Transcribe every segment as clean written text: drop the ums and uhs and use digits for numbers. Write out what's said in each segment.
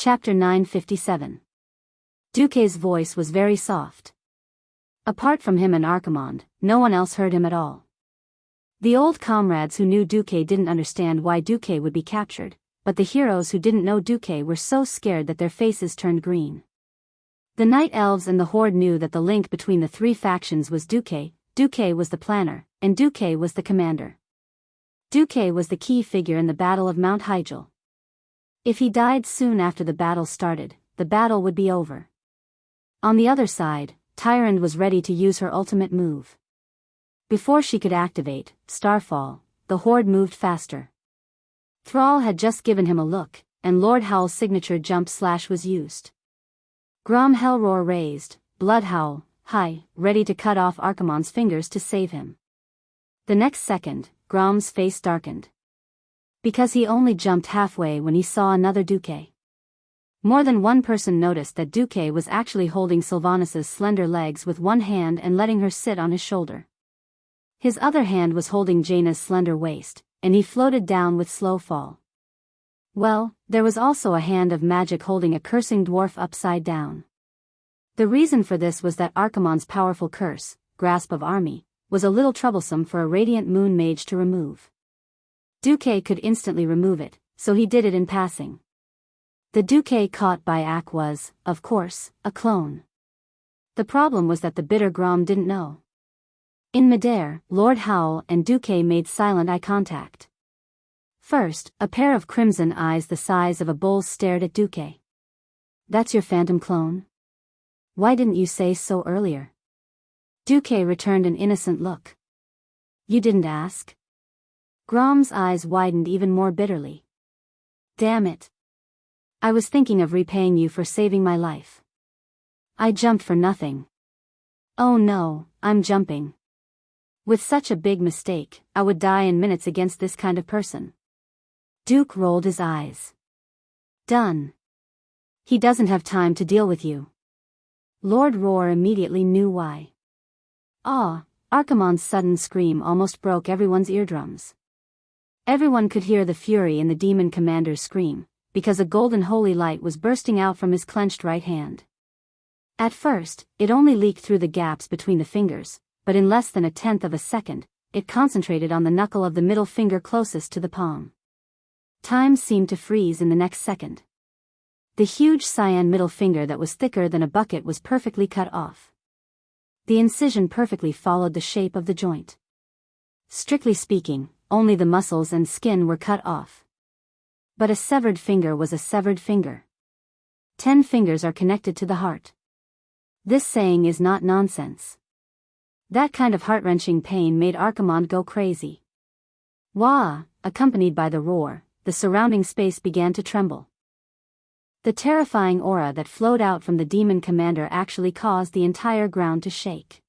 Chapter 957. Duque's voice was very soft. Apart from him and Archimonde, no one else heard him at all. The old comrades who knew Duque didn't understand why Duque would be captured, but the heroes who didn't know Duque were so scared that their faces turned green. The Night Elves and the Horde knew that the link between the three factions was Duque. Duque was the planner, and Duque was the commander. Duque was the key figure in the Battle of Mount Hyjal. If he died soon after the battle started, the battle would be over. On the other side, Tyrande was ready to use her ultimate move. Before she could activate Starfall, the Horde moved faster. Thrall had just given him a look, and Lord Howl's signature jump slash was used. Grom Hellroar raised, Blood Howl, high, ready to cut off Archimonde's fingers to save him. The next second, Grom's face darkened. Because he only jumped halfway when he saw another Duque. More than one person noticed that Duque was actually holding Sylvanas' slender legs with one hand and letting her sit on his shoulder. His other hand was holding Jaina's slender waist, and he floated down with slow fall. Well, there was also a hand of magic holding a cursing dwarf upside down. The reason for this was that Archimonde's powerful curse, Grasp of Army, was a little troublesome for a Radiant Moon Mage to remove. Duque could instantly remove it, so he did it in passing. The Duque caught by Ak was, of course, a clone. The problem was that the bitter Grom didn't know. In midair, Lord Howl and Duque made silent eye contact. First, a pair of crimson eyes the size of a bull stared at Duque. "That's your phantom clone? Why didn't you say so earlier?" Duque returned an innocent look. "You didn't ask?" Grom's eyes widened even more bitterly. "Damn it. I was thinking of repaying you for saving my life. I jumped for nothing. Oh no, I'm jumping. With such a big mistake, I would die in minutes against this kind of person." Duke rolled his eyes. "Done. He doesn't have time to deal with you." Lord Roar immediately knew why. Archimonde's sudden scream almost broke everyone's eardrums. Everyone could hear the fury in the demon commander's scream, because a golden holy light was bursting out from his clenched right hand. At first, it only leaked through the gaps between the fingers, but in less than a tenth of a second, it concentrated on the knuckle of the middle finger closest to the palm. Time seemed to freeze in the next second. The huge cyan middle finger that was thicker than a bucket was perfectly cut off. The incision perfectly followed the shape of the joint. Strictly speaking, only the muscles and skin were cut off. But a severed finger was a severed finger. 10 fingers are connected to the heart. This saying is not nonsense. That kind of heart-wrenching pain made Archimonde go crazy. Wah! Accompanied by the roar, the surrounding space began to tremble. The terrifying aura that flowed out from the demon commander actually caused the entire ground to shake.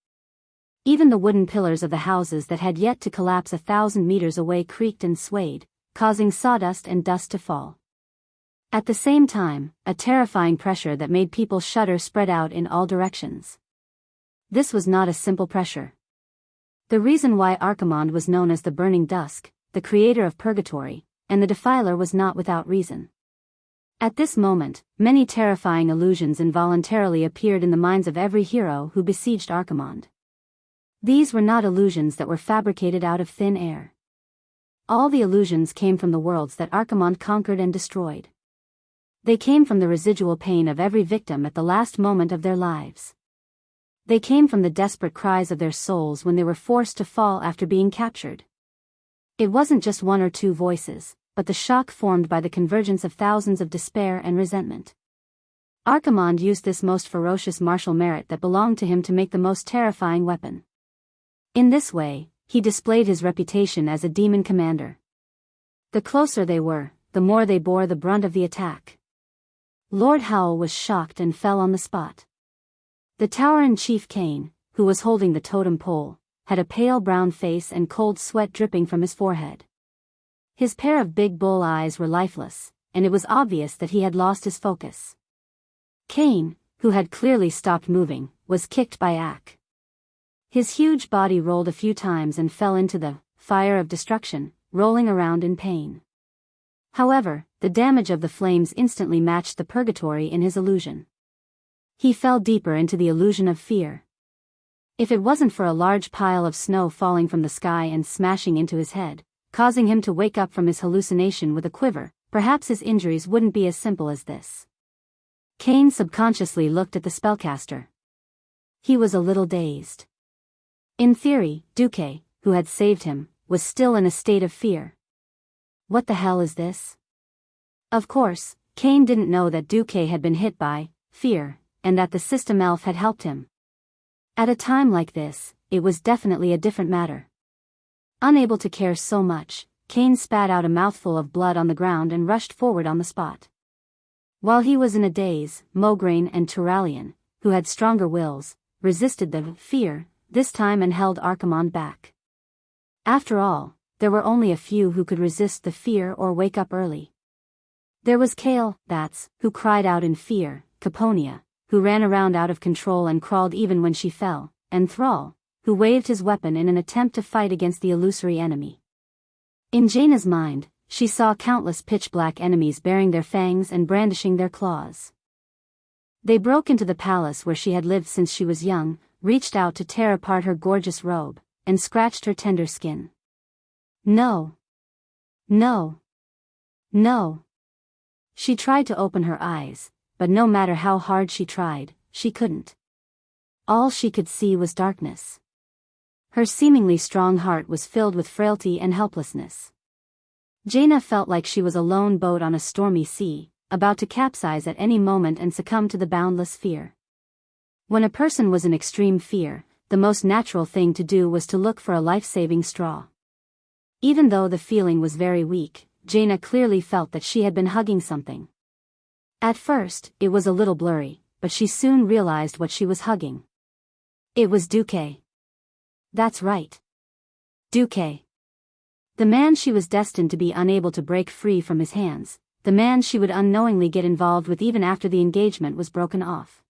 Even the wooden pillars of the houses that had yet to collapse 1,000 meters away creaked and swayed, causing sawdust and dust to fall. At the same time, a terrifying pressure that made people shudder spread out in all directions. This was not a simple pressure. The reason why Archimonde was known as the Burning Dusk, the creator of Purgatory, and the Defiler was not without reason. At this moment, many terrifying illusions involuntarily appeared in the minds of every hero who besieged Archimonde. These were not illusions that were fabricated out of thin air. All the illusions came from the worlds that Archimonde conquered and destroyed. They came from the residual pain of every victim at the last moment of their lives. They came from the desperate cries of their souls when they were forced to fall after being captured. It wasn't just one or two voices, but the shock formed by the convergence of thousands of despair and resentment. Archimonde used this most ferocious martial merit that belonged to him to make the most terrifying weapon. In this way, he displayed his reputation as a demon commander. The closer they were, the more they bore the brunt of the attack. Lord Howl was shocked and fell on the spot. The Tauren chief Cain, who was holding the totem pole, had a pale brown face and cold sweat dripping from his forehead. His pair of big bull eyes were lifeless, and it was obvious that he had lost his focus. Cain, who had clearly stopped moving, was kicked by Ak. His huge body rolled a few times and fell into the fire of destruction, rolling around in pain. However, the damage of the flames instantly matched the purgatory in his illusion. He fell deeper into the illusion of fear. If it wasn't for a large pile of snow falling from the sky and smashing into his head, causing him to wake up from his hallucination with a quiver, perhaps his injuries wouldn't be as simple as this. Cain subconsciously looked at the spellcaster. He was a little dazed. In theory, Duque, who had saved him, was still in a state of fear. What the hell is this? Of course, Cain didn't know that Duque had been hit by fear, and that the system elf had helped him. At a time like this, it was definitely a different matter. Unable to care so much, Cain spat out a mouthful of blood on the ground and rushed forward on the spot. While he was in a daze, Mograine and Turalian, who had stronger wills, resisted the fear, this time and held Archimonde back. After all, there were only a few who could resist the fear or wake up early. There was Kale, Bats, who cried out in fear, Caponia, who ran around out of control and crawled even when she fell, and Thrall, who waved his weapon in an attempt to fight against the illusory enemy. In Jaina's mind, she saw countless pitch-black enemies baring their fangs and brandishing their claws. They broke into the palace where she had lived since she was young, reached out to tear apart her gorgeous robe, and scratched her tender skin. No. No. No. She tried to open her eyes, but no matter how hard she tried, she couldn't. All she could see was darkness. Her seemingly strong heart was filled with frailty and helplessness. Jaina felt like she was a lone boat on a stormy sea, about to capsize at any moment and succumb to the boundless fear. When a person was in extreme fear, the most natural thing to do was to look for a life-saving straw. Even though the feeling was very weak, Jaina clearly felt that she had been hugging something. At first, it was a little blurry, but she soon realized what she was hugging. It was Duque. That's right. Duque. The man she was destined to be unable to break free from his hands, the man she would unknowingly get involved with even after the engagement was broken off.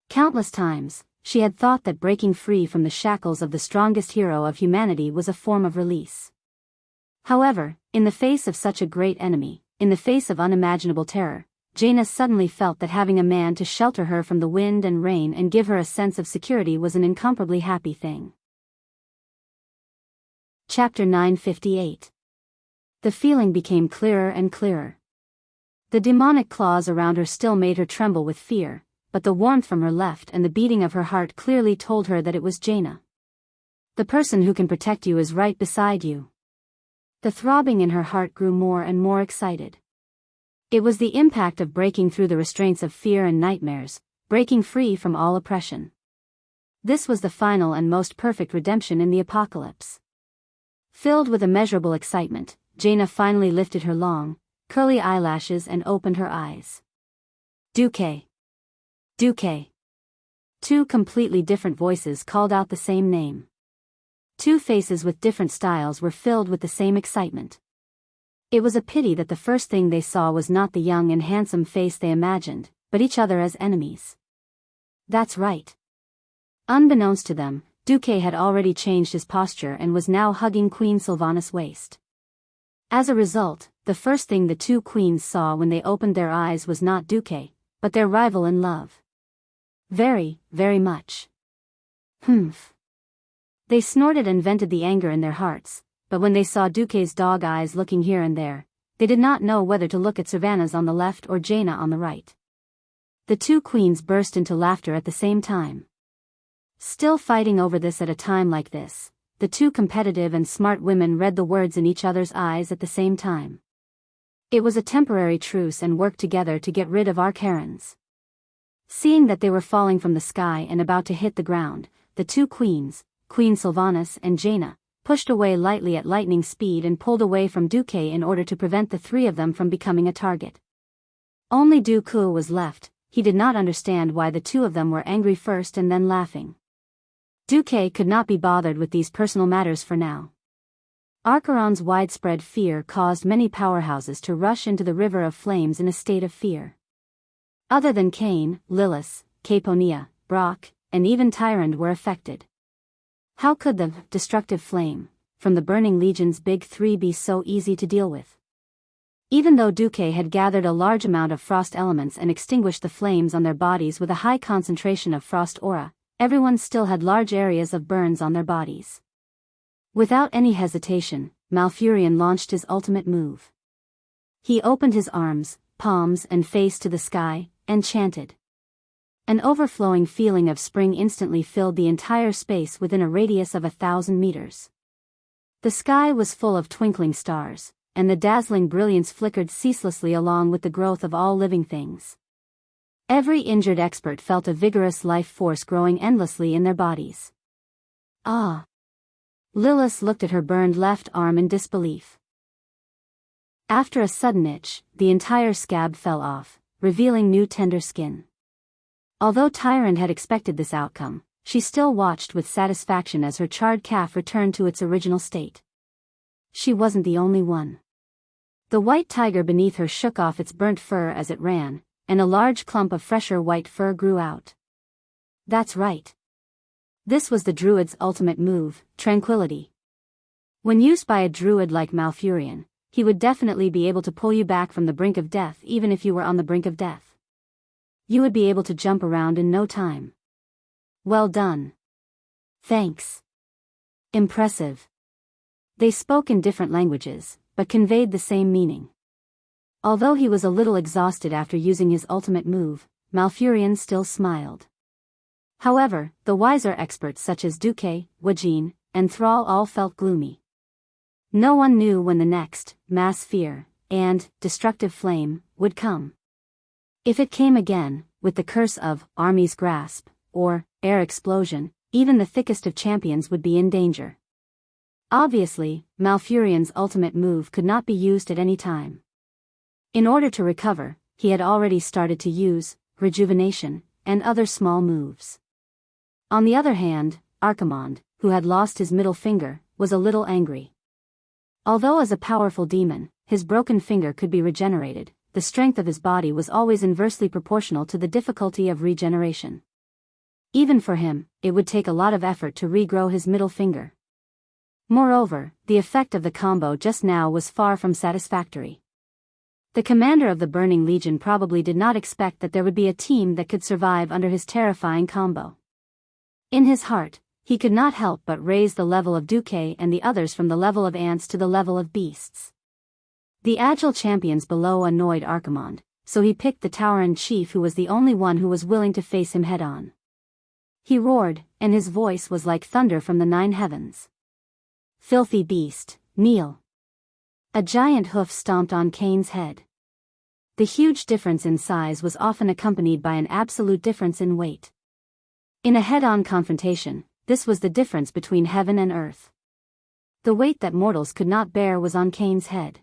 Countless times, she had thought that breaking free from the shackles of the strongest hero of humanity was a form of release. However, in the face of such a great enemy, in the face of unimaginable terror, Jaina suddenly felt that having a man to shelter her from the wind and rain and give her a sense of security was an incomparably happy thing. Chapter 958. The feeling became clearer and clearer. The demonic claws around her still made her tremble with fear, but the warmth from her left and the beating of her heart clearly told her that it was Jaina. The person who can protect you is right beside you. The throbbing in her heart grew more and more excited. It was the impact of breaking through the restraints of fear and nightmares, breaking free from all oppression. This was the final and most perfect redemption in the apocalypse. Filled with immeasurable excitement, Jaina finally lifted her long, curly eyelashes and opened her eyes. Duque. Duque. Two completely different voices called out the same name. Two faces with different styles were filled with the same excitement. It was a pity that the first thing they saw was not the young and handsome face they imagined, but each other as enemies. That's right. Unbeknownst to them, Duque had already changed his posture and was now hugging Queen Sylvanas' waist. As a result, the first thing the two queens saw when they opened their eyes was not Duque, but their rival in love. Very, very much. Humph. They snorted and vented the anger in their hearts, but when they saw Duque's dog eyes looking here and there, they did not know whether to look at Sylvanas on the left or Jaina on the right. The two queens burst into laughter at the same time. Still fighting over this at a time like this, the two competitive and smart women read the words in each other's eyes at the same time. It was a temporary truce and worked together to get rid of Arcarans. Seeing that they were falling from the sky and about to hit the ground, the two queens, Queen Sylvanas and Jaina, pushed away lightly at lightning speed and pulled away from Duque in order to prevent the three of them from becoming a target. Only Duque was left. He did not understand why the two of them were angry first and then laughing. Duque could not be bothered with these personal matters for now. Arcaron's widespread fear caused many powerhouses to rush into the river of flames in a state of fear. Other than Cain, Lilith, Caponia, Brock, and even Tyrande were affected. How could the destructive flame from the burning legion's big three be so easy to deal with? Even though Duque had gathered a large amount of frost elements and extinguished the flames on their bodies with a high concentration of frost aura, everyone still had large areas of burns on their bodies. Without any hesitation, Malfurion launched his ultimate move. He opened his arms, palms and face to the sky, and chanted. An overflowing feeling of spring instantly filled the entire space within a radius of 1,000 meters. The sky was full of twinkling stars, and the dazzling brilliance flickered ceaselessly along with the growth of all living things. Every injured expert felt a vigorous life force growing endlessly in their bodies. Ah! Lilith looked at her burned left arm in disbelief. After a sudden itch, the entire scab fell off, revealing new tender skin. Although Tyrant had expected this outcome, she still watched with satisfaction as her charred calf returned to its original state. She wasn't the only one. The white tiger beneath her shook off its burnt fur as it ran, and a large clump of fresher white fur grew out. That's right. This was the druid's ultimate move, tranquility. When used by a druid like Malfurion, he would definitely be able to pull you back from the brink of death even if you were on the brink of death. You would be able to jump around in no time. Well done. Thanks. Impressive. They spoke in different languages, but conveyed the same meaning. Although he was a little exhausted after using his ultimate move, Malfurion still smiled. However, the wiser experts such as Duque, Wajin, and Thrall all felt gloomy. No one knew when the next mass fear and destructive flame would come. If it came again, with the curse of Army's Grasp, or air explosion, even the thickest of champions would be in danger. Obviously, Malfurion's ultimate move could not be used at any time. In order to recover, he had already started to use rejuvenation and other small moves. On the other hand, Archimonde, who had lost his middle finger, was a little angry. Although as a powerful demon, his broken finger could be regenerated, the strength of his body was always inversely proportional to the difficulty of regeneration. Even for him, it would take a lot of effort to regrow his middle finger. Moreover, the effect of the combo just now was far from satisfactory. The commander of the Burning Legion probably did not expect that there would be a team that could survive under his terrifying combo. In his heart, he could not help but raise the level of Duque and the others from the level of ants to the level of beasts. The agile champions below annoyed Archimonde, so he picked the Tauran chief who was the only one who was willing to face him head-on. He roared, and his voice was like thunder from the 9 heavens. Filthy beast, kneel. A giant hoof stomped on Kane's head. The huge difference in size was often accompanied by an absolute difference in weight. In a head-on confrontation, this was the difference between heaven and earth. The weight that mortals could not bear was on Kane's head.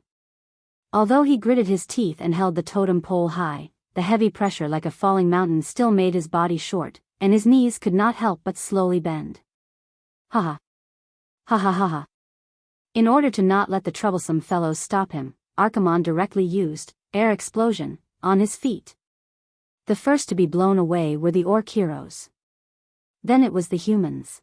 Although he gritted his teeth and held the totem pole high, the heavy pressure like a falling mountain still made his body short, and his knees could not help but slowly bend. Ha ha. Ha ha ha ha. In order to not let the troublesome fellows stop him, Archimonde directly used air explosion on his feet. The first to be blown away were the orc heroes. Then it was the humans.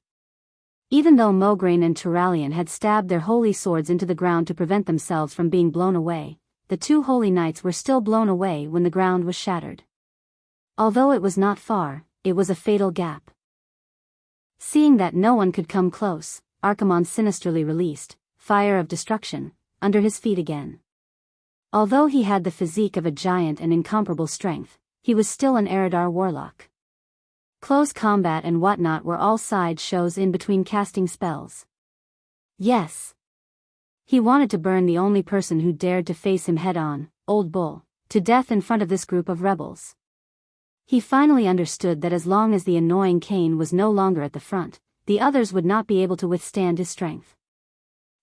Even though Mograine and Turalian had stabbed their holy swords into the ground to prevent themselves from being blown away, the 2 holy knights were still blown away when the ground was shattered. Although it was not far, it was a fatal gap. Seeing that no one could come close, Archimonde sinisterly released fire of destruction under his feet again. Although he had the physique of a giant and incomparable strength, he was still an Eridar warlock. Close combat and whatnot were all side shows in between casting spells. Yes. He wanted to burn the only person who dared to face him head-on, Old Bull, to death in front of this group of rebels. He finally understood that as long as the annoying Kane was no longer at the front, the others would not be able to withstand his strength.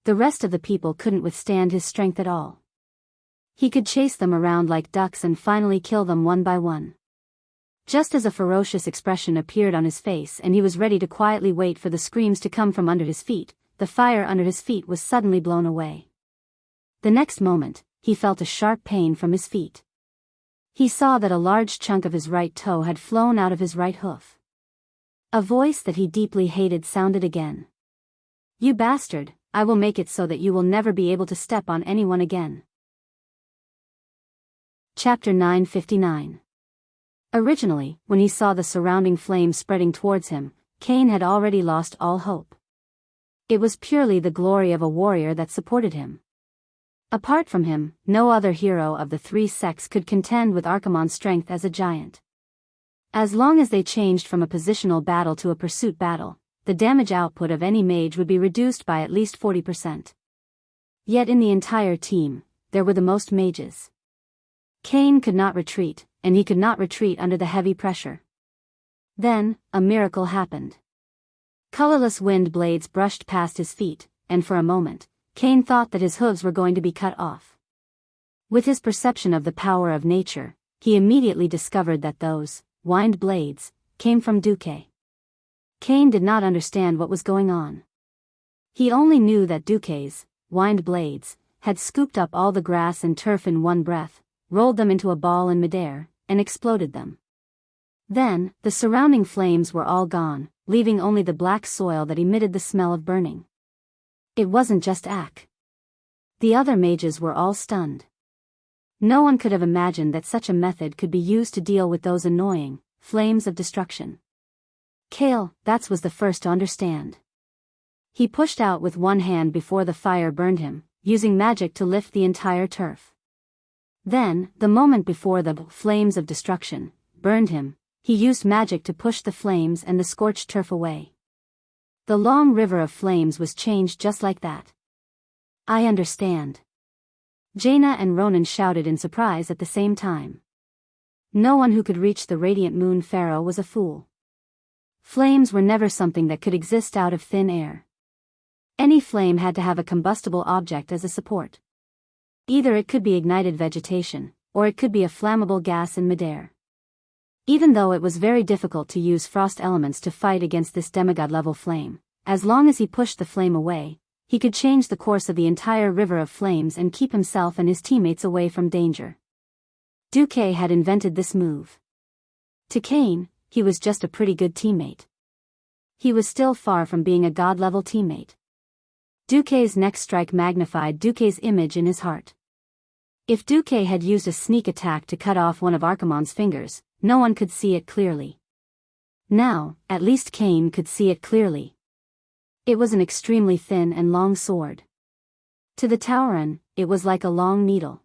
The rest of the people couldn't withstand his strength at all. He could chase them around like ducks and finally kill them one by one. Just as a ferocious expression appeared on his face and he was ready to quietly wait for the screams to come from under his feet, the fire under his feet was suddenly blown away. The next moment, he felt a sharp pain from his feet. He saw that a large chunk of his right toe had flown out of his right hoof. A voice that he deeply hated sounded again. "You bastard, I will make it so that you will never be able to step on anyone again." Chapter 959. Originally, when he saw the surrounding flames spreading towards him, Cain had already lost all hope. It was purely the glory of a warrior that supported him. Apart from him, no other hero of the three sects could contend with Archimonde's strength as a giant. As long as they changed from a positional battle to a pursuit battle, the damage output of any mage would be reduced by at least 40%. Yet in the entire team, there were the most mages. Cain could not retreat, and he could not retreat under the heavy pressure. Then, a miracle happened. Colorless wind blades brushed past his feet, and for a moment, Cain thought that his hooves were going to be cut off. With his perception of the power of nature, he immediately discovered that those wind blades came from Duque. Cain did not understand what was going on. He only knew that Duque's wind blades had scooped up all the grass and turf in one breath, rolled them into a ball in midair, and exploded them. Then, the surrounding flames were all gone, leaving only the black soil that emitted the smell of burning. It wasn't just Ak. The other mages were all stunned. No one could have imagined that such a method could be used to deal with those annoying flames of destruction. Kale, that was the first to understand. He pushed out with one hand before the fire burned him, using magic to lift the entire turf. Then, the moment before the flames of destruction burned him, he used magic to push the flames and the scorched turf away. The long river of flames was changed just like that. I understand. Jaina and Ronan shouted in surprise at the same time. No one who could reach the radiant moon pharaoh was a fool. Flames were never something that could exist out of thin air. Any flame had to have a combustible object as a support. Either it could be ignited vegetation, or it could be a flammable gas in midair. Even though it was very difficult to use frost elements to fight against this demigod-level flame, as long as he pushed the flame away, he could change the course of the entire river of flames and keep himself and his teammates away from danger. Duque had invented this move. To Cain, he was just a pretty good teammate. He was still far from being a god-level teammate. Duque's next strike magnified Duque's image in his heart. If Duque had used a sneak attack to cut off one of Archimonde's fingers, no one could see it clearly. Now, at least Cain could see it clearly. It was an extremely thin and long sword. To the Tauran, it was like a long needle.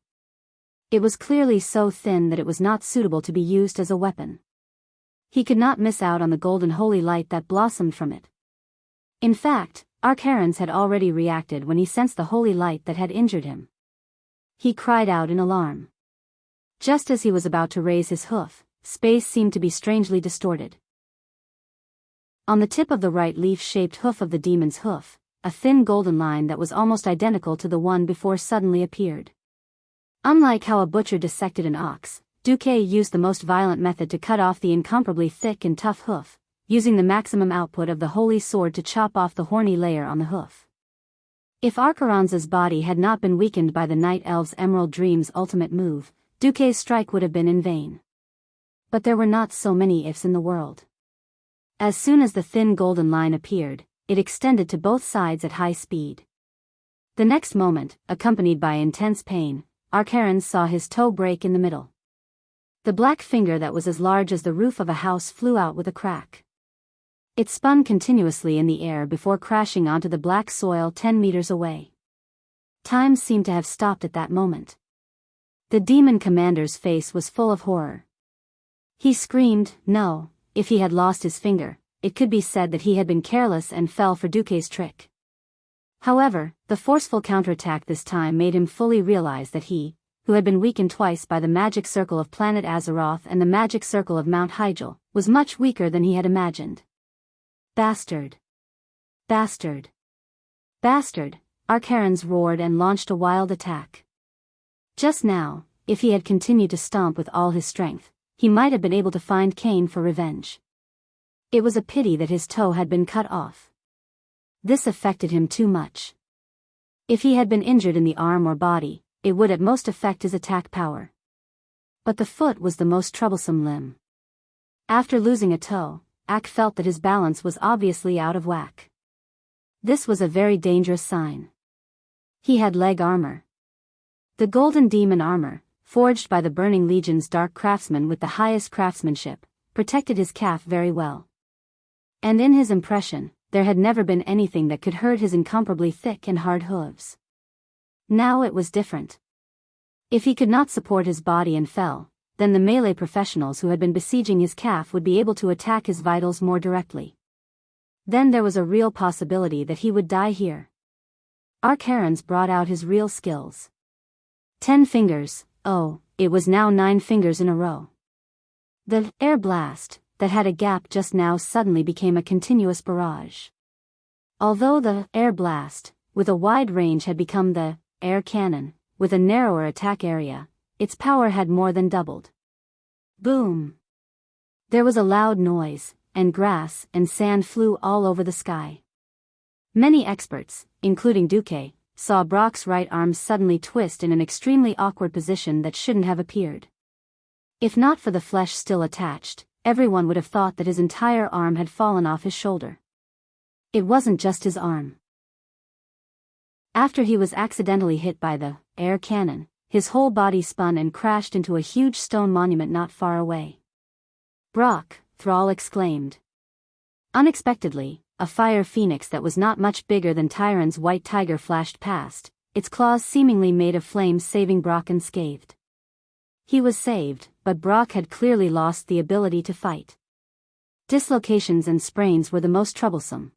It was clearly so thin that it was not suitable to be used as a weapon. He could not miss out on the golden holy light that blossomed from it. In fact, Archaron's had already reacted when he sensed the holy light that had injured him. He cried out in alarm. Just as he was about to raise his hoof, space seemed to be strangely distorted. On the tip of the right leaf-shaped hoof of the demon's hoof, a thin golden line that was almost identical to the one before suddenly appeared. Unlike how a butcher dissected an ox, Duque used the most violent method to cut off the incomparably thick and tough hoof, using the maximum output of the holy sword to chop off the horny layer on the hoof. If Archaron's body had not been weakened by the Night Elf's Emerald Dream's ultimate move, Duque's strike would have been in vain. But there were not so many ifs in the world. As soon as the thin golden line appeared, it extended to both sides at high speed. The next moment, accompanied by intense pain, Archaron saw his toe break in the middle. The black finger that was as large as the roof of a house flew out with a crack. It spun continuously in the air before crashing onto the black soil 10 meters away. Time seemed to have stopped at that moment. The demon commander's face was full of horror. He screamed, no, if he had lost his finger, it could be said that he had been careless and fell for Duque's trick. However, the forceful counterattack this time made him fully realize that he, who had been weakened twice by the magic circle of planet Azeroth and the magic circle of Mount Hyjal, was much weaker than he had imagined. Bastard! Bastard! Bastard! Archaron's roared and launched a wild attack. Just now, if he had continued to stomp with all his strength, he might have been able to find Cain for revenge. It was a pity that his toe had been cut off. This affected him too much. If he had been injured in the arm or body, it would at most affect his attack power. But the foot was the most troublesome limb. After losing a toe, Ak felt that his balance was obviously out of whack. This was a very dangerous sign. He had leg armor. The golden demon armor, forged by the Burning Legion's dark craftsman with the highest craftsmanship, protected his calf very well. And in his impression, there had never been anything that could hurt his incomparably thick and hard hooves. Now it was different. If he could not support his body and fell, then the melee professionals who had been besieging his calf would be able to attack his vitals more directly. Then there was a real possibility that he would die here. Arc-Herons brought out his real skills. 10 fingers, oh, it was now 9 fingers in a row. The air blast, that had a gap just now suddenly became a continuous barrage. Although the air blast, with a wide range had become the air cannon, with a narrower attack area, its power had more than doubled. Boom! There was a loud noise, and grass and sand flew all over the sky. Many experts, including Duque, saw Brock's right arm suddenly twist in an extremely awkward position that shouldn't have appeared. If not for the flesh still attached, everyone would have thought that his entire arm had fallen off his shoulder. It wasn't just his arm. After he was accidentally hit by the air cannon, his whole body spun and crashed into a huge stone monument not far away. Brock, Thrall exclaimed. Unexpectedly, a fire phoenix that was not much bigger than Tyron's white tiger flashed past, its claws seemingly made of flame, saving Brock unscathed. He was saved, but Brock had clearly lost the ability to fight. Dislocations and sprains were the most troublesome.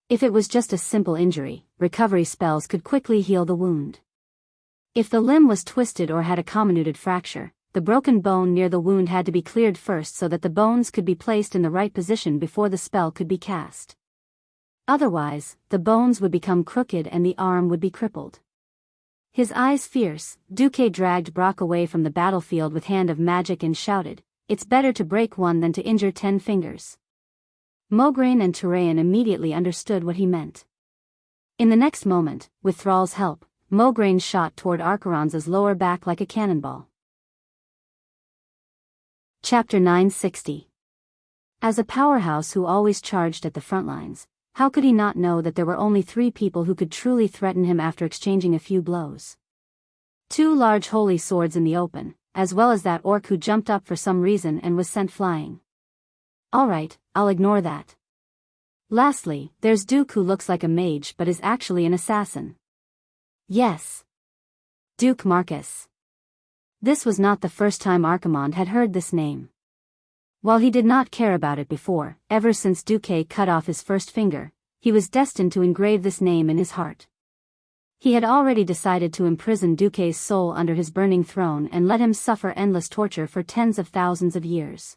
If it was just a simple injury, recovery spells could quickly heal the wound. If the limb was twisted or had a comminuted fracture, the broken bone near the wound had to be cleared first so that the bones could be placed in the right position before the spell could be cast. Otherwise, the bones would become crooked and the arm would be crippled. His eyes fierce, Duque dragged Brock away from the battlefield with Hand of Magic and shouted, "It's better to break one than to injure 10 fingers." Mograine and Turayan immediately understood what he meant. In the next moment, with Thrall's help, Mograine shot toward Archeron's lower back like a cannonball. Chapter 960. As a powerhouse who always charged at the front lines, how could he not know that there were only 3 people who could truly threaten him after exchanging a few blows? 2 large holy swords in the open, as well as that orc who jumped up for some reason and was sent flying. Alright, I'll ignore that. Lastly, there's Duke, who looks like a mage but is actually an assassin. Yes. Duke Marcus. This was not the first time Archimonde had heard this name. While he did not care about it before, ever since Duque cut off his first finger, he was destined to engrave this name in his heart. He had already decided to imprison Duque's soul under his burning throne and let him suffer endless torture for tens of thousands of years.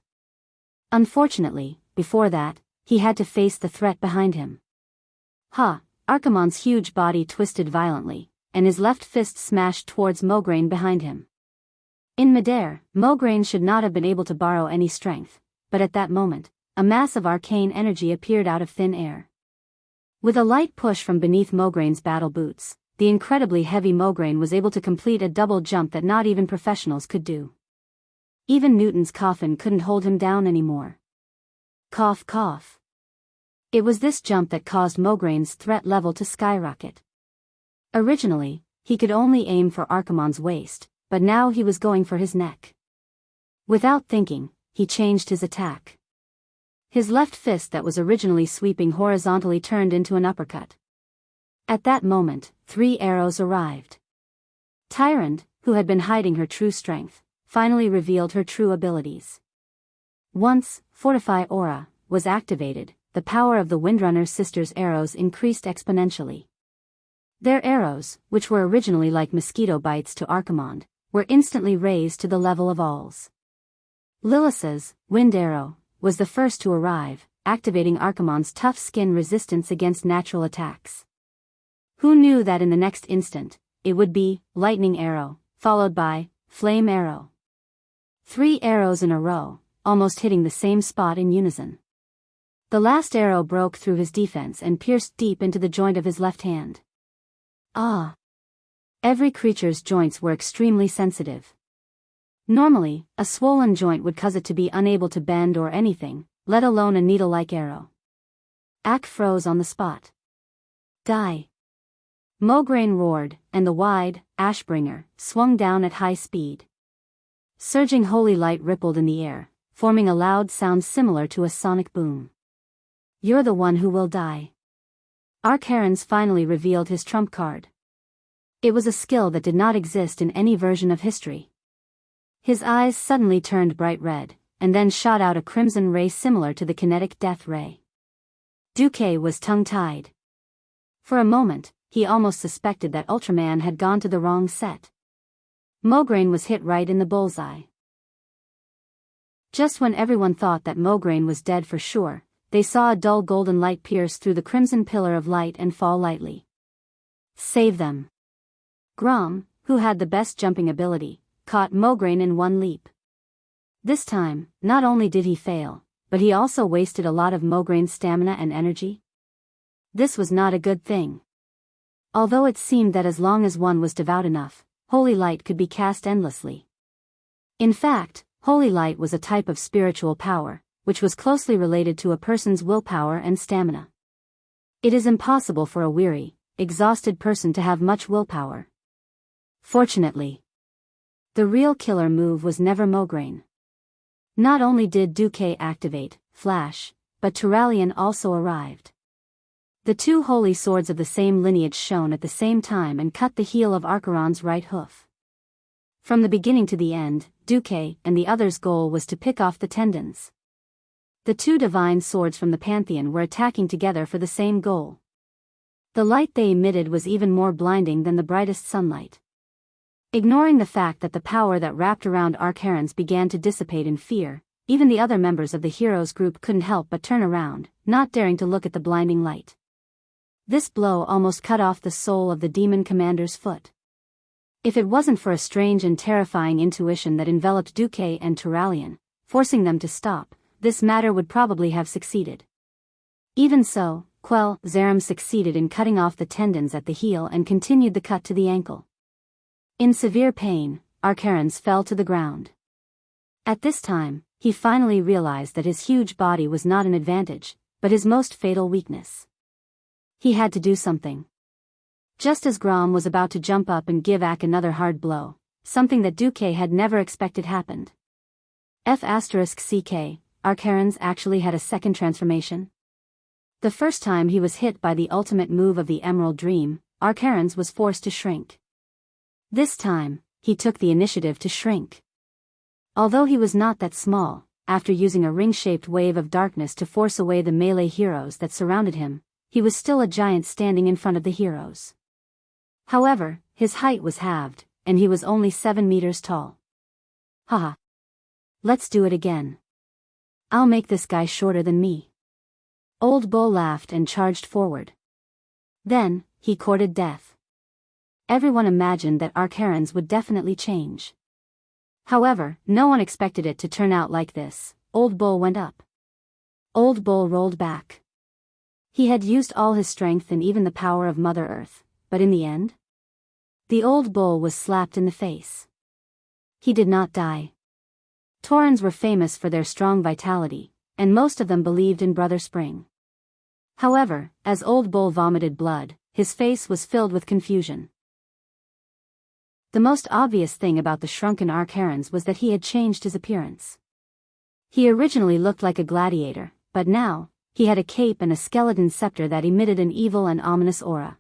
Unfortunately, before that, he had to face the threat behind him. Archimonde's huge body twisted violently, and his left fist smashed towards Mograine behind him. In midair, Mograine should not have been able to borrow any strength, but at that moment, a mass of arcane energy appeared out of thin air. With a light push from beneath Mograine's battle boots, the incredibly heavy Mograine was able to complete a double jump that not even professionals could do. Even Newton's coffin couldn't hold him down anymore. Cough, cough. It was this jump that caused Mograine's threat level to skyrocket. Originally, he could only aim for Archimonde's waist, but now he was going for his neck. Without thinking, he changed his attack. His left fist that was originally sweeping horizontally turned into an uppercut. At that moment, 3 arrows arrived. Tyrande, who had been hiding her true strength, finally revealed her true abilities. Once Fortify Aura was activated, the power of the Windrunner sisters' arrows increased exponentially. Their arrows, which were originally like mosquito bites to Archimonde, were instantly raised to the level of All's. Lilith's Wind Arrow was the first to arrive, activating Archimonde's tough skin resistance against natural attacks. Who knew that in the next instant, it would be Lightning Arrow, followed by Flame Arrow. 3 arrows in a row, almost hitting the same spot in unison. The last arrow broke through his defense and pierced deep into the joint of his left hand. Every creature's joints were extremely sensitive. Normally, a swollen joint would cause it to be unable to bend or anything, let alone a needle-like arrow. Ak froze on the spot. Die! Mograine roared, and the wide Ashbringer swung down at high speed, Surging holy light rippled in the air, forming a loud sound similar to a sonic boom. You're the one who will die. Archaron's finally revealed his trump card. It was a skill that did not exist in any version of history. His eyes suddenly turned bright red, and then shot out a crimson ray similar to the kinetic death ray. Duque was tongue-tied. For a moment, he almost suspected that Ultraman had gone to the wrong set. Mograine was hit right in the bullseye. Just when everyone thought that Mograine was dead for sure, they saw a dull golden light pierce through the crimson pillar of light and fall lightly. Save them. Grom, who had the best jumping ability, caught Mograine in one leap. This time, not only did he fail, but he also wasted a lot of Mograine's stamina and energy. This was not a good thing. Although it seemed that as long as one was devout enough, holy light could be cast endlessly. In fact, holy light was a type of spiritual power, which was closely related to a person's willpower and stamina. It is impossible for a weary, exhausted person to have much willpower. Fortunately, the real killer move was never Mograine. Not only did Duque activate Flash, but Turalian also arrived. The two holy swords of the same lineage shone at the same time and cut the heel of Archaron's right hoof. From the beginning to the end, Duque and the others' goal was to pick off the tendons. The two divine swords from the Pantheon were attacking together for the same goal. The light they emitted was even more blinding than the brightest sunlight. Ignoring the fact that the power that wrapped around Archaron's began to dissipate in fear, even the other members of the heroes group couldn't help but turn around, not daring to look at the blinding light. This blow almost cut off the sole of the demon commander's foot. If it wasn't for a strange and terrifying intuition that enveloped Duque and Turalian, forcing them to stop, this matter would probably have succeeded. Even so, Quell Zaram succeeded in cutting off the tendons at the heel and continued the cut to the ankle. In severe pain, Archaron's fell to the ground. At this time, he finally realized that his huge body was not an advantage, but his most fatal weakness. He had to do something. Just as Grom was about to jump up and give Ak another hard blow, something that Duque had never expected happened. F***CK, Archaron's actually had a second transformation. The first time he was hit by the ultimate move of the Emerald Dream, Archaron's was forced to shrink. This time, he took the initiative to shrink. Although he was not that small, after using a ring-shaped wave of darkness to force away the melee heroes that surrounded him, he was still a giant standing in front of the heroes. However, his height was halved, and he was only 7 meters tall. Haha. Let's do it again. I'll make this guy shorter than me. Old Bull laughed and charged forward. Then, he courted death. Everyone imagined that Archaron's would definitely change. However, no one expected it to turn out like this. Old Bull went up. Old Bull rolled back. He had used all his strength and even the power of Mother Earth, but in the end, the Old Bull was slapped in the face. He did not die. Taurens were famous for their strong vitality, and most of them believed in Brother Spring. However, as Old Bull vomited blood, his face was filled with confusion. The most obvious thing about the shrunken Archaron's was that he had changed his appearance. He originally looked like a gladiator, but now, he had a cape and a skeleton scepter that emitted an evil and ominous aura.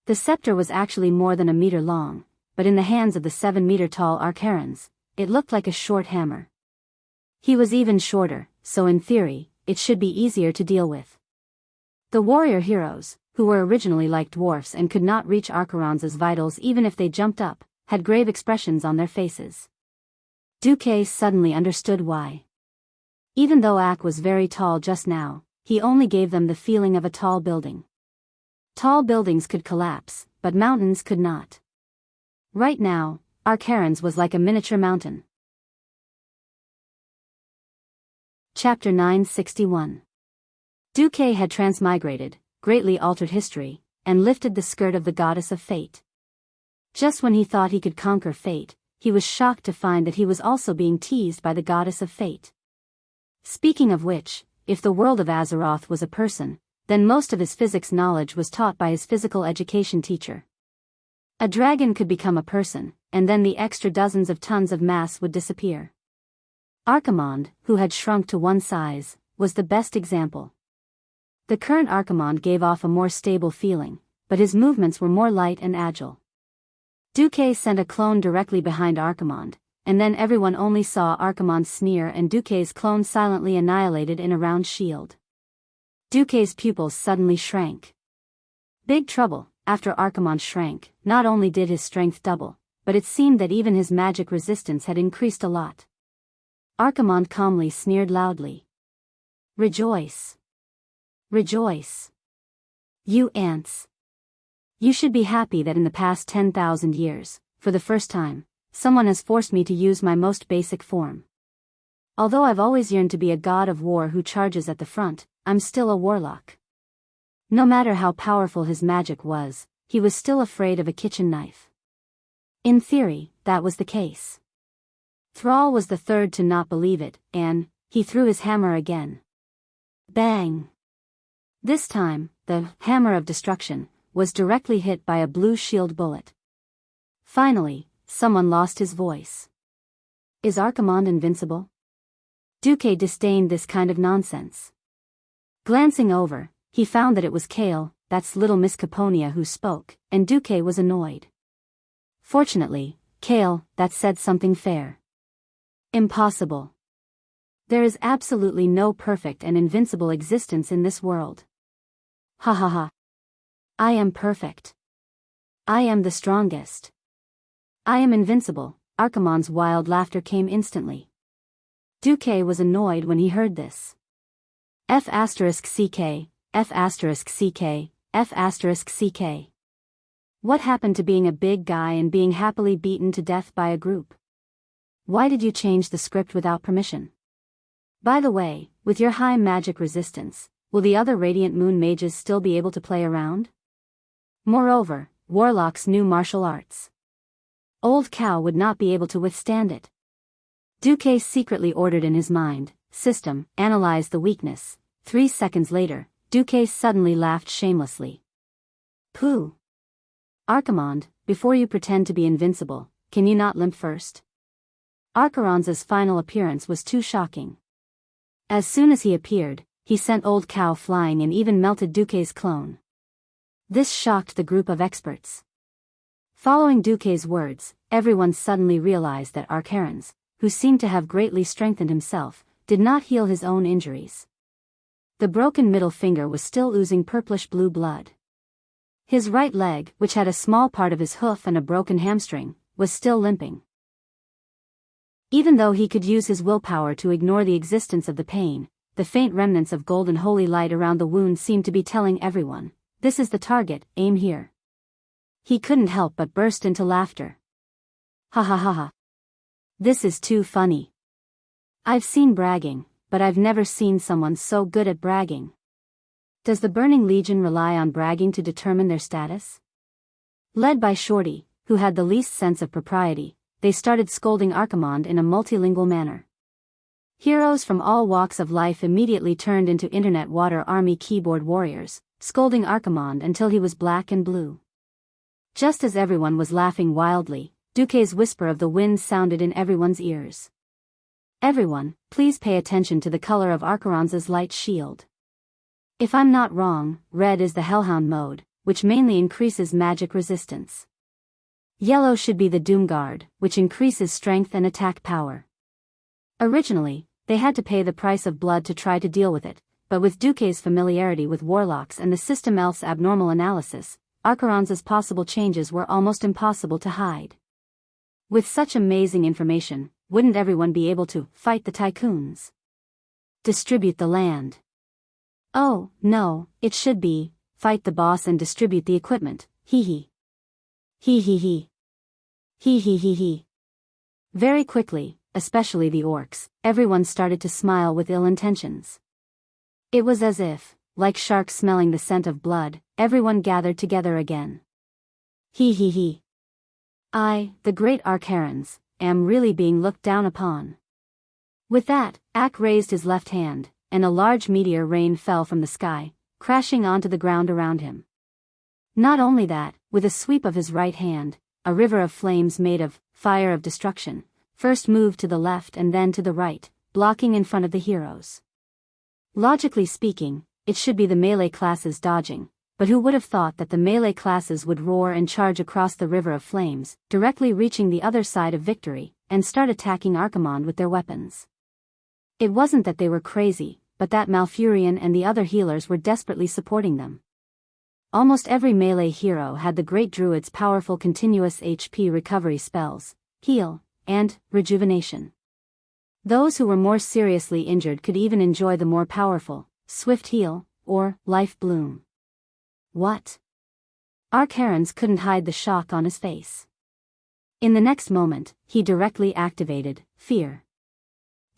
The scepter was actually more than a meter long, but in the hands of the 7-meter-tall Archaron's, it looked like a short hammer. He was even shorter, so in theory, it should be easier to deal with. The warrior heroes, who were originally like dwarfs and could not reach Archaron's vitals even if they jumped up, had grave expressions on their faces. Duque suddenly understood why. Even though Ak was very tall just now, he only gave them the feeling of a tall building. Tall buildings could collapse, but mountains could not. Right now, Archaron's was like a miniature mountain. Chapter 961. Duque had transmigrated, greatly altered history, and lifted the skirt of the goddess of fate. Just when he thought he could conquer fate, he was shocked to find that he was also being teased by the goddess of fate. Speaking of which, if the world of Azeroth was a person, then most of his physics knowledge was taught by his physical education teacher. A dragon could become a person, and then the extra dozens of tons of mass would disappear. Archimonde, who had shrunk to one size, was the best example. The current Archimonde gave off a more stable feeling, but his movements were more light and agile. Duque sent a clone directly behind Archimonde, and then everyone only saw Archimonde sneer and Duque's clone silently annihilated in a round shield. Duque's pupils suddenly shrank. Big trouble. After Archimonde shrank, not only did his strength double, but it seemed that even his magic resistance had increased a lot. Archimonde calmly sneered loudly. Rejoice. Rejoice. You ants. You should be happy that in the past 10,000 years, for the first time, someone has forced me to use my most basic form. Although I've always yearned to be a god of war who charges at the front, I'm still a warlock. No matter how powerful his magic was, he was still afraid of a kitchen knife. In theory, that was the case. Thrall was the third to not believe it, and he threw his hammer again. Bang! This time, the hammer of destruction was directly hit by a blue shield bullet. Finally, someone lost his voice. Is Archimonde invincible? Duque disdained this kind of nonsense. Glancing over, he found that it was Kale, that's little Miss Caponia, who spoke, and Duque was annoyed. Fortunately, Kale, that said something fair. Impossible. There is absolutely no perfect and invincible existence in this world. Ha ha ha. I am perfect. I am the strongest. I am invincible. Archimonde's wild laughter came instantly. Duque was annoyed when he heard this. F***ck, F***ck, F***ck. What happened to being a big guy and being happily beaten to death by a group? Why did you change the script without permission? By the way, with your high magic resistance, will the other Radiant Moon mages still be able to play around? Moreover, warlocks knew martial arts. Old Cow would not be able to withstand it. Duque secretly ordered in his mind, system, analyze the weakness. 3 seconds later, Duque suddenly laughed shamelessly. Pooh! Archimonde, before you pretend to be invincible, can you not limp first? Archiron's final appearance was too shocking. As soon as he appeared, he sent Old Cow flying and even melted Duque's clone. This shocked the group of experts. Following Duque's words, everyone suddenly realized that Archerons, who seemed to have greatly strengthened himself, did not heal his own injuries. The broken middle finger was still oozing purplish-blue blood. His right leg, which had a small part of his hoof and a broken hamstring, was still limping. Even though he could use his willpower to ignore the existence of the pain, the faint remnants of golden holy light around the wound seemed to be telling everyone, this is the target, aim here. He couldn't help but burst into laughter. Ha ha ha ha. This is too funny. I've seen bragging, but I've never seen someone so good at bragging. Does the Burning Legion rely on bragging to determine their status? Led by Shorty, who had the least sense of propriety, they started scolding Archimonde in a multilingual manner. Heroes from all walks of life immediately turned into Internet Water Army keyboard warriors, scolding Archimonde until he was black and blue. Just as everyone was laughing wildly, Duque's whisper of the wind sounded in everyone's ears. Everyone, please pay attention to the color of Archeron's light shield. If I'm not wrong, red is the Hellhound mode, which mainly increases magic resistance. Yellow should be the Doom Guard, which increases strength and attack power. Originally, they had to pay the price of blood to try to deal with it, but with Duque's familiarity with warlocks and the System Elf's abnormal analysis, Archeron's possible changes were almost impossible to hide. With such amazing information, wouldn't everyone be able to fight the tycoons? Distribute the land. Oh, no, it should be, fight the boss and distribute the equipment, hee hee. Hee hee hee. Hee hee hee hee. Very quickly, especially the orcs, everyone started to smile with ill intentions. It was as if, like sharks smelling the scent of blood, everyone gathered together again. Hee hee hee. I, the great Archerons, am really being looked down upon. With that, Ak raised his left hand, and a large meteor rain fell from the sky, crashing onto the ground around him. Not only that, with a sweep of his right hand, a river of flames made of fire of destruction, first moved to the left and then to the right, blocking in front of the heroes. Logically speaking, it should be the melee classes dodging, but who would have thought that the melee classes would roar and charge across the river of flames, directly reaching the other side of victory, and start attacking Archimonde with their weapons. It wasn't that they were crazy, but that Malfurion and the other healers were desperately supporting them. Almost every melee hero had the Great Druid's powerful continuous HP recovery spells, heal, and rejuvenation. Those who were more seriously injured could even enjoy the more powerful, swift heal, or life bloom. What? Archaron's couldn't hide the shock on his face. In the next moment, he directly activated fear.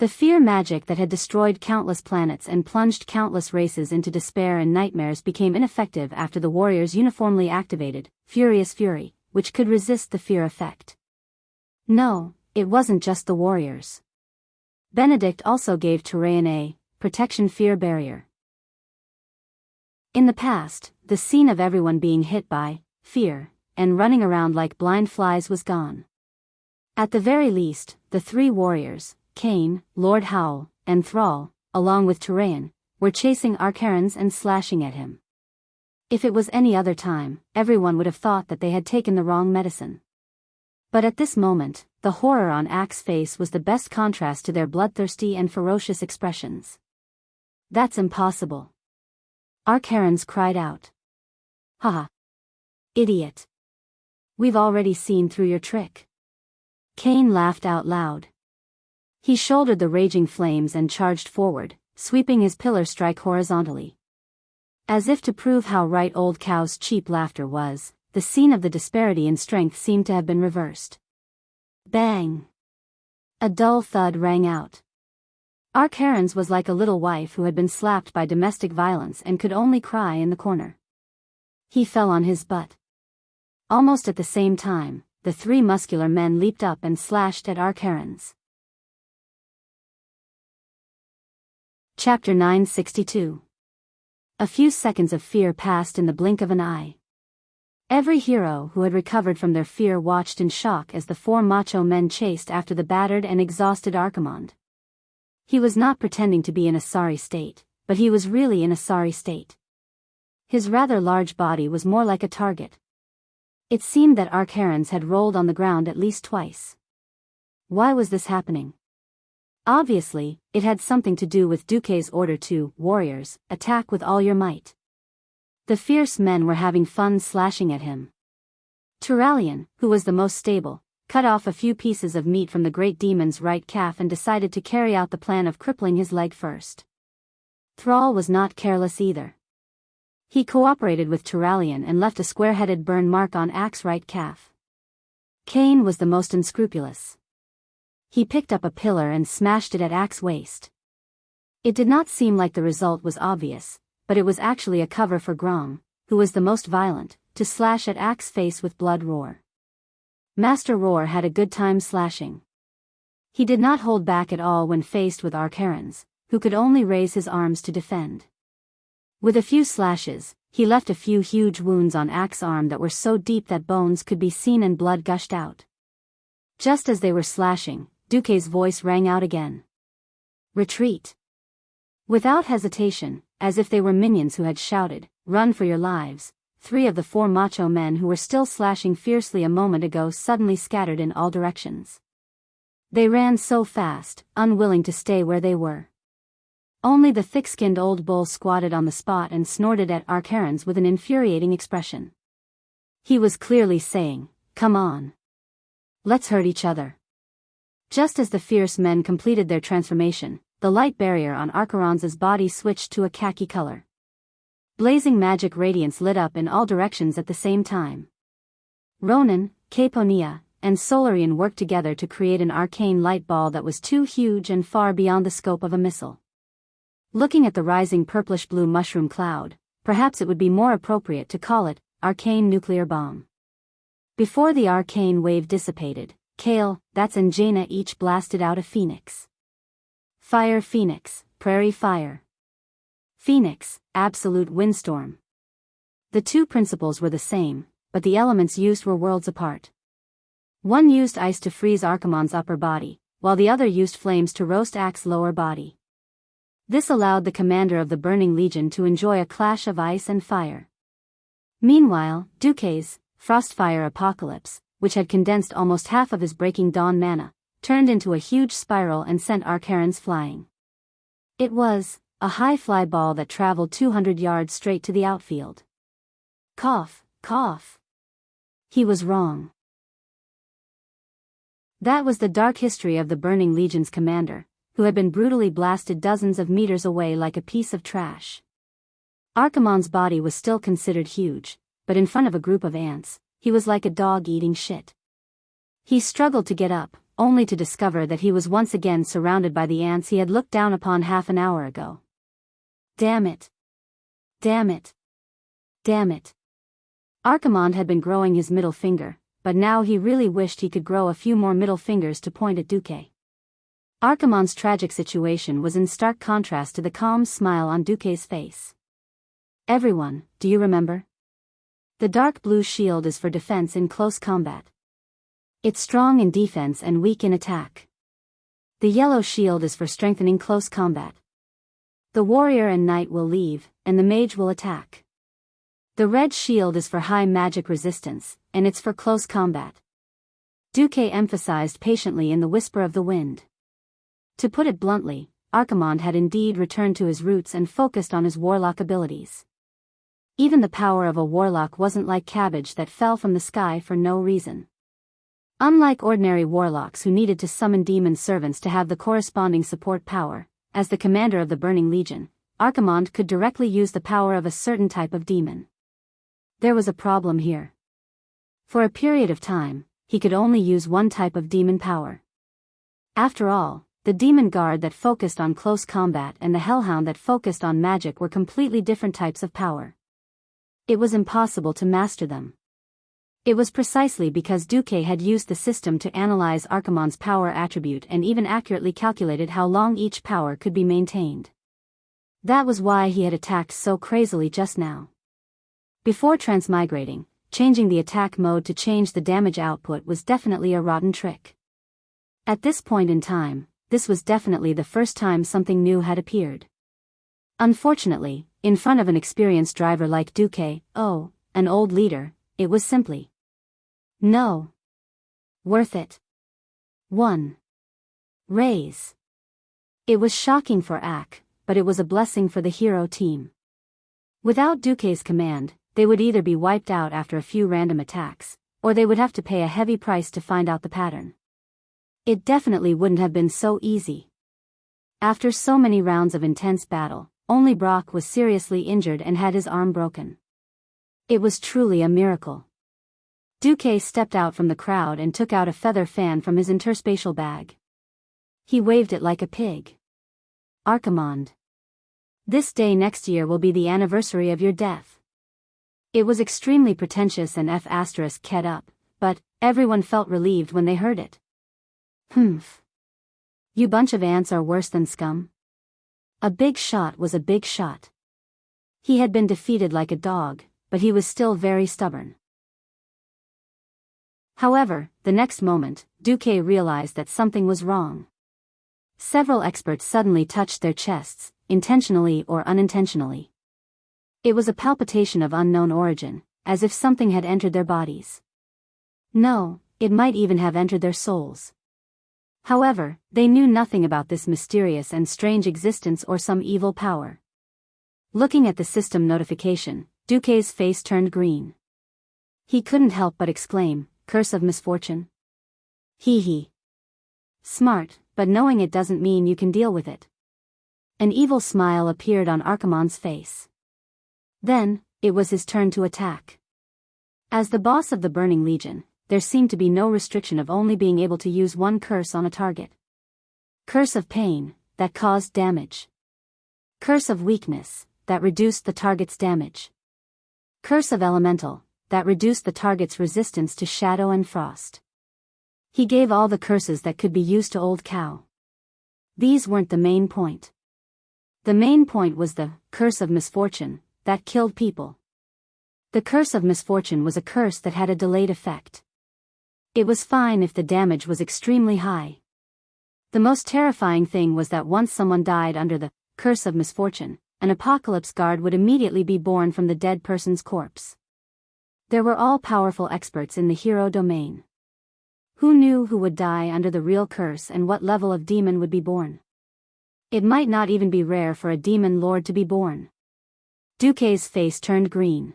The fear magic that had destroyed countless planets and plunged countless races into despair and nightmares became ineffective after the warriors uniformly activated Furious Fury, which could resist the fear effect. No, it wasn't just the warriors. Benedict also gave Tyraean a protection fear barrier. In the past, the scene of everyone being hit by fear and running around like blind flies was gone. At the very least, the three warriors, Kain, Lord Howl, and Thrall, along with Tyraean, were chasing Archaron's and slashing at him. If it was any other time, everyone would have thought that they had taken the wrong medicine. But at this moment, the horror on Ache's face was the best contrast to their bloodthirsty and ferocious expressions. That's impossible. Archaron's cried out. Haha. Idiot. We've already seen through your trick. Kain laughed out loud. He shouldered the raging flames and charged forward, sweeping his pillar strike horizontally. As if to prove how right Old Cow's cheap laughter was, the scene of the disparity in strength seemed to have been reversed. Bang! A dull thud rang out. Archaron's was like a little wife who had been slapped by domestic violence and could only cry in the corner. He fell on his butt. Almost at the same time, the three muscular men leaped up and slashed at Archaron's. Chapter 962. A few seconds of fear passed in the blink of an eye. Every hero who had recovered from their fear watched in shock as the four macho men chased after the battered and exhausted Archimonde. He was not pretending to be in a sorry state, but he was really in a sorry state. His rather large body was more like a target. It seemed that Archaron's had rolled on the ground at least twice. Why was this happening? Obviously, it had something to do with Duque's order to warriors, attack with all your might. The fierce men were having fun slashing at him. Turalyon, who was the most stable, cut off a few pieces of meat from the great demon's right calf and decided to carry out the plan of crippling his leg first. Thrall was not careless either. He cooperated with Turalyon and left a square-headed burn mark on Ache's right calf. Kain was the most unscrupulous. He picked up a pillar and smashed it at Ache's waist. It did not seem like the result was obvious, but it was actually a cover for Grom, who was the most violent, to slash at Ache's face with blood roar. Master Roar had a good time slashing. He did not hold back at all when faced with Archaron's, who could only raise his arms to defend. With a few slashes, he left a few huge wounds on Ache's arm that were so deep that bones could be seen and blood gushed out. Just as they were slashing, Duque's voice rang out again. Retreat. Without hesitation, as if they were minions who had shouted, "Run for your lives," three of the four macho men who were still slashing fiercely a moment ago suddenly scattered in all directions. They ran so fast, unwilling to stay where they were. Only the thick-skinned old bull squatted on the spot and snorted at Archaron's with an infuriating expression. He was clearly saying, "Come on. Let's hurt each other." Just as the fierce men completed their transformation, the light barrier on Archaron's body switched to a khaki color. Blazing magic radiance lit up in all directions at the same time. Ronan, Caponia, and Solarian worked together to create an arcane light ball that was too huge and far beyond the scope of a missile. Looking at the rising purplish-blue mushroom cloud, perhaps it would be more appropriate to call it arcane nuclear bomb. Before the arcane wave dissipated, Kale, That's and Jaina each blasted out a phoenix. Fire Phoenix, Prairie Fire. Phoenix, Absolute Windstorm. The two principles were the same, but the elements used were worlds apart. One used ice to freeze Archimonde's upper body, while the other used flames to roast Ack's lower body. This allowed the commander of the Burning Legion to enjoy a clash of ice and fire. Meanwhile, Duque's Frostfire Apocalypse, which had condensed almost half of his Breaking Dawn mana, turned into a huge spiral and sent Archerons flying. It was a high fly ball that traveled 200 yards straight to the outfield. Cough, cough. He was wrong. That was the dark history of the Burning Legion's commander, who had been brutally blasted dozens of meters away like a piece of trash. Archimonde's body was still considered huge, but in front of a group of ants, he was like a dog eating shit. He struggled to get up, only to discover that he was once again surrounded by the ants he had looked down upon half an hour ago. Damn it. Damn it. Damn it. Archimonde had been growing his middle finger, but now he really wished he could grow a few more middle fingers to point at Duque. Archimonde's tragic situation was in stark contrast to the calm smile on Duque's face. Everyone, do you remember? The dark blue shield is for defense in close combat. It's strong in defense and weak in attack. The yellow shield is for strengthening close combat. The warrior and knight will leave, and the mage will attack. The red shield is for high magic resistance, and it's for close combat. Duque emphasized patiently in the whisper of the wind. To put it bluntly, Archimonde had indeed returned to his roots and focused on his warlock abilities. Even the power of a warlock wasn't like cabbage that fell from the sky for no reason. Unlike ordinary warlocks who needed to summon demon servants to have the corresponding support power, as the commander of the Burning Legion, Archimonde could directly use the power of a certain type of demon. There was a problem here. For a period of time, he could only use one type of demon power. After all, the demon guard that focused on close combat and the hellhound that focused on magic were completely different types of power. It was impossible to master them. It was precisely because Duque had used the system to analyze Archimonde's power attribute and even accurately calculated how long each power could be maintained. That was why he had attacked so crazily just now. Before transmigrating, changing the attack mode to change the damage output was definitely a rotten trick. At this point in time, this was definitely the first time something new had appeared. Unfortunately, in front of an experienced driver like Duque, an old leader, it was simply no worth it. 1. Raise. It was shocking for Ack, but it was a blessing for the hero team. Without Duque's command, they would either be wiped out after a few random attacks, or they would have to pay a heavy price to find out the pattern. It definitely wouldn't have been so easy. After so many rounds of intense battle, only Brock was seriously injured and had his arm broken. It was truly a miracle. Duque stepped out from the crowd and took out a feather fan from his interspatial bag. He waved it like a pig. Archimonde. This day next year will be the anniversary of your death. It was extremely pretentious and F***ed up, but everyone felt relieved when they heard it. Humph. You bunch of ants are worse than scum. A big shot was a big shot. He had been defeated like a dog, but he was still very stubborn. However, the next moment, Duque realized that something was wrong. Several experts suddenly touched their chests, intentionally or unintentionally. It was a palpitation of unknown origin, as if something had entered their bodies. No, it might even have entered their souls. However, they knew nothing about this mysterious and strange existence or some evil power. Looking at the system notification, Duque's face turned green. He couldn't help but exclaim, "Curse of misfortune." Hee. Smart, but knowing it doesn't mean you can deal with it. An evil smile appeared on Archimonde's face. Then, it was his turn to attack. As the boss of the Burning Legion, there seemed to be no restriction of only being able to use one curse on a target. Curse of pain, that caused damage. Curse of weakness, that reduced the target's damage. Curse of elemental, that reduced the target's resistance to shadow and frost. He gave all the curses that could be used to Old Cow. These weren't the main point. The main point was the curse of misfortune, that killed people. The curse of misfortune was a curse that had a delayed effect. It was fine if the damage was extremely high. The most terrifying thing was that once someone died under the curse of misfortune, an apocalypse guard would immediately be born from the dead person's corpse. There were all-powerful experts in the hero domain. Who knew who would die under the real curse and what level of demon would be born? It might not even be rare for a demon lord to be born. Duque's face turned green.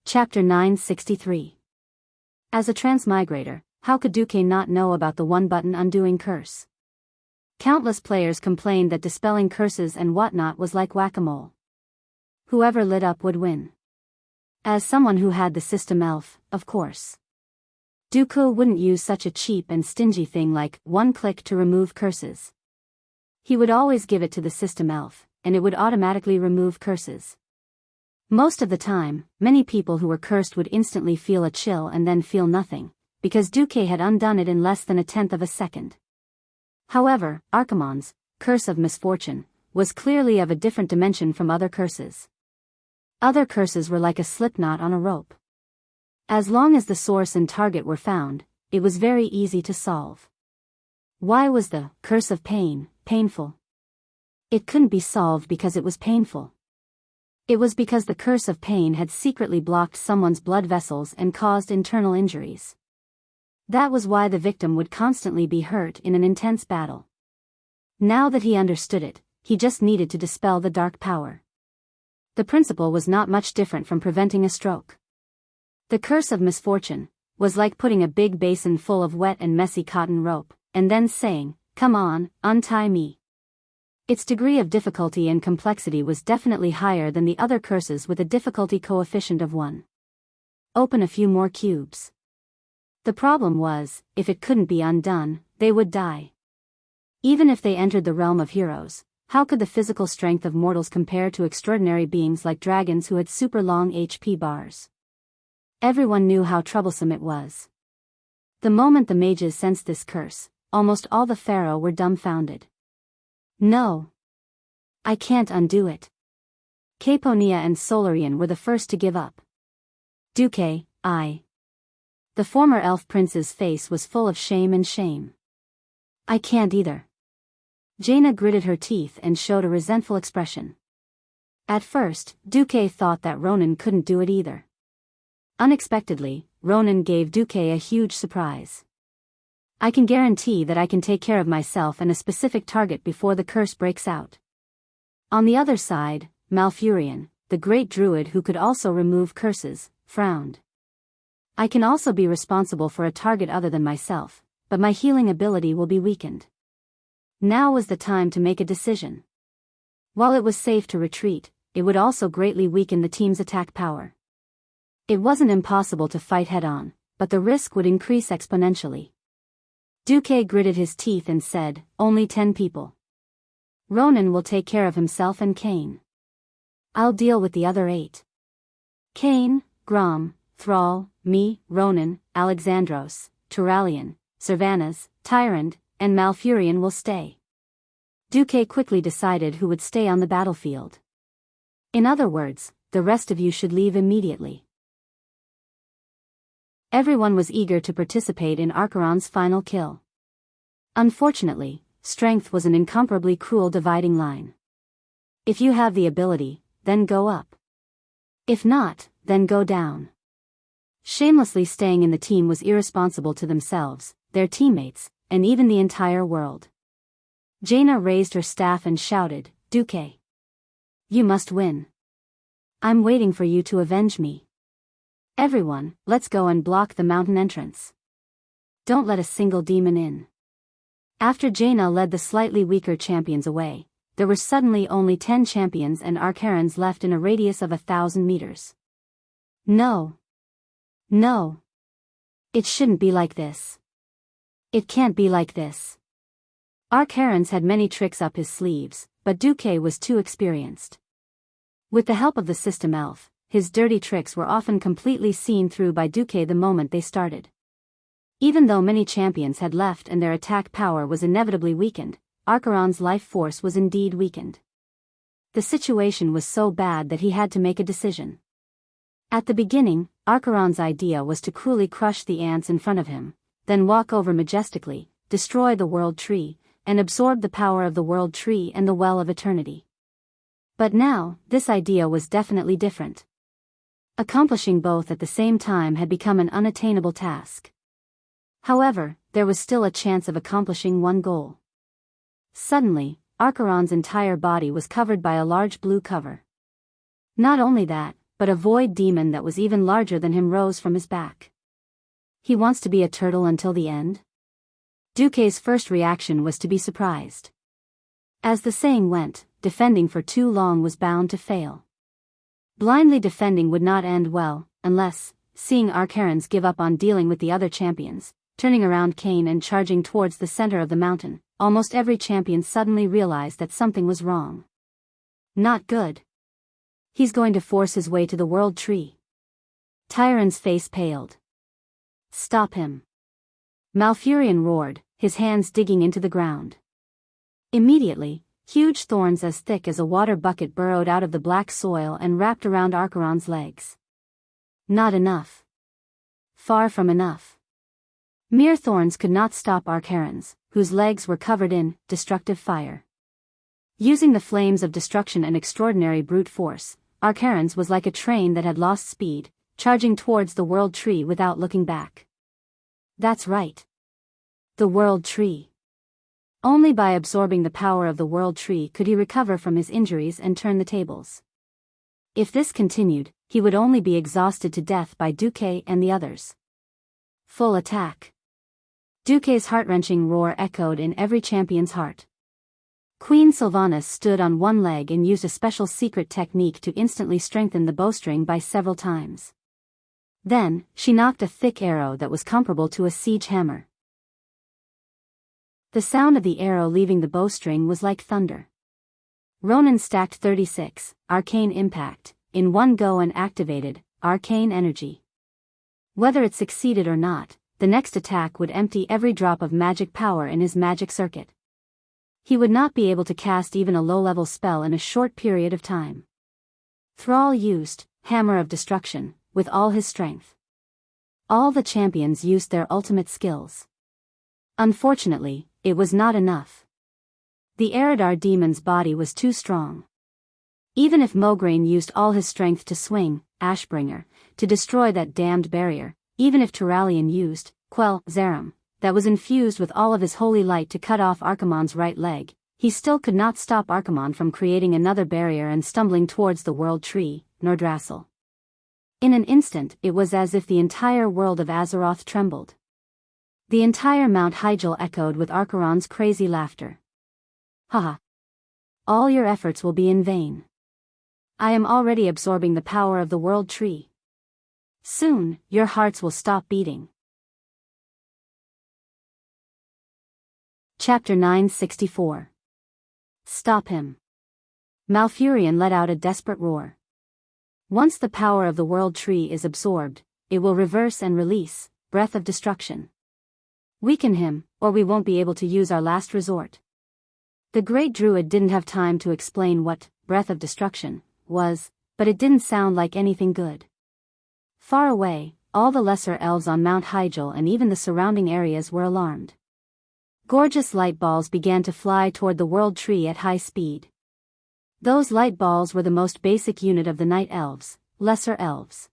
Chapter 963. As a transmigrator, how could Duque not know about the one-button undoing curse? Countless players complained that dispelling curses and whatnot was like whack-a-mole. Whoever lit up would win. As someone who had the system elf, of course. Duque wouldn't use such a cheap and stingy thing like one click to remove curses. He would always give it to the system elf, and it would automatically remove curses. Most of the time, many people who were cursed would instantly feel a chill and then feel nothing, because Duque had undone it in less than a tenth of a second. However, Archimonde's curse of misfortune was clearly of a different dimension from other curses. Other curses were like a slipknot on a rope. As long as the source and target were found, it was very easy to solve. Why was the curse of pain painful? It couldn't be solved because it was painful. It was because the curse of pain had secretly blocked someone's blood vessels and caused internal injuries. That was why the victim would constantly be hurt in an intense battle. Now that he understood it, he just needed to dispel the dark power. The principle was not much different from preventing a stroke. The curse of misfortune was like putting a big basin full of wet and messy cotton rope, and then saying, "Come on, untie me." Its degree of difficulty and complexity was definitely higher than the other curses with a difficulty coefficient of 1. Open a few more cubes. The problem was, if it couldn't be undone, they would die. Even if they entered the realm of heroes, how could the physical strength of mortals compare to extraordinary beings like dragons who had super long HP bars? Everyone knew how troublesome it was. The moment the mages sensed this curse, almost all the pharaoh were dumbfounded. No. I can't undo it. Caponia and Solarian were the first to give up. Duque, The former elf prince's face was full of shame and shame. I can't either. Jaina gritted her teeth and showed a resentful expression. At first, Duque thought that Ronan couldn't do it either. Unexpectedly, Ronan gave Duque a huge surprise. I can guarantee that I can take care of myself and a specific target before the curse breaks out. On the other side, Malfurion, the great druid who could also remove curses, frowned. I can also be responsible for a target other than myself, but my healing ability will be weakened. Now was the time to make a decision. While it was safe to retreat, it would also greatly weaken the team's attack power. It wasn't impossible to fight head-on, but the risk would increase exponentially. Duque gritted his teeth and said, "Only 10 people. Ronan will take care of himself and Cain. I'll deal with the other 8. Cain, Grom, Thrall, me, Ronan, Alexandros, Turalian, Servanas, Tyrant, and Malfurion will stay." Duque quickly decided who would stay on the battlefield. In other words, the rest of you should leave immediately. Everyone was eager to participate in Archeron's final kill. Unfortunately, strength was an incomparably cruel dividing line. If you have the ability, then go up. If not, then go down. Shamelessly staying in the team was irresponsible to themselves, their teammates, and even the entire world. Jaina raised her staff and shouted, "Duque! You must win. I'm waiting for you to avenge me. Everyone, let's go and block the mountain entrance. Don't let a single demon in." After Jaina led the slightly weaker champions away, there were suddenly only 10 champions and Archerons left in a radius of 1,000 meters. No. No. It shouldn't be like this. It can't be like this. Archerons had many tricks up his sleeves, but Duque was too experienced. With the help of the system elf, his dirty tricks were often completely seen through by Duque the moment they started. Even though many champions had left and their attack power was inevitably weakened, Archeron's life force was indeed weakened. The situation was so bad that he had to make a decision. At the beginning, Archeron's idea was to cruelly crush the ants in front of him, then walk over majestically, destroy the World Tree, and absorb the power of the World Tree and the Well of Eternity. But now, this idea was definitely different. Accomplishing both at the same time had become an unattainable task. However, there was still a chance of accomplishing one goal. Suddenly, Archeron's entire body was covered by a large blue cover. Not only that, but a void demon that was even larger than him rose from his back. He wants to be a turtle until the end? Duque's first reaction was to be surprised. As the saying went, defending for too long was bound to fail. Blindly defending would not end well, unless, seeing Archerons give up on dealing with the other champions, turning around Cain and charging towards the center of the mountain, almost every champion suddenly realized that something was wrong. Not good. He's going to force his way to the World Tree. Tyron's face paled. Stop him. Malfurion roared, his hands digging into the ground. Immediately, huge thorns as thick as a water bucket burrowed out of the black soil and wrapped around Archeron's legs. Not enough. Far from enough. Mere thorns could not stop Archerons, whose legs were covered in destructive fire. Using the flames of destruction and extraordinary brute force, Archerons was like a train that had lost speed, charging towards the World Tree without looking back. That's right. The World Tree. Only by absorbing the power of the World Tree could he recover from his injuries and turn the tables. If this continued, he would only be exhausted to death by Duque and the others. Full attack. Duque's heart-wrenching roar echoed in every champion's heart. Queen Sylvanas stood on one leg and used a special secret technique to instantly strengthen the bowstring by several times. Then, she knocked a thick arrow that was comparable to a siege hammer. The sound of the arrow leaving the bowstring was like thunder. Ronan stacked 36, arcane impact, in one go and activated, arcane energy. Whether it succeeded or not, the next attack would empty every drop of magic power in his magic circuit. He would not be able to cast even a low-level spell in a short period of time. Thrall used, Hammer of Destruction, with all his strength. All the champions used their ultimate skills. Unfortunately, it was not enough. The Eridar demon's body was too strong. Even if Mograine used all his strength to swing, Ashbringer, to destroy that damned barrier, even if Turalian used, Quell, Zarum, that was infused with all of his holy light to cut off Archimonde's right leg, he still could not stop Archimonde from creating another barrier and stumbling towards the World Tree, Nordrassil. In an instant it was as if the entire world of Azeroth trembled. The entire Mount Hyjal echoed with Archeron's crazy laughter. Haha. All your efforts will be in vain. I am already absorbing the power of the World Tree. Soon, your hearts will stop beating. Chapter 964. Stop him. Malfurion let out a desperate roar. Once the power of the World Tree is absorbed, it will reverse and release, Breath of Destruction. Weaken him, or we won't be able to use our last resort. The Great Druid didn't have time to explain what Breath of Destruction was, but it didn't sound like anything good. Far away, all the lesser elves on Mount Hyjal and even the surrounding areas were alarmed. Gorgeous light balls began to fly toward the World Tree at high speed. Those light balls were the most basic unit of the Night Elves, Lesser Elves.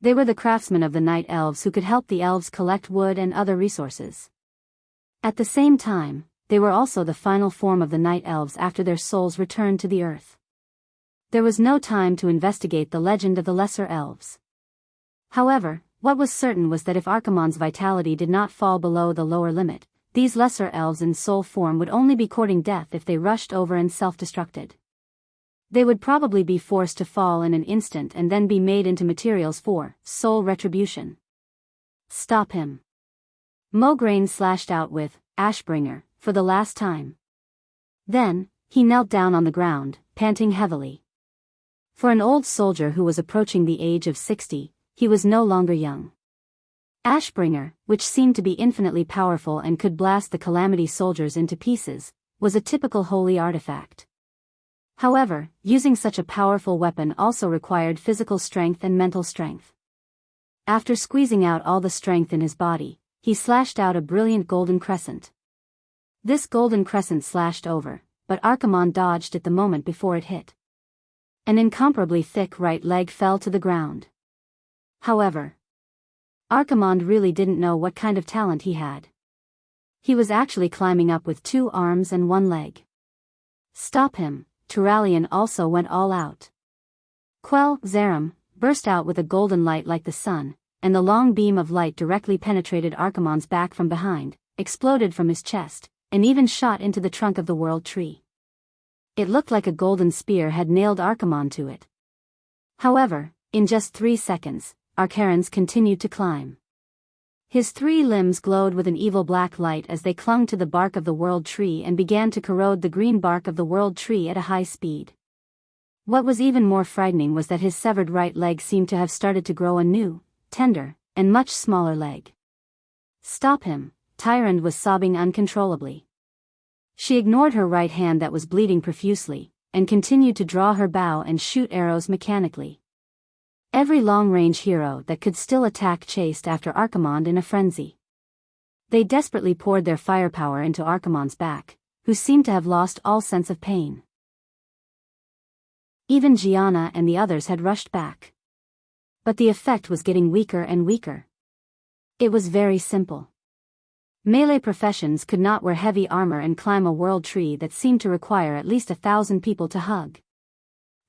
They were the craftsmen of the Night Elves who could help the elves collect wood and other resources. At the same time, they were also the final form of the Night Elves after their souls returned to the earth. There was no time to investigate the legend of the Lesser Elves. However, what was certain was that if Archimonde's vitality did not fall below the lower limit, these lesser elves in soul form would only be courting death if they rushed over and self-destructed. They would probably be forced to fall in an instant and then be made into materials for soul retribution. Stop him. Mograine slashed out with Ashbringer for the last time. Then, he knelt down on the ground, panting heavily. For an old soldier who was approaching the age of 60, he was no longer young. Ashbringer, which seemed to be infinitely powerful and could blast the Calamity soldiers into pieces, was a typical holy artifact. However, using such a powerful weapon also required physical strength and mental strength. After squeezing out all the strength in his body, he slashed out a brilliant golden crescent. This golden crescent slashed over, but Archimonde dodged it the moment before it hit. An incomparably thick right leg fell to the ground. However, Archimonde really didn't know what kind of talent he had. He was actually climbing up with 2 arms and 1 leg. Stop him! Turalyon also went all out. Quell, Zerum, burst out with a golden light like the sun, and the long beam of light directly penetrated Archimonde's back from behind, exploded from his chest, and even shot into the trunk of the world tree. It looked like a golden spear had nailed Archimonde to it. However, in just 3 seconds, Archaron's continued to climb. His 3 limbs glowed with an evil black light as they clung to the bark of the world tree and began to corrode the green bark of the world tree at a high speed. What was even more frightening was that his severed right leg seemed to have started to grow a new, tender, and much smaller leg. Stop him! Tyrande was sobbing uncontrollably. She ignored her right hand that was bleeding profusely, and continued to draw her bow and shoot arrows mechanically. Every long-range hero that could still attack chased after Archimonde in a frenzy. They desperately poured their firepower into Archimonde's back, who seemed to have lost all sense of pain. Even Gianna and the others had rushed back. But the effect was getting weaker and weaker. It was very simple. Melee professions could not wear heavy armor and climb a world tree that seemed to require at least 1,000 people to hug.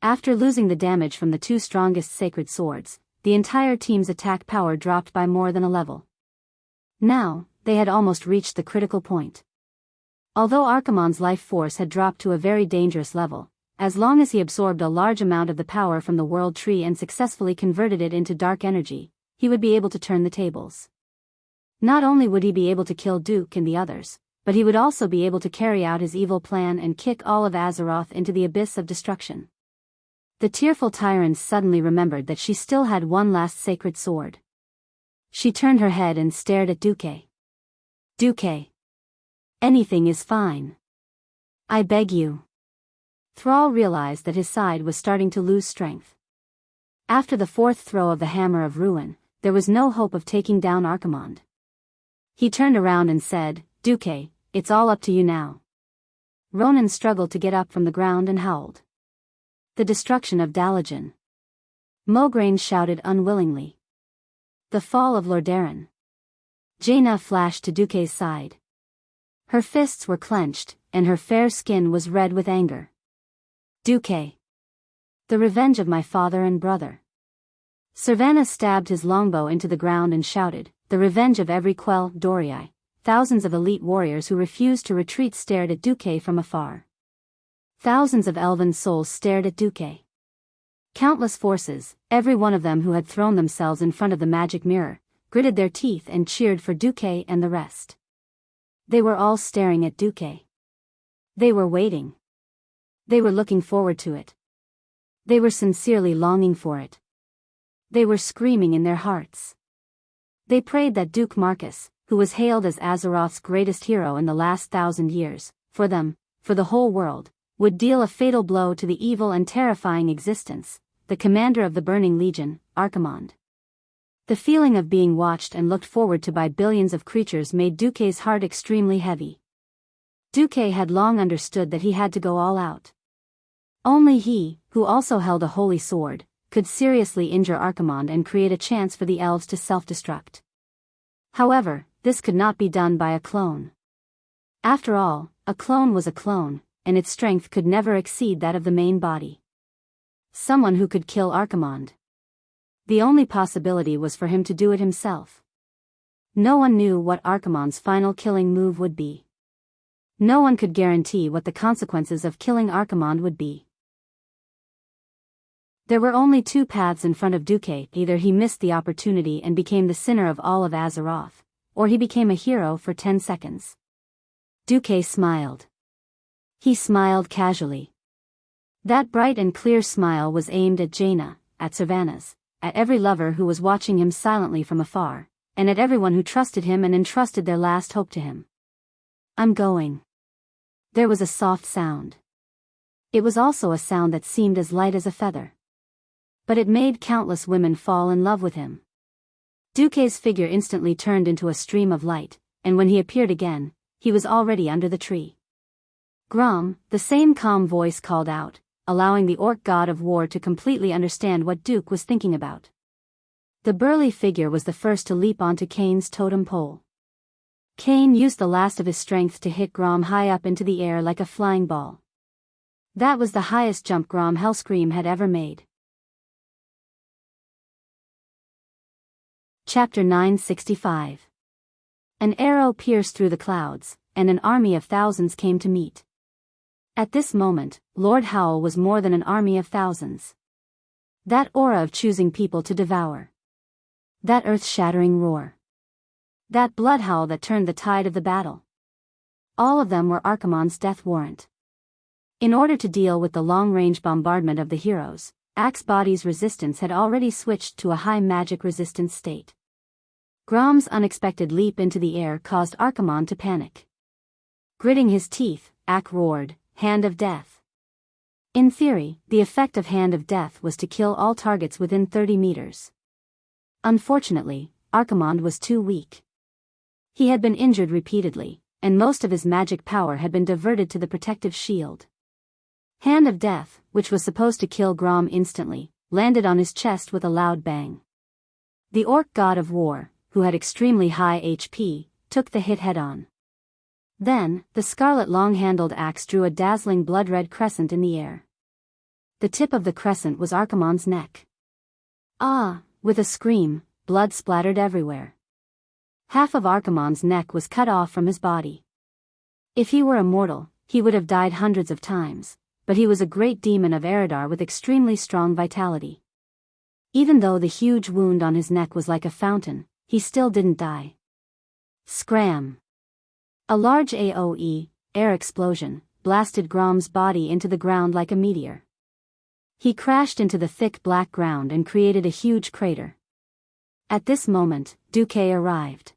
After losing the damage from the 2 strongest sacred swords, the entire team's attack power dropped by more than a level. Now, they had almost reached the critical point. Although Archimonde's life force had dropped to a very dangerous level, as long as he absorbed a large amount of the power from the world tree and successfully converted it into dark energy, he would be able to turn the tables. Not only would he be able to kill Duke and the others, but he would also be able to carry out his evil plan and kick all of Azeroth into the abyss of destruction. The tearful Tyrande suddenly remembered that she still had one last sacred sword. She turned her head and stared at Duque. Duque. Anything is fine. I beg you. Thrall realized that his side was starting to lose strength. After the 4th throw of the Hammer of Ruin, there was no hope of taking down Archimonde. He turned around and said, Duque, it's all up to you now. Ronan struggled to get up from the ground and howled. The destruction of Dalajan. Mograine shouted unwillingly. The fall of Lordaeron. Jaina flashed to Duque's side. Her fists were clenched, and her fair skin was red with anger. Duque. The revenge of my father and brother. Servana stabbed his longbow into the ground and shouted, the revenge of every Quell, Dorii. Thousands of elite warriors who refused to retreat stared at Duque from afar. Thousands of elven souls stared at Duque. Countless forces, every one of them who had thrown themselves in front of the magic mirror, gritted their teeth and cheered for Duque and the rest. They were all staring at Duque. They were waiting. They were looking forward to it. They were sincerely longing for it. They were screaming in their hearts. They prayed that Duke Marcus, who was hailed as Azeroth's greatest hero in the last 1,000 years, for them, for the whole world, would deal a fatal blow to the evil and terrifying existence, the commander of the Burning Legion, Archimonde. The feeling of being watched and looked forward to by billions of creatures made Duque's heart extremely heavy. Duque had long understood that he had to go all out. Only he, who also held a holy sword, could seriously injure Archimonde and create a chance for the elves to self-destruct. However, this could not be done by a clone. After all, a clone was a clone, and its strength could never exceed that of the main body. Someone who could kill Archimonde. The only possibility was for him to do it himself. No one knew what Archimonde's final killing move would be. No one could guarantee what the consequences of killing Archimonde would be. There were only 2 paths in front of Duque: either he missed the opportunity and became the sinner of all of Azeroth, or he became a hero for 10 seconds. Duque smiled. He smiled casually. That bright and clear smile was aimed at Jaina, at Servanas, at every lover who was watching him silently from afar, and at everyone who trusted him and entrusted their last hope to him. I'm going. There was a soft sound. It was also a sound that seemed as light as a feather. But it made countless women fall in love with him. Duque's figure instantly turned into a stream of light, and when he appeared again, he was already under the tree. Grom, the same calm voice called out, allowing the orc god of war to completely understand what Duke was thinking about. The burly figure was the first to leap onto Kane's totem pole. Kane used the last of his strength to hit Grom high up into the air like a flying ball. That was the highest jump Grom Hellscream had ever made. Chapter 965. An arrow pierced through the clouds, and an army of thousands came to meet. At this moment, Lord Howl was more than an army of thousands. That aura of choosing people to devour. That earth-shattering roar. That blood howl that turned the tide of the battle. All of them were Archimonde's death warrant. In order to deal with the long-range bombardment of the heroes, Axebody's resistance had already switched to a high magic resistance state. Grom's unexpected leap into the air caused Archimonde to panic. Gritting his teeth, Ak roared, "Hand of Death." In theory, the effect of Hand of Death was to kill all targets within 30 meters. Unfortunately, Archimonde was too weak. He had been injured repeatedly, and most of his magic power had been diverted to the protective shield. Hand of Death, which was supposed to kill Grom instantly, landed on his chest with a loud bang. The orc god of war, who had extremely high HP, took the hit head-on. Then, the scarlet long-handled axe drew a dazzling blood-red crescent in the air. The tip of the crescent was Archimonde's neck. Ah! With a scream, blood splattered everywhere. Half of Archimonde's neck was cut off from his body. If he were immortal, he would have died hundreds of times, but he was a great demon of Eridar with extremely strong vitality. Even though the huge wound on his neck was like a fountain, he still didn't die. Scram! A large AoE, air explosion, blasted Grom's body into the ground like a meteor. He crashed into the thick black ground and created a huge crater. At this moment, Duque arrived.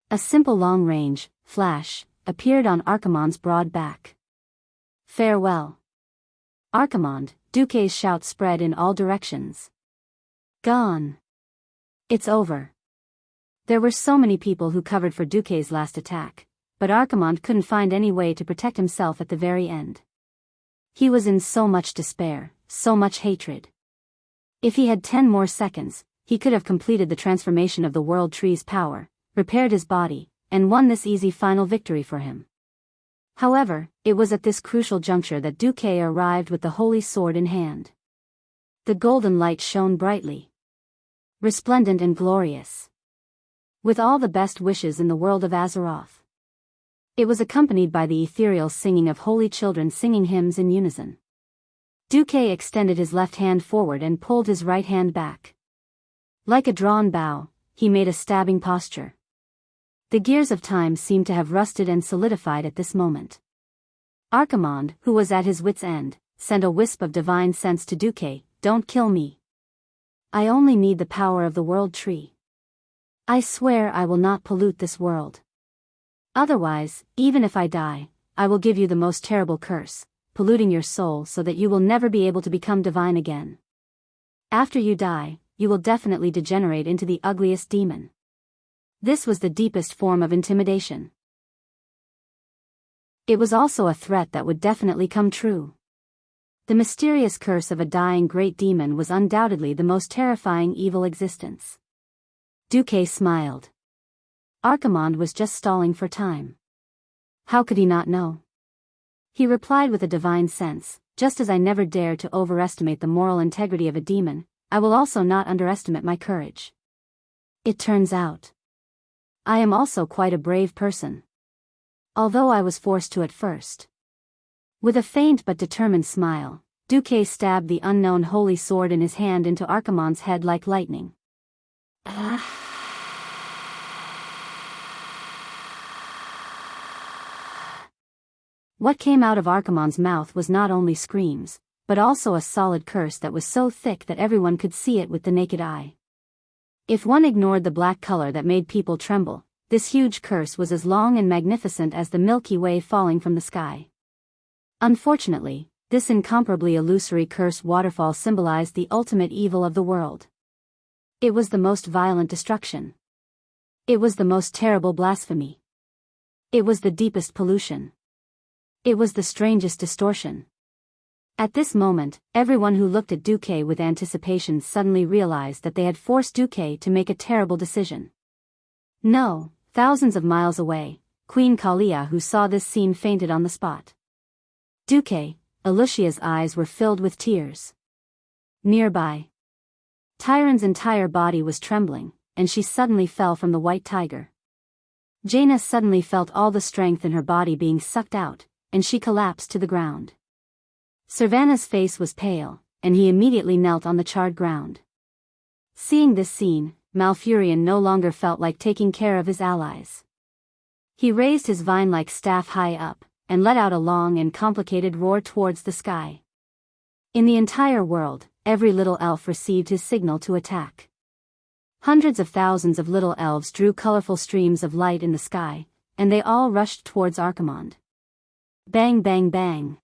A simple long-range flash appeared on Archimonde's broad back. Farewell. Archimonde, Duque's shout spread in all directions. Gone. It's over. There were so many people who covered for Duque's last attack, but Archimonde couldn't find any way to protect himself at the very end. He was in so much despair, so much hatred. If he had 10 more seconds, he could have completed the transformation of the World Tree's power, repaired his body, and won this easy final victory for him. However, it was at this crucial juncture that Duque arrived with the holy sword in hand. The golden light shone brightly, resplendent and glorious, with all the best wishes in the world of Azeroth. It was accompanied by the ethereal singing of holy children singing hymns in unison. Duque extended his left hand forward and pulled his right hand back. Like a drawn bow, he made a stabbing posture. The gears of time seemed to have rusted and solidified at this moment. Archimonde, who was at his wit's end, sent a wisp of divine sense to Duque, "Don't kill me. I only need the power of the World Tree. I swear I will not pollute this world. Otherwise, even if I die, I will give you the most terrible curse, polluting your soul so that you will never be able to become divine again. After you die, you will definitely degenerate into the ugliest demon." This was the deepest form of intimidation. It was also a threat that would definitely come true. The mysterious curse of a dying great demon was undoubtedly the most terrifying evil existence. Duque smiled. Archimonde was just stalling for time. How could he not know? He replied with a divine sense, "Just as I never dared to overestimate the moral integrity of a demon, I will also not underestimate my courage. It turns out, I am also quite a brave person. Although I was forced to at first." With a faint but determined smile, Duque stabbed the unknown holy sword in his hand into Archimonde's head like lightning. What came out of Archimonde's mouth was not only screams, but also a solid curse that was so thick that everyone could see it with the naked eye. If one ignored the black color that made people tremble, this huge curse was as long and magnificent as the Milky Way falling from the sky. Unfortunately, this incomparably illusory curse waterfall symbolized the ultimate evil of the world. It was the most violent destruction. It was the most terrible blasphemy. It was the deepest pollution. It was the strangest distortion. At this moment, everyone who looked at Duque with anticipation suddenly realized that they had forced Duque to make a terrible decision. No, thousands of miles away, Queen Kalia, who saw this scene, fainted on the spot. Duque, Alicia's eyes were filled with tears. Nearby, Tyron's entire body was trembling, and she suddenly fell from the white tiger. Jaina suddenly felt all the strength in her body being sucked out, and she collapsed to the ground. Servana's face was pale, and he immediately knelt on the charred ground. Seeing this scene, Malfurion no longer felt like taking care of his allies. He raised his vine-like staff high up, and let out a long and complicated roar towards the sky. In the entire world, every little elf received his signal to attack. Hundreds of thousands of little elves drew colorful streams of light in the sky, and they all rushed towards Archimonde. Bang bang bang.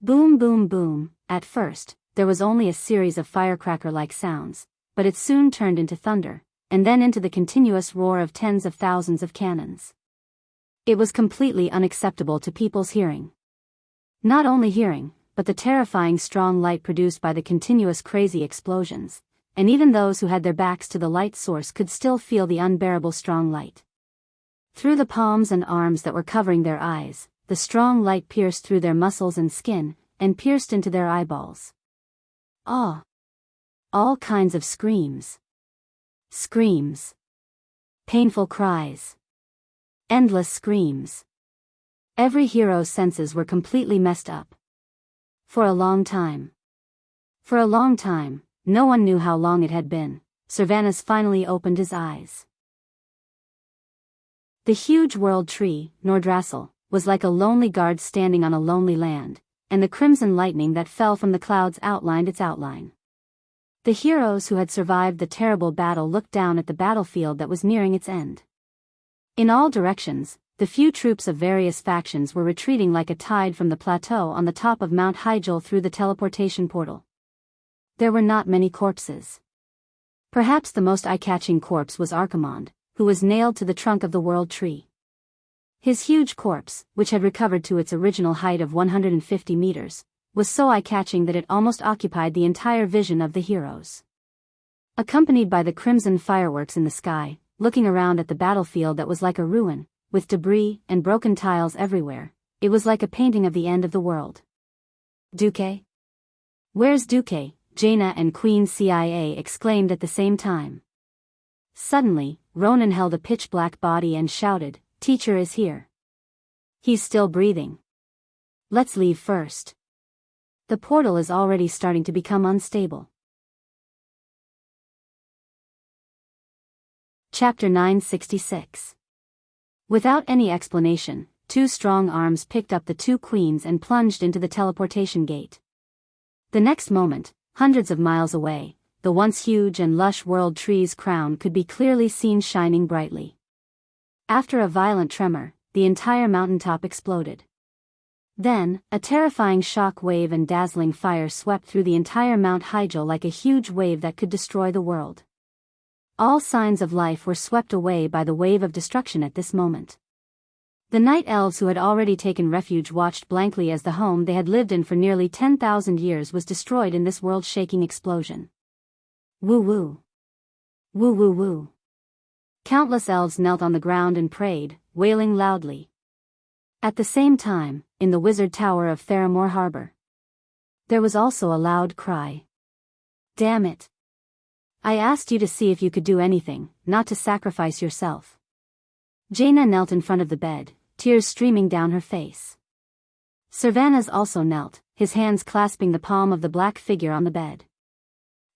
Boom boom boom. At first, there was only a series of firecracker-like sounds, but it soon turned into thunder, and then into the continuous roar of tens of thousands of cannons. It was completely unacceptable to people's hearing. Not only hearing, but the terrifying strong light produced by the continuous crazy explosions, and even those who had their backs to the light source could still feel the unbearable strong light. Through the palms and arms that were covering their eyes, the strong light pierced through their muscles and skin, and pierced into their eyeballs. Ah! All kinds of screams. Screams. Painful cries. Endless screams. Every hero's senses were completely messed up. For a long time. For a long time, no one knew how long it had been, Servanas finally opened his eyes. The huge world tree, Nordrassil, was like a lonely guard standing on a lonely land, and the crimson lightning that fell from the clouds outlined its outline. The heroes who had survived the terrible battle looked down at the battlefield that was nearing its end. In all directions, the few troops of various factions were retreating like a tide from the plateau on the top of Mount Hyjal through the teleportation portal. There were not many corpses. Perhaps the most eye-catching corpse was Archimonde, who was nailed to the trunk of the world tree. His huge corpse, which had recovered to its original height of 150 meters, was so eye-catching that it almost occupied the entire vision of the heroes. Accompanied by the crimson fireworks in the sky, looking around at the battlefield that was like a ruin, with debris and broken tiles everywhere, it was like a painting of the end of the world. Duque? Where's Duque? Jaina and Queen Cia exclaimed at the same time. Suddenly, Ronan held a pitch-black body and shouted, "Teacher is here. He's still breathing. Let's leave first. The portal is already starting to become unstable." Chapter 966. Without any explanation, two strong arms picked up the two queens and plunged into the teleportation gate. The next moment, hundreds of miles away, the once huge and lush world tree's crown could be clearly seen shining brightly. After a violent tremor, the entire mountaintop exploded. Then, a terrifying shock wave and dazzling fire swept through the entire Mount Hyjal like a huge wave that could destroy the world. All signs of life were swept away by the wave of destruction at this moment. The night elves who had already taken refuge watched blankly as the home they had lived in for nearly 10,000 years was destroyed in this world-shaking explosion. Woo woo. Woo woo woo. Countless elves knelt on the ground and prayed, wailing loudly. At the same time, in the wizard tower of Theramore Harbor, there was also a loud cry. Damn it. I asked you to see if you could do anything, not to sacrifice yourself. Jaina knelt in front of the bed, tears streaming down her face. Servanas also knelt, his hands clasping the palm of the black figure on the bed.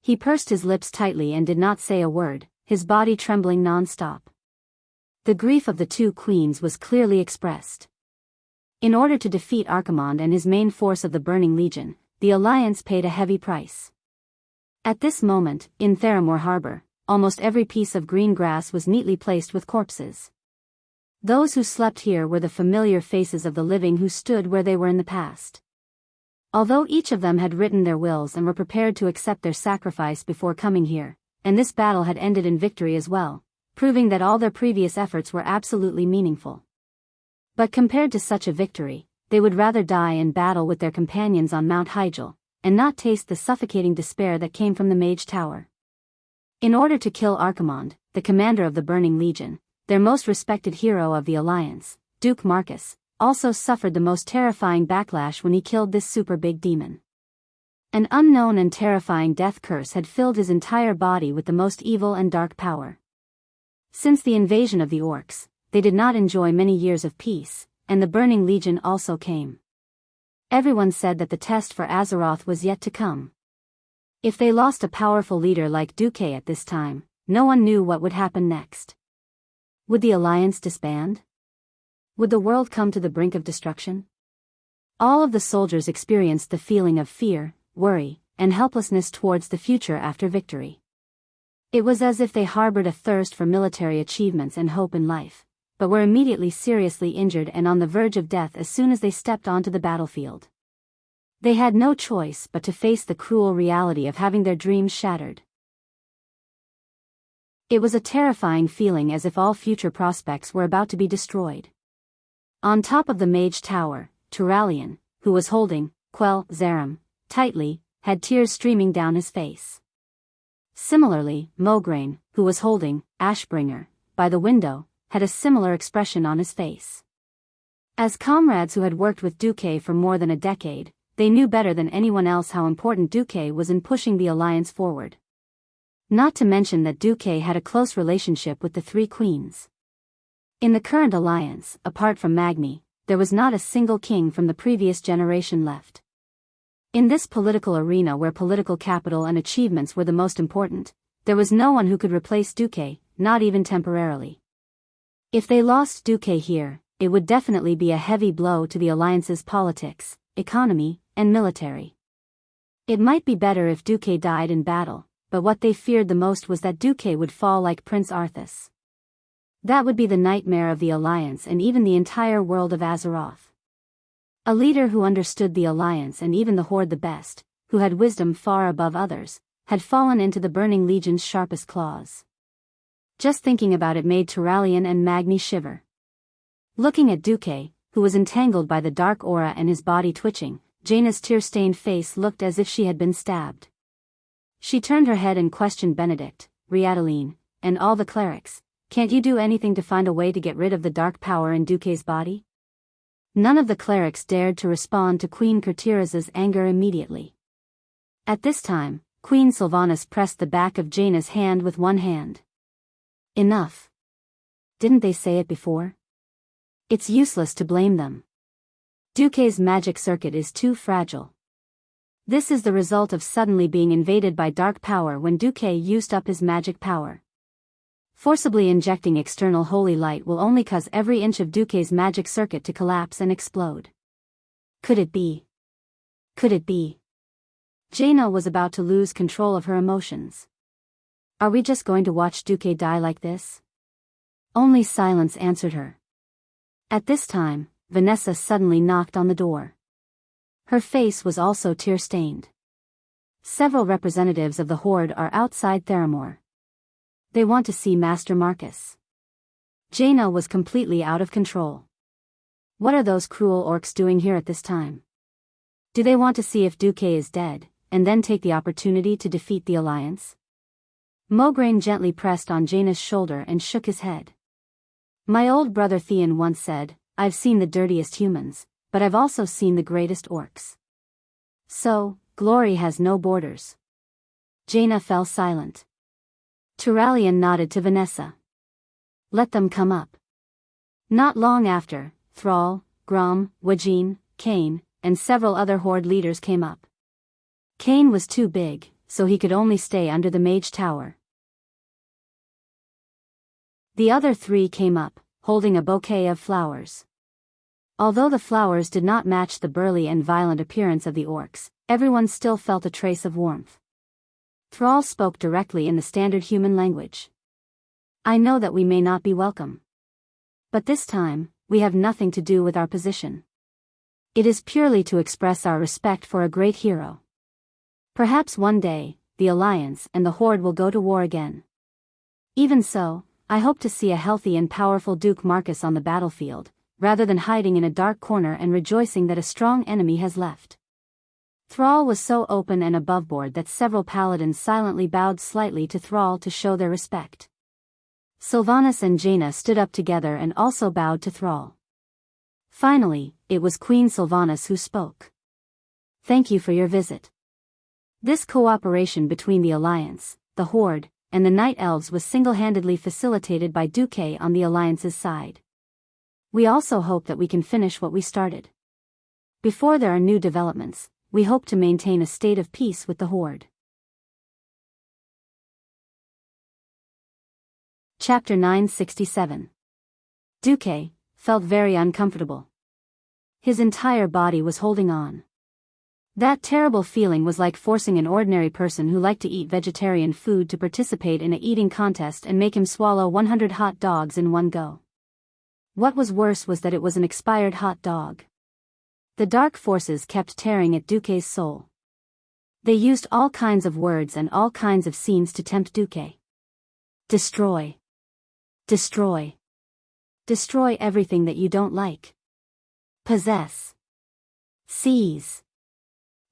He pursed his lips tightly and did not say a word, his body trembling non-stop. The grief of the two queens was clearly expressed. In order to defeat Archimonde and his main force of the Burning Legion, the Alliance paid a heavy price. At this moment, in Theramore Harbor, almost every piece of green grass was neatly placed with corpses. Those who slept here were the familiar faces of the living who stood where they were in the past. Although each of them had written their wills and were prepared to accept their sacrifice before coming here, and this battle had ended in victory as well, proving that all their previous efforts were absolutely meaningful. But compared to such a victory, they would rather die in battle with their companions on Mount Hyjal, and not taste the suffocating despair that came from the Mage Tower. In order to kill Archimond, the commander of the Burning Legion, their most respected hero of the Alliance, Duke Marcus, also suffered the most terrifying backlash when he killed this super big demon. An unknown and terrifying death curse had filled his entire body with the most evil and dark power. Since the invasion of the orcs, they did not enjoy many years of peace, and the Burning Legion also came. Everyone said that the test for Azeroth was yet to come. If they lost a powerful leader like Duque at this time, no one knew what would happen next. Would the Alliance disband? Would the world come to the brink of destruction? All of the soldiers experienced the feeling of fear, worry, and helplessness towards the future after victory. It was as if they harbored a thirst for military achievements and hope in life, but were immediately seriously injured and on the verge of death as soon as they stepped onto the battlefield. They had no choice but to face the cruel reality of having their dreams shattered. It was a terrifying feeling, as if all future prospects were about to be destroyed. On top of the Mage Tower, Turalian, who was holding Quell Zaram tightly, had tears streaming down his face. Similarly, Mograine, who was holding Ashbringer by the window, had a similar expression on his face. As comrades who had worked with Duque for more than a decade, they knew better than anyone else how important Duque was in pushing the Alliance forward. Not to mention that Duque had a close relationship with the Three Queens. In the current alliance, apart from Magni, there was not a single king from the previous generation left. In this political arena where political capital and achievements were the most important, there was no one who could replace Duque, not even temporarily. If they lost Duque here, it would definitely be a heavy blow to the alliance's politics, economy, and military. It might be better if Duque died in battle, but what they feared the most was that Duque would fall like Prince Arthas. That would be the nightmare of the Alliance and even the entire world of Azeroth. A leader who understood the Alliance and even the Horde the best, who had wisdom far above others, had fallen into the Burning Legion's sharpest claws. Just thinking about it made Turalian and Magni shiver. Looking at Duque, who was entangled by the dark aura and his body twitching, Jaina's tear-stained face looked as if she had been stabbed. She turned her head and questioned Benedict, Riadaline, and all the clerics. Can't you do anything to find a way to get rid of the dark power in Duque's body? None of the clerics dared to respond to Queen Kurtiraz's anger immediately. At this time, Queen Sylvanas pressed the back of Jaina's hand with one hand. Enough. Didn't they say it before? It's useless to blame them. Duque's magic circuit is too fragile. This is the result of suddenly being invaded by dark power when Duque used up his magic power. Forcibly injecting external holy light will only cause every inch of Duque's magic circuit to collapse and explode. Could it be? Could it be? Jaina was about to lose control of her emotions. Are we just going to watch Duque die like this? Only silence answered her. At this time, Vanessa suddenly knocked on the door. Her face was also tear-stained. Several representatives of the Horde are outside Theramore. They want to see Master Marcus. Jaina was completely out of control. What are those cruel orcs doing here at this time? Do they want to see if Duque is dead, and then take the opportunity to defeat the Alliance? Mograine gently pressed on Jaina's shoulder and shook his head. My old brother Theon once said, I've seen the dirtiest humans, but I've also seen the greatest orcs. So, glory has no borders. Jaina fell silent. Turalian nodded to Vanessa. Let them come up. Not long after, Thrall, Grom, Wajin, Kane, and several other Horde leaders came up. Kane was too big, so he could only stay under the Mage Tower. The other three came up, holding a bouquet of flowers. Although the flowers did not match the burly and violent appearance of the orcs, everyone still felt a trace of warmth. Thrall spoke directly in the standard human language. I know that we may not be welcome. But this time, we have nothing to do with our position. It is purely to express our respect for a great hero. Perhaps one day, the Alliance and the Horde will go to war again. Even so, I hope to see a healthy and powerful Duke Marcus on the battlefield, rather than hiding in a dark corner and rejoicing that a strong enemy has left. Thrall was so open and aboveboard that several paladins silently bowed slightly to Thrall to show their respect. Sylvanas and Jaina stood up together and also bowed to Thrall. Finally, it was Queen Sylvanas who spoke. Thank you for your visit. This cooperation between the Alliance, the Horde, and the Night Elves was single-handedly facilitated by Duque on the Alliance's side. We also hope that we can finish what we started. Before there are new developments, we hope to maintain a state of peace with the Horde. Chapter 967. Duque felt very uncomfortable. His entire body was holding on. That terrible feeling was like forcing an ordinary person who liked to eat vegetarian food to participate in a eating contest and make him swallow 100 hot dogs in one go. What was worse was that it was an expired hot dog. The dark forces kept tearing at Duque's soul. They used all kinds of words and all kinds of scenes to tempt Duque. Destroy. Destroy. Destroy everything that you don't like. Possess. Seize.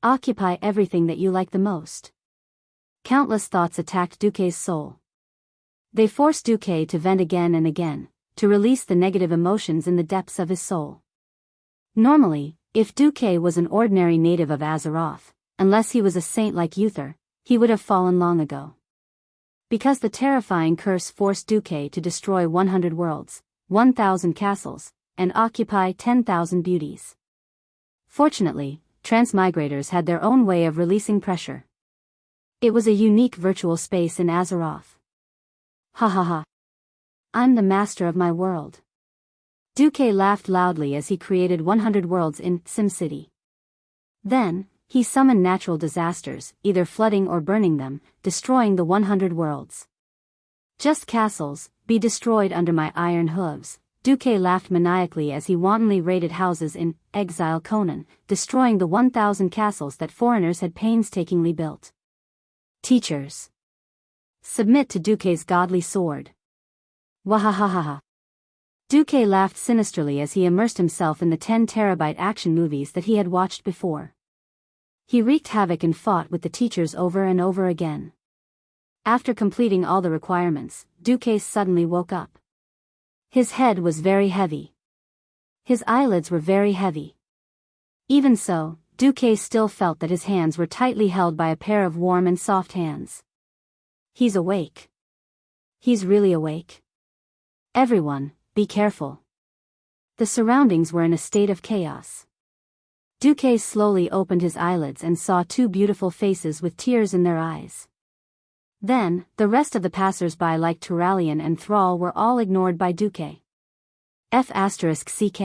Occupy everything that you like the most. Countless thoughts attacked Duque's soul. They forced Duque to vent again and again, to release the negative emotions in the depths of his soul. Normally, if Duque was an ordinary native of Azeroth, unless he was a saint like Uther, he would have fallen long ago. Because the terrifying curse forced Duque to destroy 100 worlds, 1,000 castles, and occupy 10,000 beauties. Fortunately, transmigrators had their own way of releasing pressure. It was a unique virtual space in Azeroth. Ha ha ha. I'm the master of my world. Duque laughed loudly as he created 100 worlds in SimCity. Then, he summoned natural disasters, either flooding or burning them, destroying the 100 worlds. Just castles, be destroyed under my iron hooves. Duque laughed maniacally as he wantonly raided houses in Exile Conan, destroying the 1,000 castles that foreigners had painstakingly built. Teachers. Submit to Duque's godly sword. Wahahaha. Duque laughed sinisterly as he immersed himself in the 10-terabyte action movies that he had watched before. He wreaked havoc and fought with the teachers over and over again. After completing all the requirements, Duque suddenly woke up. His head was very heavy. His eyelids were very heavy. Even so, Duque still felt that his hands were tightly held by a pair of warm and soft hands. He's awake. He's really awake. Everyone, be careful. The surroundings were in a state of chaos. Duque slowly opened his eyelids and saw two beautiful faces with tears in their eyes. Then, the rest of the passers-by like Turalian and Thrall were all ignored by Duque. F***ck.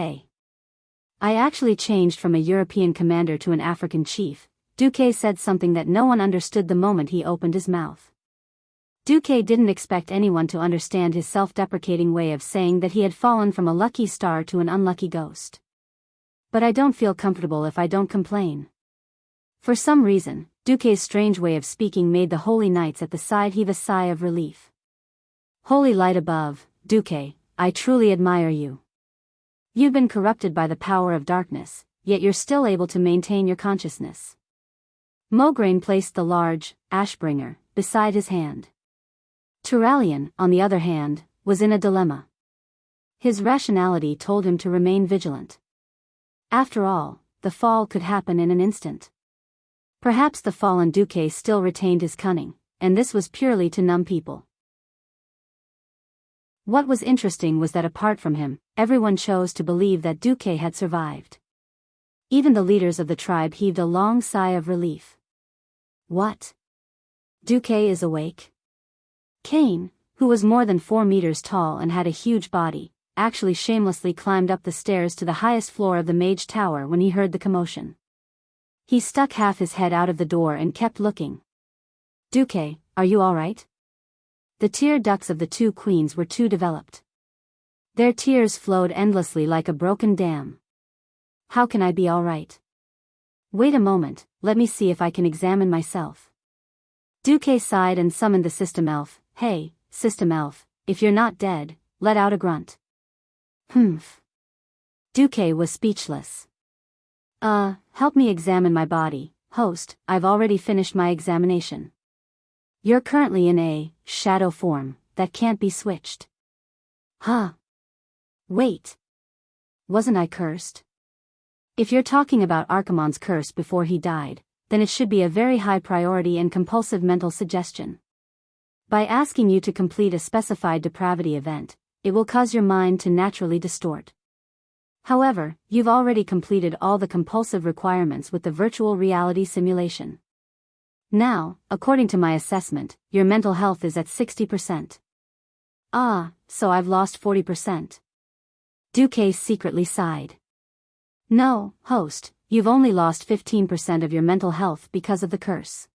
I actually changed from a European commander to an African chief. Duque said something that no one understood the moment he opened his mouth. Duque didn't expect anyone to understand his self-deprecating way of saying that he had fallen from a lucky star to an unlucky ghost. But I don't feel comfortable if I don't complain. For some reason, Duque's strange way of speaking made the holy knights at the side heave a sigh of relief. Holy light above, Duque, I truly admire you. You've been corrupted by the power of darkness, yet you're still able to maintain your consciousness. Mograine placed the large Ashbringer beside his hand. Turalian, on the other hand, was in a dilemma. His rationality told him to remain vigilant. After all, the fall could happen in an instant. Perhaps the fallen Duque still retained his cunning, and this was purely to numb people. What was interesting was that apart from him, everyone chose to believe that Duque had survived. Even the leaders of the tribe heaved a long sigh of relief. What? Duque is awake? Cain, who was more than 4 meters tall and had a huge body, actually shamelessly climbed up the stairs to the highest floor of the Mage Tower when he heard the commotion. He stuck half his head out of the door and kept looking. Duque, are you all right? The tear ducts of the two queens were too developed. Their tears flowed endlessly like a broken dam. How can I be all right? Wait a moment, let me see if I can examine myself. Duque sighed and summoned the system elf. Hey, system elf, if you're not dead, let out a grunt. Humph. Duque was speechless. Help me examine my body, host, I've already finished my examination. You're currently in a shadow form that can't be switched. Huh. Wait. Wasn't I cursed? If you're talking about Archimonde's curse before he died, then it should be a very high priority and compulsive mental suggestion. By asking you to complete a specified depravity event, it will cause your mind to naturally distort. However, you've already completed all the compulsive requirements with the virtual reality simulation. Now, according to my assessment, your mental health is at 60%. So I've lost 40%. Duque secretly sighed. No, host, you've only lost 15% of your mental health because of the curse.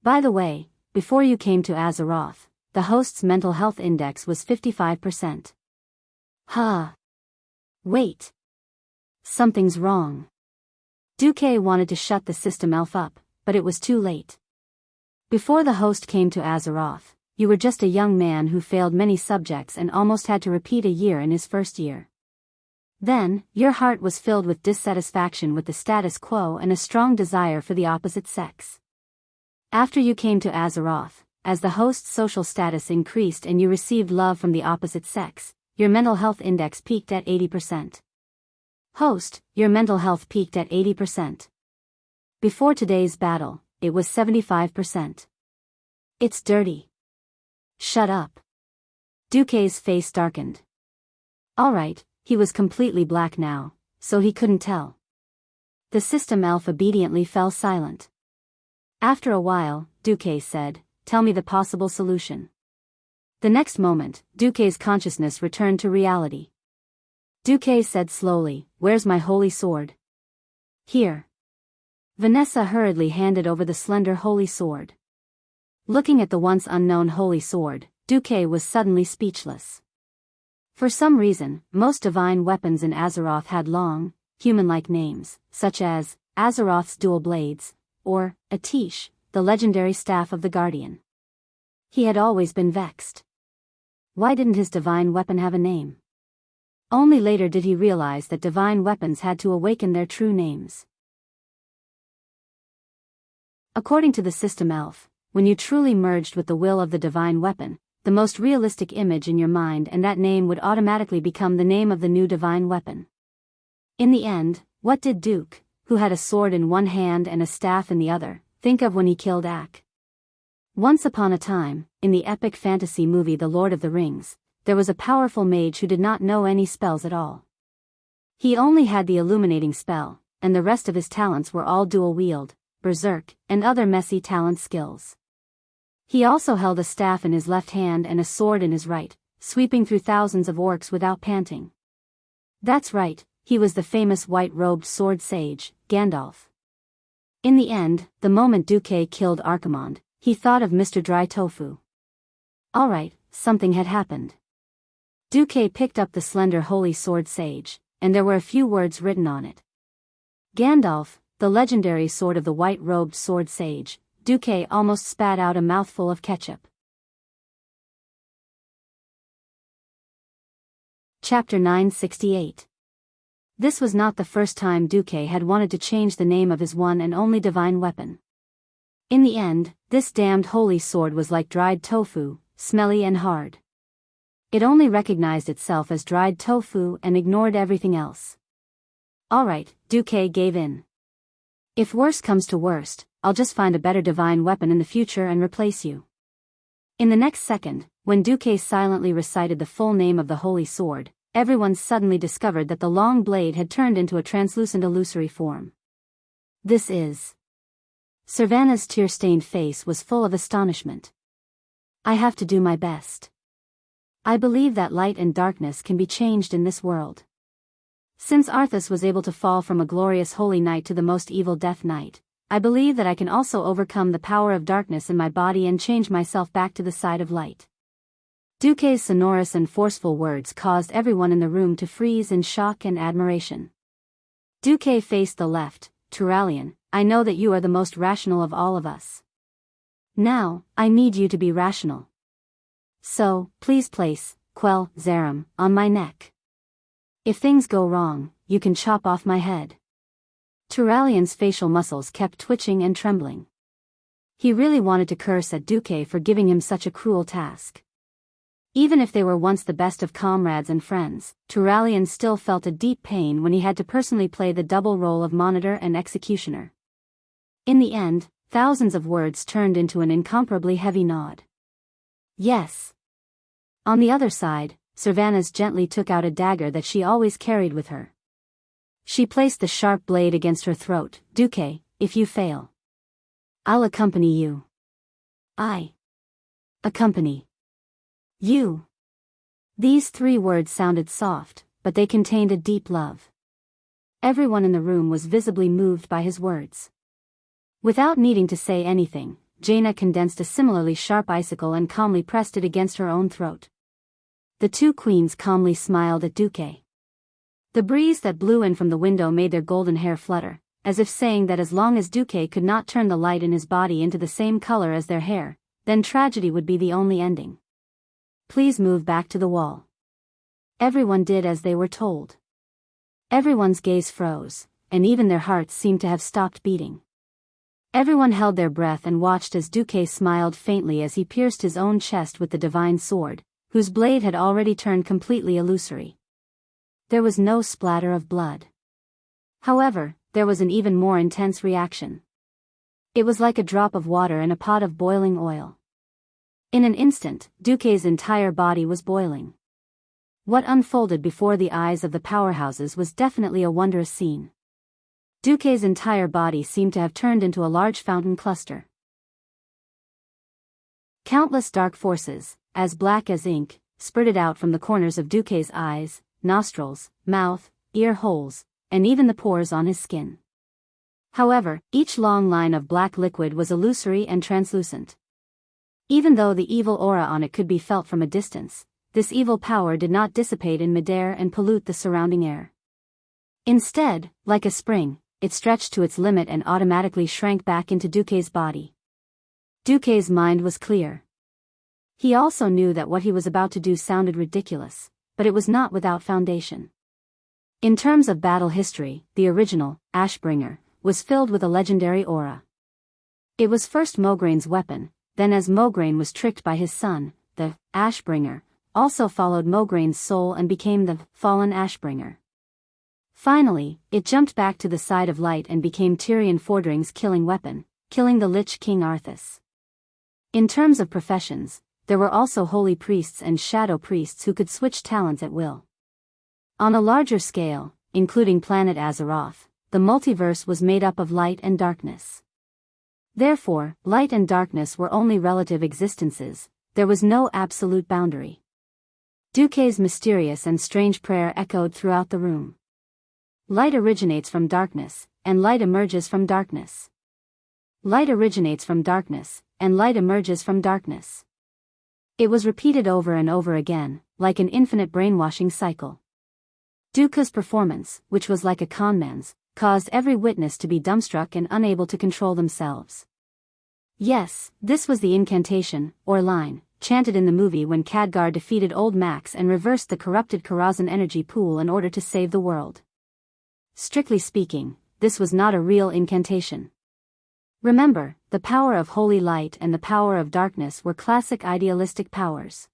By the way, before you came to Azeroth, the host's mental health index was 55%. Wait. Something's wrong. Duque wanted to shut the system elf up, but it was too late. Before the host came to Azeroth, you were just a young man who failed many subjects and almost had to repeat a year in his first year. Then, your heart was filled with dissatisfaction with the status quo and a strong desire for the opposite sex. After you came to Azeroth, as the host's social status increased and you received love from the opposite sex, your mental health index peaked at 80%. Host, your mental health peaked at 80%. Before today's battle, it was 75%. It's dirty. Shut up. Duque's face darkened. Alright, he was completely black now, so he couldn't tell. The system elf obediently fell silent. After a while, Duque said, tell me the possible solution. The next moment, Duque's consciousness returned to reality. Duque said slowly, where's my holy sword? Here. Vanessa hurriedly handed over the slender holy sword. Looking at the once unknown holy sword, Duque was suddenly speechless. For some reason, most divine weapons in Azeroth had long, human-like names, such as Azeroth's dual blades, or Atish, the legendary staff of the Guardian. He had always been vexed. Why didn't his divine weapon have a name? Only later did he realize that divine weapons had to awaken their true names. According to the system elf, when you truly merged with the will of the divine weapon, the most realistic image in your mind and that name would automatically become the name of the new divine weapon. In the end, what did Duke, who had a sword in one hand and a staff in the other, think of when he killed Ak? Once upon a time, in the epic fantasy movie The Lord of the Rings, there was a powerful mage who did not know any spells at all. He only had the illuminating spell, and the rest of his talents were all dual wield, berserk, and other messy talent skills. He also held a staff in his left hand and a sword in his right, sweeping through thousands of orcs without panting. That's right, he was the famous white-robed sword sage, Gandalf. In the end, the moment Duque killed Archimonde, he thought of Mr. Dry Tofu. Alright, something had happened. Duque picked up the slender holy sword sage, and there were a few words written on it. Gandalf, the legendary sword of the white-robed sword sage. Duque almost spat out a mouthful of ketchup. Chapter 968. This was not the first time Duque had wanted to change the name of his one and only divine weapon. In the end, this damned holy sword was like dried tofu, smelly and hard. It only recognized itself as dried tofu and ignored everything else. Alright, Duque gave in. If worst comes to worst, I'll just find a better divine weapon in the future and replace you. In the next second, when Duque silently recited the full name of the holy sword, everyone suddenly discovered that the long blade had turned into a translucent illusory form. This is... Servana's tear-stained face was full of astonishment. I have to do my best. I believe that light and darkness can be changed in this world. Since Arthas was able to fall from a glorious holy knight to the most evil death knight, I believe that I can also overcome the power of darkness in my body and change myself back to the side of light. Duque's sonorous and forceful words caused everyone in the room to freeze in shock and admiration. Duque faced the left. Turalian, I know that you are the most rational of all of us. Now, I need you to be rational. So, please place, Quell, Zaram, on my neck. If things go wrong, you can chop off my head. Turalian's facial muscles kept twitching and trembling. He really wanted to curse at Duque for giving him such a cruel task. Even if they were once the best of comrades and friends, Turalian still felt a deep pain when he had to personally play the double role of monitor and executioner. In the end, thousands of words turned into an incomparably heavy nod. Yes. On the other side, Servanas gently took out a dagger that she always carried with her. She placed the sharp blade against her throat. Duque, if you fail, I'll accompany you. I accompany you. These 3 words sounded soft, but they contained a deep love. Everyone in the room was visibly moved by his words. Without needing to say anything, Jaina condensed a similarly sharp icicle and calmly pressed it against her own throat. The 2 queens calmly smiled at Duque. The breeze that blew in from the window made their golden hair flutter, as if saying that as long as Duque could not turn the light in his body into the same color as their hair, then tragedy would be the only ending. Please move back to the wall. Everyone did as they were told. Everyone's gaze froze, and even their hearts seemed to have stopped beating. Everyone held their breath and watched as Duque smiled faintly as he pierced his own chest with the divine sword, whose blade had already turned completely illusory. There was no splatter of blood. However, there was an even more intense reaction. It was like a drop of water in a pot of boiling oil. In an instant, Duque's entire body was boiling. What unfolded before the eyes of the powerhouses was definitely a wondrous scene. Duque's entire body seemed to have turned into a large fountain cluster. Countless dark forces, as black as ink, spurted out from the corners of Duque's eyes, nostrils, mouth, ear holes, and even the pores on his skin. However, each long line of black liquid was illusory and translucent. Even though the evil aura on it could be felt from a distance, this evil power did not dissipate in midair and pollute the surrounding air. Instead, like a spring, it stretched to its limit and automatically shrank back into Duque's body. Duque's mind was clear. He also knew that what he was about to do sounded ridiculous, but it was not without foundation. In terms of battle history, the original, Ashbringer, was filled with a legendary aura. It was first Mograine's weapon, then as Mograine was tricked by his son, the Ashbringer, also followed Mograine's soul and became the fallen Ashbringer. Finally, it jumped back to the side of light and became Tyrion Fordring's killing weapon, killing the Lich King Arthas. In terms of professions, there were also holy priests and shadow priests who could switch talents at will. On a larger scale, including planet Azeroth, the multiverse was made up of light and darkness. Therefore, light and darkness were only relative existences, there was no absolute boundary. Duque's mysterious and strange prayer echoed throughout the room. Light originates from darkness, and light emerges from darkness. Light originates from darkness, and light emerges from darkness. It was repeated over and over again, like an infinite brainwashing cycle. Duca's performance, which was like a conman's, caused every witness to be dumbstruck and unable to control themselves. Yes, this was the incantation, or line, chanted in the movie when Khadgar defeated Old Max and reversed the corrupted Karazhan energy pool in order to save the world. Strictly speaking, this was not a real incantation. Remember, the power of holy light and the power of darkness were classic idealistic powers.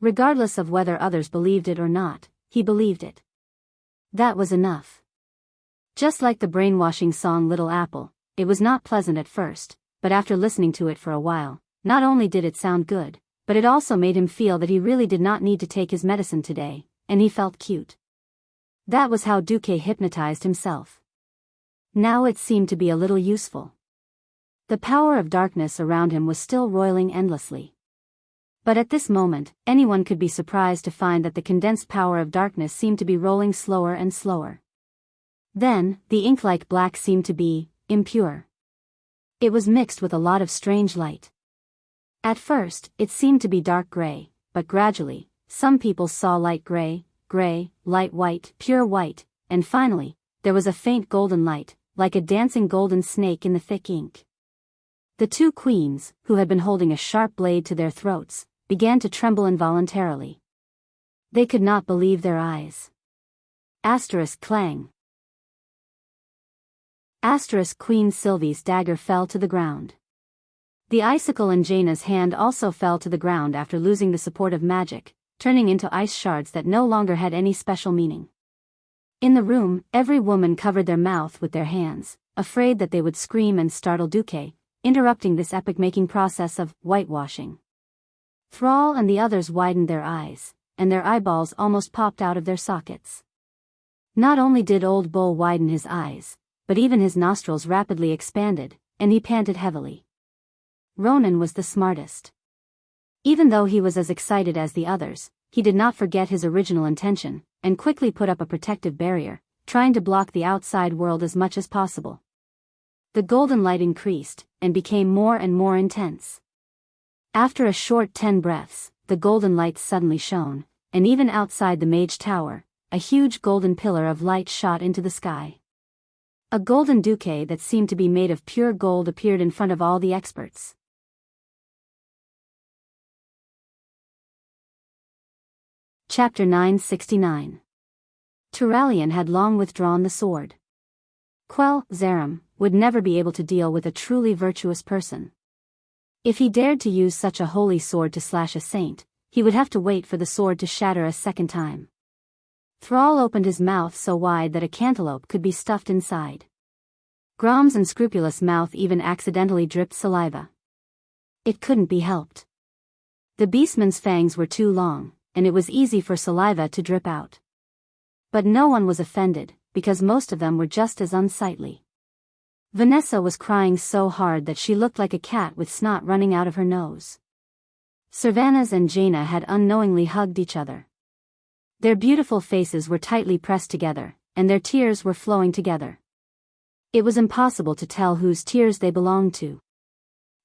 Regardless of whether others believed it or not, he believed it. That was enough. Just like the brainwashing song Little Apple, it was not pleasant at first, but after listening to it for a while, not only did it sound good, but it also made him feel that he really did not need to take his medicine today, and he felt cute. That was how Duque hypnotized himself. Now it seemed to be a little useful. The power of darkness around him was still roiling endlessly. But at this moment, anyone could be surprised to find that the condensed power of darkness seemed to be rolling slower and slower. Then, the ink-like black seemed to be impure. It was mixed with a lot of strange light. At first, it seemed to be dark gray, but gradually, some people saw light gray, light white, pure white, and finally, there was a faint golden light, like a dancing golden snake in the thick ink. The two queens, who had been holding a sharp blade to their throats, began to tremble involuntarily. They could not believe their eyes. Clang. Queen Sylvie's dagger fell to the ground. The icicle in Jaina's hand also fell to the ground after losing the support of magic, turning into ice shards that no longer had any special meaning. In the room, every woman covered their mouth with their hands, afraid that they would scream and startle Duque, interrupting this epic-making process of whitewashing. Thrall and the others widened their eyes, and their eyeballs almost popped out of their sockets. Not only did Old Bull widen his eyes, but even his nostrils rapidly expanded, and he panted heavily. Ronan was the smartest. Even though he was as excited as the others, he did not forget his original intention, and quickly put up a protective barrier, trying to block the outside world as much as possible. The golden light increased, and became more and more intense. After a short 10 breaths, the golden light suddenly shone, and even outside the mage tower, a huge golden pillar of light shot into the sky. A golden Duque that seemed to be made of pure gold appeared in front of all the experts. Chapter 969. Turalian had long withdrawn the sword. Quell, Zaram, would never be able to deal with a truly virtuous person. If he dared to use such a holy sword to slash a saint, he would have to wait for the sword to shatter a second time. Thrall opened his mouth so wide that a cantaloupe could be stuffed inside. Grom's unscrupulous mouth even accidentally dripped saliva. It couldn't be helped. The beastman's fangs were too long, and it was easy for saliva to drip out. But no one was offended, because most of them were just as unsightly. Vanessa was crying so hard that she looked like a cat with snot running out of her nose. Servanas and Jaina had unknowingly hugged each other. Their beautiful faces were tightly pressed together, and their tears were flowing together. It was impossible to tell whose tears they belonged to.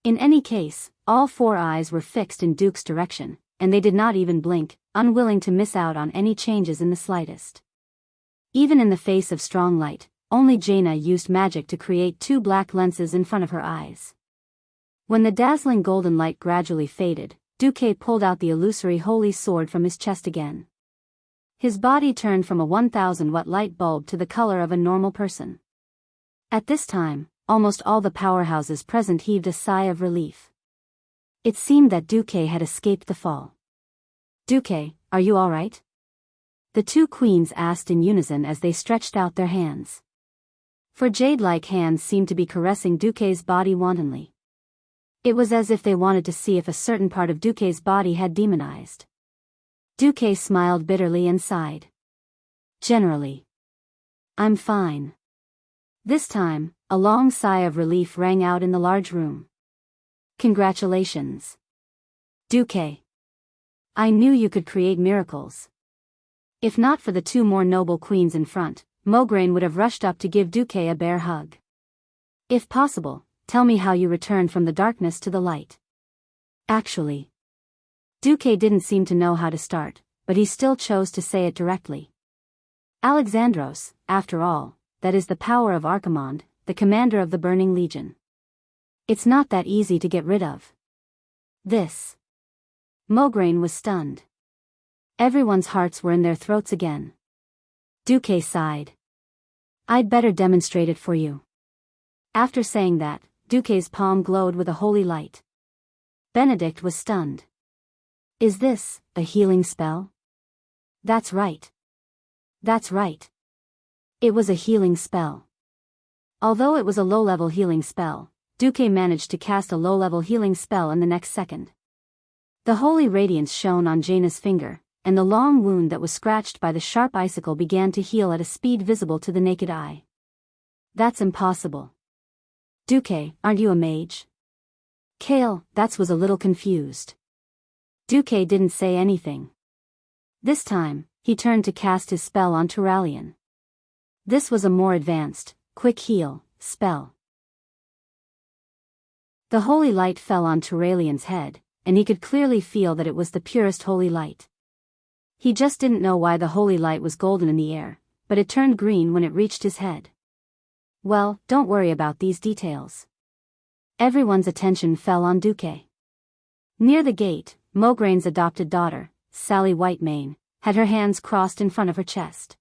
In any case, all four eyes were fixed in Duke's direction, and they did not even blink, unwilling to miss out on any changes in the slightest. Even in the face of strong light, only Jaina used magic to create two black lenses in front of her eyes. When the dazzling golden light gradually faded, Duque pulled out the illusory holy sword from his chest again. His body turned from a 1,000-watt light bulb to the color of a normal person. At this time, almost all the powerhouses present heaved a sigh of relief. It seemed that Duque had escaped the fall. "Duque, are you all right?" The two queens asked in unison as they stretched out their hands. For jade-like hands seemed to be caressing Duque's body wantonly. It was as if they wanted to see if a certain part of Duque's body had demonized. Duque smiled bitterly and sighed. "Generally. I'm fine." This time, a long sigh of relief rang out in the large room. "Congratulations, Duque. I knew you could create miracles." If not for the two more noble queens in front, Mograine would have rushed up to give Duque a bear hug. "If possible, tell me how you returned from the darkness to the light." Actually, Duque didn't seem to know how to start, but he still chose to say it directly. "Alexandros, after all, that is the power of Archimonde, the commander of the Burning Legion. It's not that easy to get rid of. This." Mograine was stunned. Everyone's hearts were in their throats again. Duque sighed. "I'd better demonstrate it for you." After saying that, Duque's palm glowed with a holy light. Benedict was stunned. "Is this a healing spell?" That's right. That's right. It was a healing spell. Although it was a low-level healing spell, Duque managed to cast a low-level healing spell in the next second. The holy radiance shone on Jaina's finger, and the long wound that was scratched by the sharp icicle began to heal at a speed visible to the naked eye. "That's impossible. Duque, aren't you a mage?" Kale, was a little confused. Duque didn't say anything. This time, he turned to cast his spell on Turalian. This was a more advanced, quick heal spell. The holy light fell on Turalian's head, and he could clearly feel that it was the purest holy light. He just didn't know why the holy light was golden in the air, but it turned green when it reached his head. "Well, don't worry about these details. Everyone's attention fell on Duque. Near the gate, Mograine's adopted daughter, Sally Whitemane, had her hands crossed in front of her chest.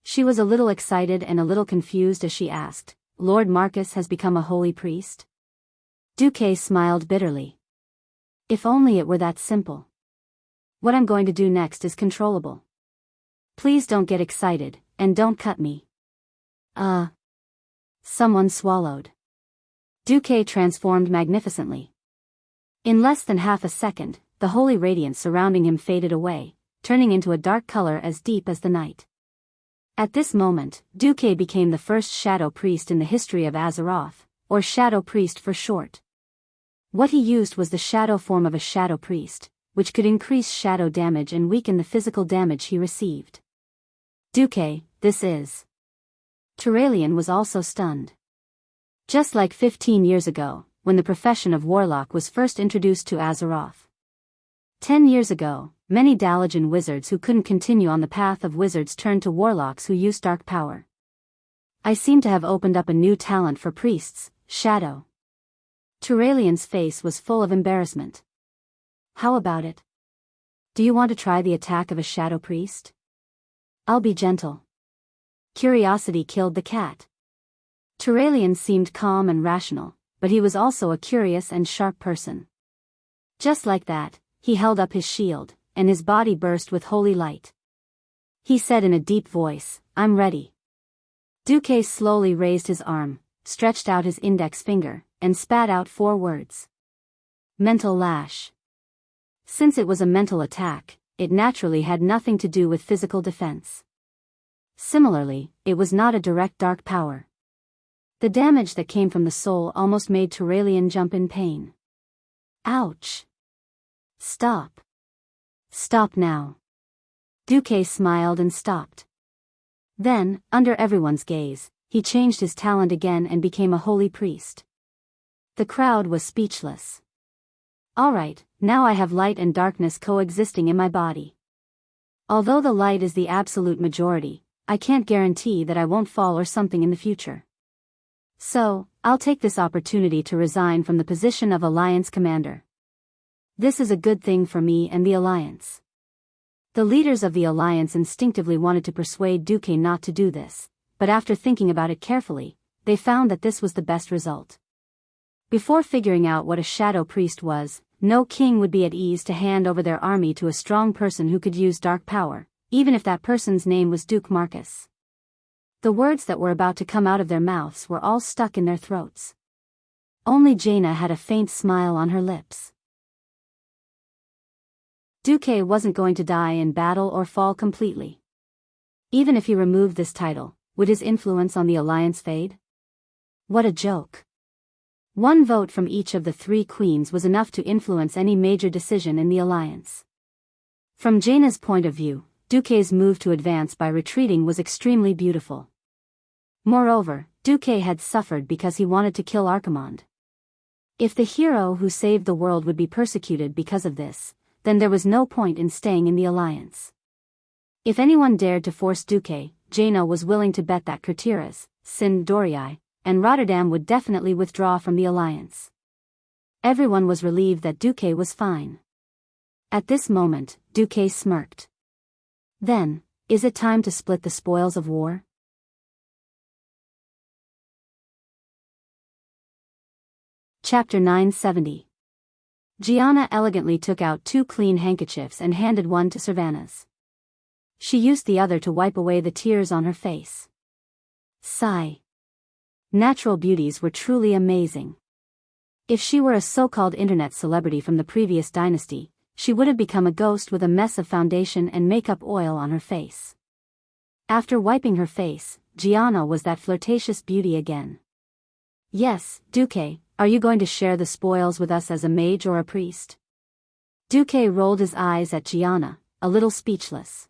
She was a little excited and a little confused as she asked, "Lord Marcus has become a holy priest?" Duque smiled bitterly. If only it were that simple. What I'm going to do next is controllable. Please don't get excited, and don't cut me. Someone swallowed. Duque transformed magnificently. In less than half a second, the holy radiance surrounding him faded away, turning into a dark color as deep as the night. At this moment, Duque became the first shadow priest in the history of Azeroth, or shadow priest for short. What he used was the shadow form of a shadow priest, which could increase shadow damage and weaken the physical damage he received. Duque, this is... Turalyon was also stunned. Just like 15 years ago, when the profession of warlock was first introduced to Azeroth. 10 years ago, many Dalajan wizards who couldn't continue on the path of wizards turned to warlocks who used dark power. I seem to have opened up a new talent for priests, shadow. Turalyon's face was full of embarrassment. How about it? Do you want to try the attack of a shadow priest? I'll be gentle. Curiosity killed the cat. Turalyon seemed calm and rational, but he was also a curious and sharp person. Just like that, he held up his shield, and his body burst with holy light. He said in a deep voice, "I'm ready." Duque slowly raised his arm, stretched out his index finger, and spat out 4 words. Mental lash. Since it was a mental attack, it naturally had nothing to do with physical defense. Similarly, it was not a direct dark power. The damage that came from the soul almost made Turalyon jump in pain. Ouch. Stop. Stop now. Duque smiled and stopped. Then, under everyone's gaze, he changed his talent again and became a holy priest. The crowd was speechless. Alright, now I have light and darkness coexisting in my body. Although the light is the absolute majority, I can't guarantee that I won't fall or something in the future. So, I'll take this opportunity to resign from the position of Alliance Commander. This is a good thing for me and the Alliance. The leaders of the Alliance instinctively wanted to persuade Duque not to do this, but after thinking about it carefully, they found that this was the best result. Before figuring out what a shadow priest was, no king would be at ease to hand over their army to a strong person who could use dark power, even if that person's name was Duke Marcus. The words that were about to come out of their mouths were all stuck in their throats. Only Jaina had a faint smile on her lips. Duque wasn't going to die in battle or fall completely. Even if he removed this title, would his influence on the Alliance fade? What a joke. 1 vote from each of the 3 queens was enough to influence any major decision in the Alliance. From Jaina's point of view, Duque's move to advance by retreating was extremely beautiful. Moreover, Duque had suffered because he wanted to kill Archimonde. If the hero who saved the world would be persecuted because of this, then there was no point in staying in the Alliance. If anyone dared to force Duque, Jaina was willing to bet that Kurtiras, Sin Dorii, and Rotterdam would definitely withdraw from the Alliance. Everyone was relieved that Duque was fine. At this moment, Duque smirked. Then, is it time to split the spoils of war? Chapter 970. Gianna elegantly took out 2 clean handkerchiefs and handed one to Sylvanas. She used the other to wipe away the tears on her face. Sigh. Natural beauties were truly amazing. If she were a so-called internet celebrity from the previous dynasty, she would have become a ghost with a mess of foundation and makeup oil on her face. After wiping her face, Gianna was that flirtatious beauty again. Yes, Duque, are you going to share the spoils with us as a mage or a priest? Duque rolled his eyes at Gianna, a little speechless.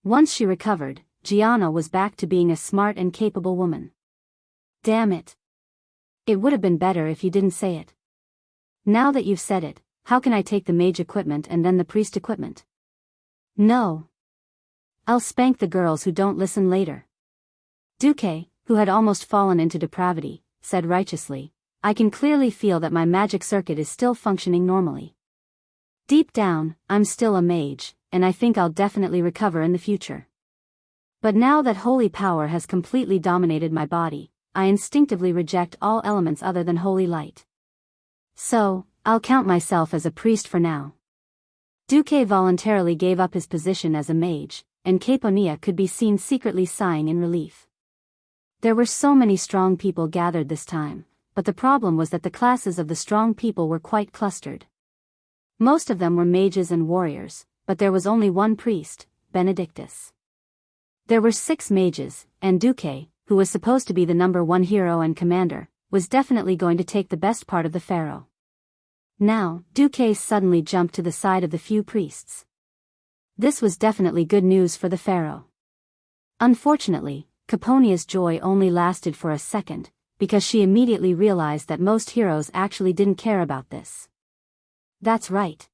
Once she recovered, Gianna was back to being a smart and capable woman. Damn it. It would have been better if you didn't say it. Now that you've said it, how can I take the mage equipment and then the priest equipment? No. I'll spank the girls who don't listen later. Duque, who had almost fallen into depravity, said righteously, I can clearly feel that my magic circuit is still functioning normally. Deep down, I'm still a mage, and I think I'll definitely recover in the future. But now that holy power has completely dominated my body, I instinctively reject all elements other than holy light. So, I'll count myself as a priest for now. Duque voluntarily gave up his position as a mage, and Caponia could be seen secretly sighing in relief. There were so many strong people gathered this time, but the problem was that the classes of the strong people were quite clustered. Most of them were mages and warriors, but there was only one priest, Benedictus. There were 6 mages, and Duque, who was supposed to be the number 1 hero and commander, was definitely going to take the best part of the pharaoh. Now, Duque suddenly jumped to the side of the few priests. This was definitely good news for the pharaoh. Unfortunately, Caponia's joy only lasted for a second, because she immediately realized that most heroes actually didn't care about this. That's right.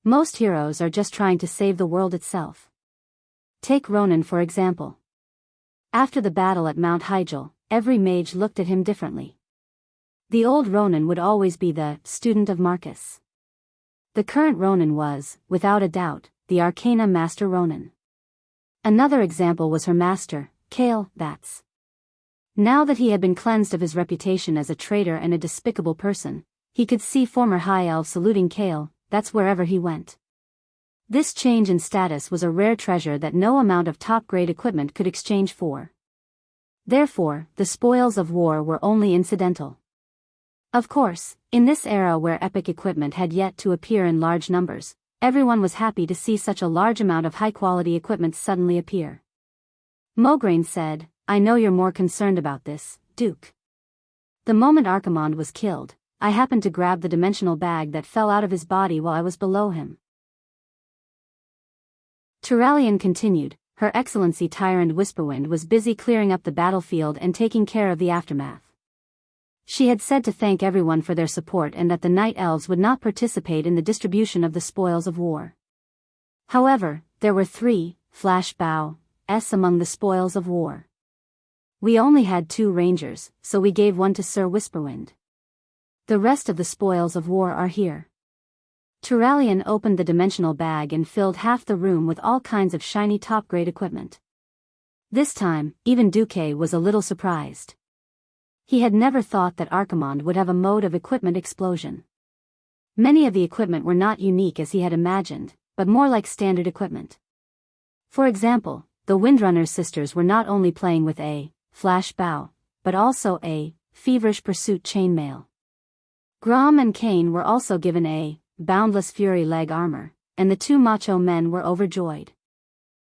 Most heroes are just trying to save the world itself. Take Ronan for example. After the battle at Mount Hyjal, every mage looked at him differently. The old Ronan would always be the student of Marcus. The current Ronan was, without a doubt, the Arcana Master Ronan. Another example was her master, Kale Bats. Now that he had been cleansed of his reputation as a traitor and a despicable person, he could see former High Elves saluting Kale, that's wherever he went. This change in status was a rare treasure that no amount of top-grade equipment could exchange for. Therefore, the spoils of war were only incidental. Of course, in this era where epic equipment had yet to appear in large numbers, everyone was happy to see such a large amount of high-quality equipment suddenly appear. Mograine said, "I know you're more concerned about this, Duke." The moment Archimonde was killed, I happened to grab the dimensional bag that fell out of his body while I was below him. Turalian continued, Her Excellency Tyrant Whisperwind was busy clearing up the battlefield and taking care of the aftermath. She had said to thank everyone for their support and that the Night Elves would not participate in the distribution of the spoils of war. However, there were 3 Biyao among the spoils of war. We only had 2 rangers, so we gave one to Sir Whisperwind. The rest of the spoils of war are here. Turalian opened the dimensional bag and filled half the room with all kinds of shiny top-grade equipment. This time, even Duque was a little surprised. He had never thought that Archimonde would have a mode of equipment explosion. Many of the equipment were not unique as he had imagined, but more like standard equipment. For example, the Windrunner sisters were not only playing with a Biyao, but also a Feverish Pursuit chainmail. Grom and Kane were also given a Boundless Fury leg armor, and the 2 macho men were overjoyed.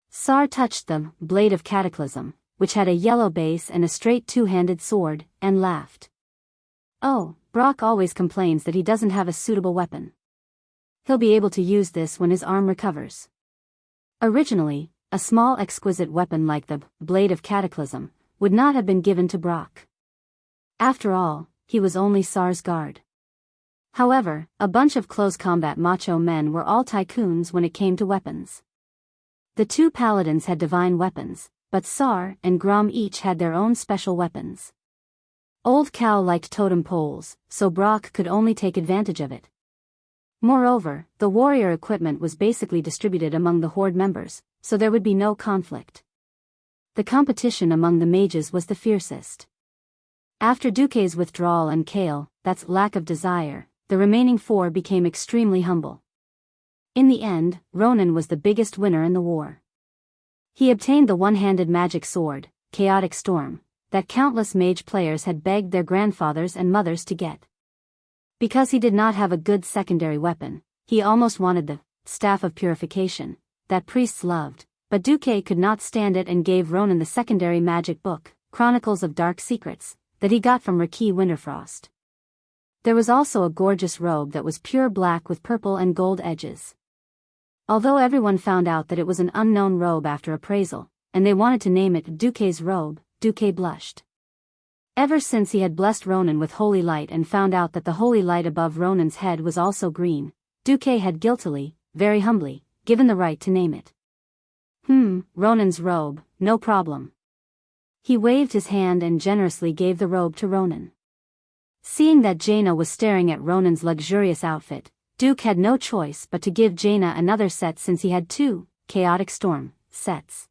Sar touched the Blade of Cataclysm, which had a yellow base and a straight 2-handed sword, and laughed. Oh, Brock always complains that he doesn't have a suitable weapon. He'll be able to use this when his arm recovers. Originally, a small exquisite weapon like the Blade of Cataclysm would not have been given to Brock. After all, he was only Sar's guard. However, a bunch of close combat macho men were all tycoons when it came to weapons. The 2 paladins had divine weapons, but Sar and Grom each had their own special weapons. Old Cow liked totem poles, so Brock could only take advantage of it. Moreover, the warrior equipment was basically distributed among the Horde members, so there would be no conflict. The competition among the mages was the fiercest. After Duque's withdrawal and Kale, that's lack of desire, the remaining 4 became extremely humble. In the end, Ronan was the biggest winner in the war. He obtained the one-handed magic sword, Chaotic Storm, that countless mage players had begged their grandfathers and mothers to get. Because he did not have a good secondary weapon, he almost wanted the Staff of Purification that priests loved, but Duque could not stand it and gave Ronan the secondary magic book, Chronicles of Dark Secrets, that he got from Raki Winterfrost. There was also a gorgeous robe that was pure black with purple and gold edges. Although everyone found out that it was an unknown robe after appraisal, and they wanted to name it Duque's robe, Duque blushed. Ever since he had blessed Ronan with holy light and found out that the holy light above Ronan's head was also green, Duque had guiltily, very humbly, given the right to name it. Ronan's robe, no problem. He waved his hand and generously gave the robe to Ronan. Seeing that Jaina was staring at Ronan's luxurious outfit, Duke had no choice but to give Jaina another set since he had 2 Chaotic Storm sets.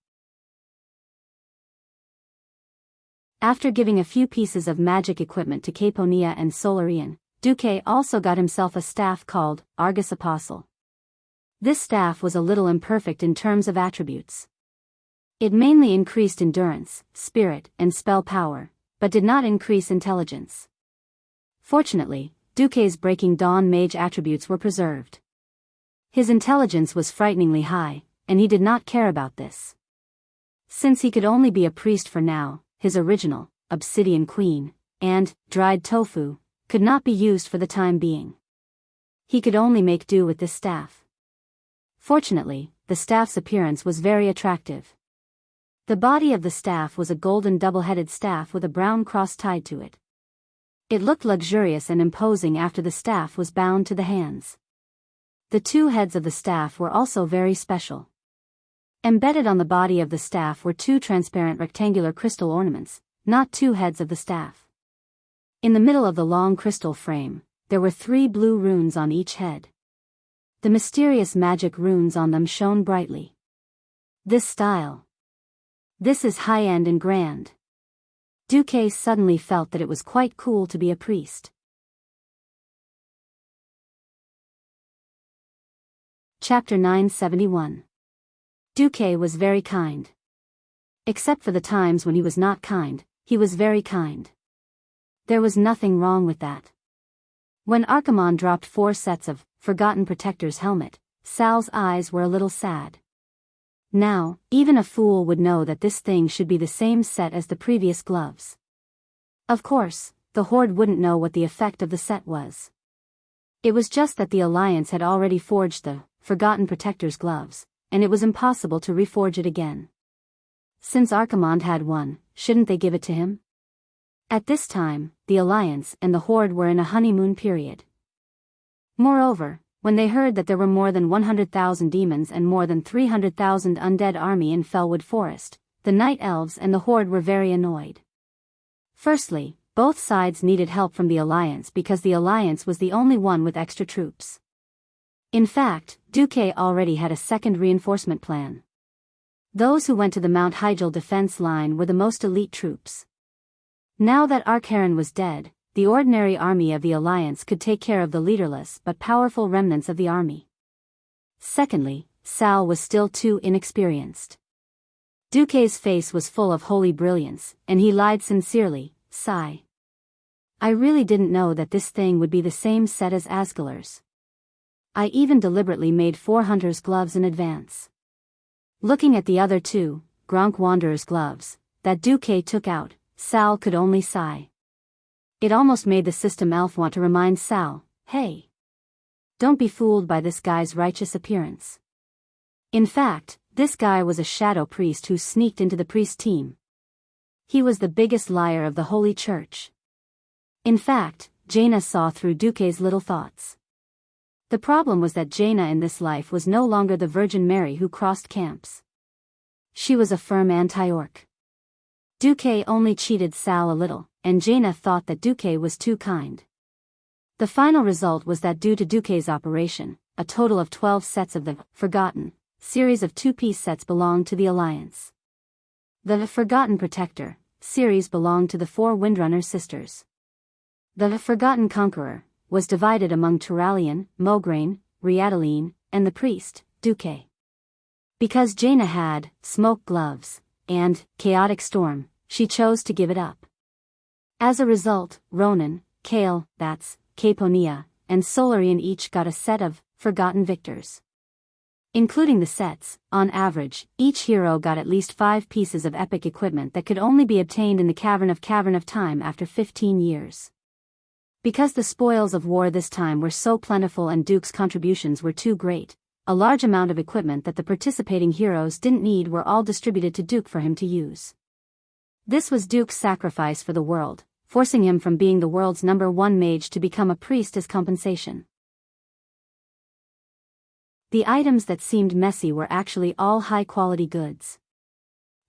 After giving a few pieces of magic equipment to Caponia and Solarian, Duque also got himself a staff called Argus Apostle. This staff was a little imperfect in terms of attributes. It mainly increased endurance, spirit, and spell power, but did not increase intelligence. Fortunately, Duque's Breaking Dawn mage attributes were preserved. His intelligence was frighteningly high, and he did not care about this. Since he could only be a priest for now, his original, Obsidian Queen, and dried tofu, could not be used for the time being. He could only make do with this staff. Fortunately, the staff's appearance was very attractive. The body of the staff was a golden double-headed staff with a brown cross tied to it. It looked luxurious and imposing after the staff was bound to the hands. The 2 heads of the staff were also very special. Embedded on the body of the staff were 2 transparent rectangular crystal ornaments, not 2 heads of the staff. In the middle of the long crystal frame, there were 3 blue runes on each head. The mysterious magic runes on them shone brightly. This style. This is high-end and grand. Duque suddenly felt that it was quite cool to be a priest. Chapter 971. Duque was very kind. Except for the times when he was not kind, he was very kind. There was nothing wrong with that. When Archimonde dropped 4 sets of Forgotten Protector's helmet, Sal's eyes were a little sad. Now, even a fool would know that this thing should be the same set as the previous gloves. Of course, the Horde wouldn't know what the effect of the set was. It was just that the Alliance had already forged the Forgotten Protector's gloves, and it was impossible to reforge it again. Since Archimonde had one, shouldn't they give it to him? At this time, the Alliance and the Horde were in a honeymoon period. Moreover, when they heard that there were more than 100,000 demons and more than 300,000 undead army in Fellwood Forest, the Night Elves and the Horde were very annoyed. Firstly, both sides needed help from the Alliance because the Alliance was the only one with extra troops. In fact, Duque already had a second reinforcement plan. Those who went to the Mount Hyjal defense line were the most elite troops. Now that Arkharon was dead, the ordinary army of the Alliance could take care of the leaderless but powerful remnants of the army. Secondly, Sal was still too inexperienced. Duque's face was full of holy brilliance, and he lied sincerely, sigh. I really didn't know that this thing would be the same set as Asgalar's. I even deliberately made 4 hunters' gloves in advance. Looking at the other 2, Gronk Wanderer's gloves, that Duque took out, Sal could only sigh. It almost made the system elf want to remind Sal, hey, don't be fooled by this guy's righteous appearance. In fact, this guy was a shadow priest who sneaked into the priest team. He was the biggest liar of the Holy Church. In fact, Jaina saw through Duque's little thoughts. The problem was that Jaina in this life was no longer the Virgin Mary who crossed camps. She was a firm anti-orc. Duque only cheated Sal a little, and Jaina thought that Duque was too kind. The final result was that due to Duque's operation, a total of 12 sets of the Forgotten series of 2-piece sets belonged to the Alliance. The Forgotten Protector series belonged to the 4 Windrunner sisters. The Forgotten Conqueror was divided among Turalian, Mograine, Riataline, and the priest, Duque. Because Jaina had Smoke Gloves and Chaotic Storm, she chose to give it up. As a result, Ronan, Kale, Bats, Caponia, and Solarian each got a set of Forgotten Victors. Including the sets, on average, each hero got at least 5 pieces of epic equipment that could only be obtained in the Cavern of Time after 15 years. Because the spoils of war this time were so plentiful and Duke's contributions were too great, a large amount of equipment that the participating heroes didn't need were all distributed to Duke for him to use. This was Duke's sacrifice for the world, forcing him from being the world's #1 mage to become a priest as compensation. The items that seemed messy were actually all high-quality goods.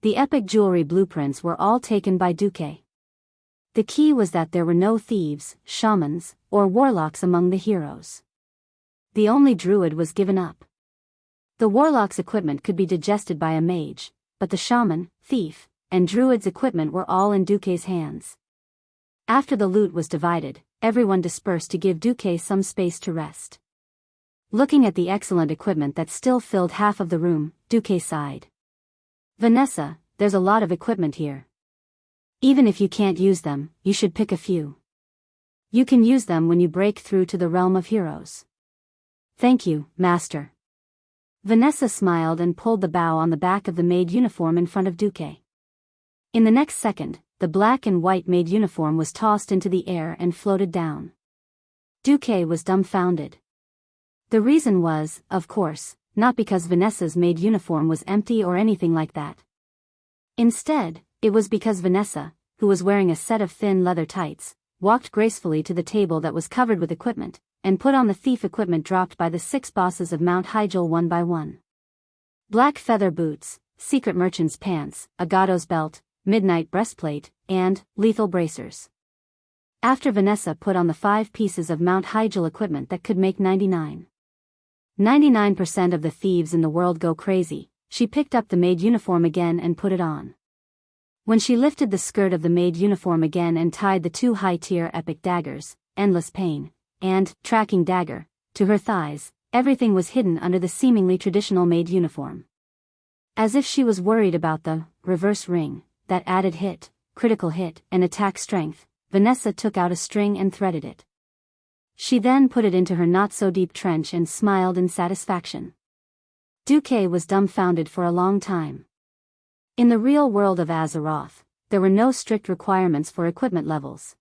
The epic jewelry blueprints were all taken by Duque. The key was that there were no thieves, shamans, or warlocks among the heroes. The only druid was given up. The warlock's equipment could be digested by a mage, but the shaman, thief, and druid's equipment were all in Duque's hands. After the loot was divided, everyone dispersed to give Duque some space to rest. Looking at the excellent equipment that still filled half of the room, Duque sighed. Vanessa, there's a lot of equipment here. Even if you can't use them, you should pick a few. You can use them when you break through to the realm of heroes. Thank you, Master. Vanessa smiled and pulled the bow on the back of the maid uniform in front of Duque. In the next second, the black and white maid uniform was tossed into the air and floated down. Duque was dumbfounded. The reason was, of course, not because Vanessa's maid uniform was empty or anything like that. Instead, it was because Vanessa, who was wearing a set of thin leather tights, walked gracefully to the table that was covered with equipment, and put on the thief equipment dropped by the 6 bosses of Mount Hyjal one by one. Black feather boots, secret merchant's pants, Agato's belt, midnight breastplate, and lethal bracers. After Vanessa put on the 5 pieces of Mount Hyjal equipment that could make 99% of the thieves in the world go crazy, she picked up the maid uniform again and put it on. When she lifted the skirt of the maid uniform again and tied the 2 high-tier epic daggers, Endless Pain, and Tracking Dagger, to her thighs, everything was hidden under the seemingly traditional maid uniform. As if she was worried about the reverse ring, that added hit, critical hit, and attack strength, Vanessa took out a string and threaded it. She then put it into her not-so-deep trench and smiled in satisfaction. Duque was dumbfounded for a long time. In the real world of Azeroth, there were no strict requirements for equipment levels.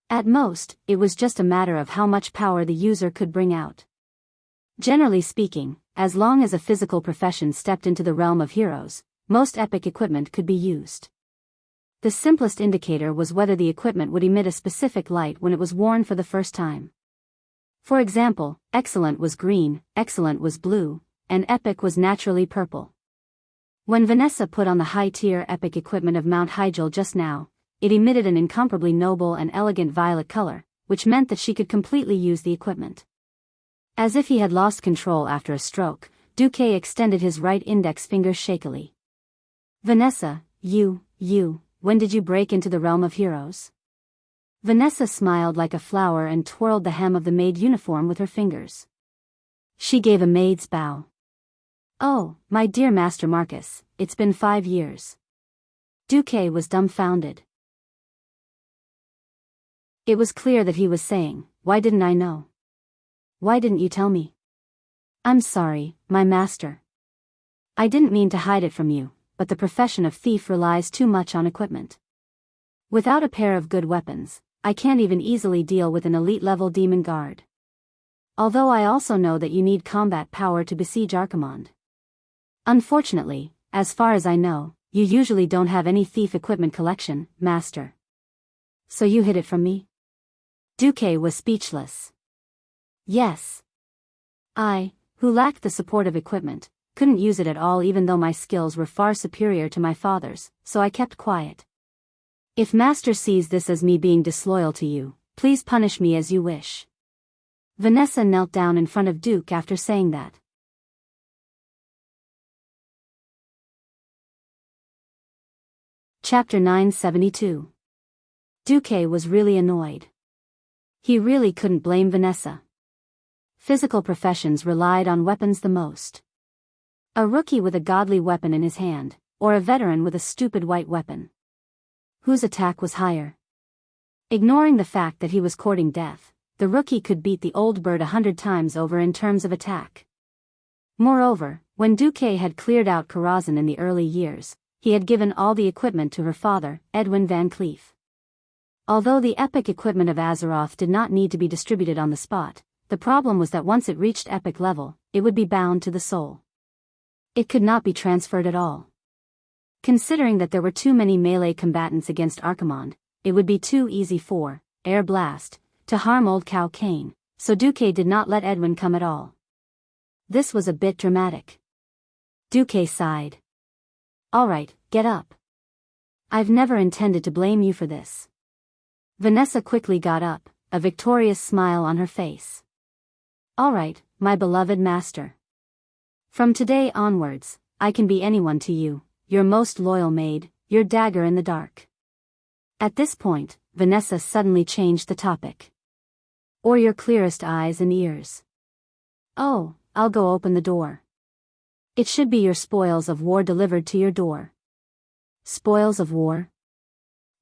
At most, it was just a matter of how much power the user could bring out. Generally speaking, as long as a physical profession stepped into the realm of heroes, most epic equipment could be used. The simplest indicator was whether the equipment would emit a specific light when it was worn for the first time. For example, excellent was green, excellent was blue, and epic was naturally purple. When Vanessa put on the high-tier epic equipment of Mount Hyjal just now, it emitted an incomparably noble and elegant violet color, which meant that she could completely use the equipment. As if he had lost control after a stroke, Duque extended his right index finger shakily. Vanessa, when did you break into the realm of heroes? Vanessa smiled like a flower and twirled the hem of the maid uniform with her fingers. She gave a maid's bow. Oh, my dear Master Marcus, it's been 5 years. Duque was dumbfounded. It was clear that he was saying, why didn't I know? Why didn't you tell me? I'm sorry, my master. I didn't mean to hide it from you, but the profession of thief relies too much on equipment. Without a pair of good weapons, I can't even easily deal with an elite-level demon guard. Although I also know that you need combat power to besiege Archimonde. Unfortunately, as far as I know, you usually don't have any thief equipment collection, master. So you hid it from me? Duque was speechless. Yes. I, who lacked the support of equipment, couldn't use it at all even though my skills were far superior to my father's, so I kept quiet. If Master sees this as me being disloyal to you, please punish me as you wish. Vanessa knelt down in front of Duke after saying that. Chapter 972. Duque was really annoyed. He really couldn't blame Vanessa. Physical professions relied on weapons the most. A rookie with a godly weapon in his hand, or a veteran with a stupid white weapon. Whose attack was higher? Ignoring the fact that he was courting death, the rookie could beat the old bird 100 times over in terms of attack. Moreover, when Duque had cleared out Karazhan in the early years, he had given all the equipment to her father, Edwin Van Cleef. Although the epic equipment of Azeroth did not need to be distributed on the spot, the problem was that once it reached epic level, it would be bound to the soul. It could not be transferred at all. Considering that there were too many melee combatants against Archimonde, it would be too easy for Air Blast to harm Old Cow Kane, so Duque did not let Edwin come at all. This was a bit dramatic. Duque sighed. Alright, get up. I've never intended to blame you for this. Vanessa quickly got up, a victorious smile on her face. All right, my beloved master. From today onwards, I can be anyone to you, your most loyal maid, your dagger in the dark. At this point, Vanessa suddenly changed the topic. Or your clearest eyes and ears. Oh, I'll go open the door. It should be your spoils of war delivered to your door. Spoils of war?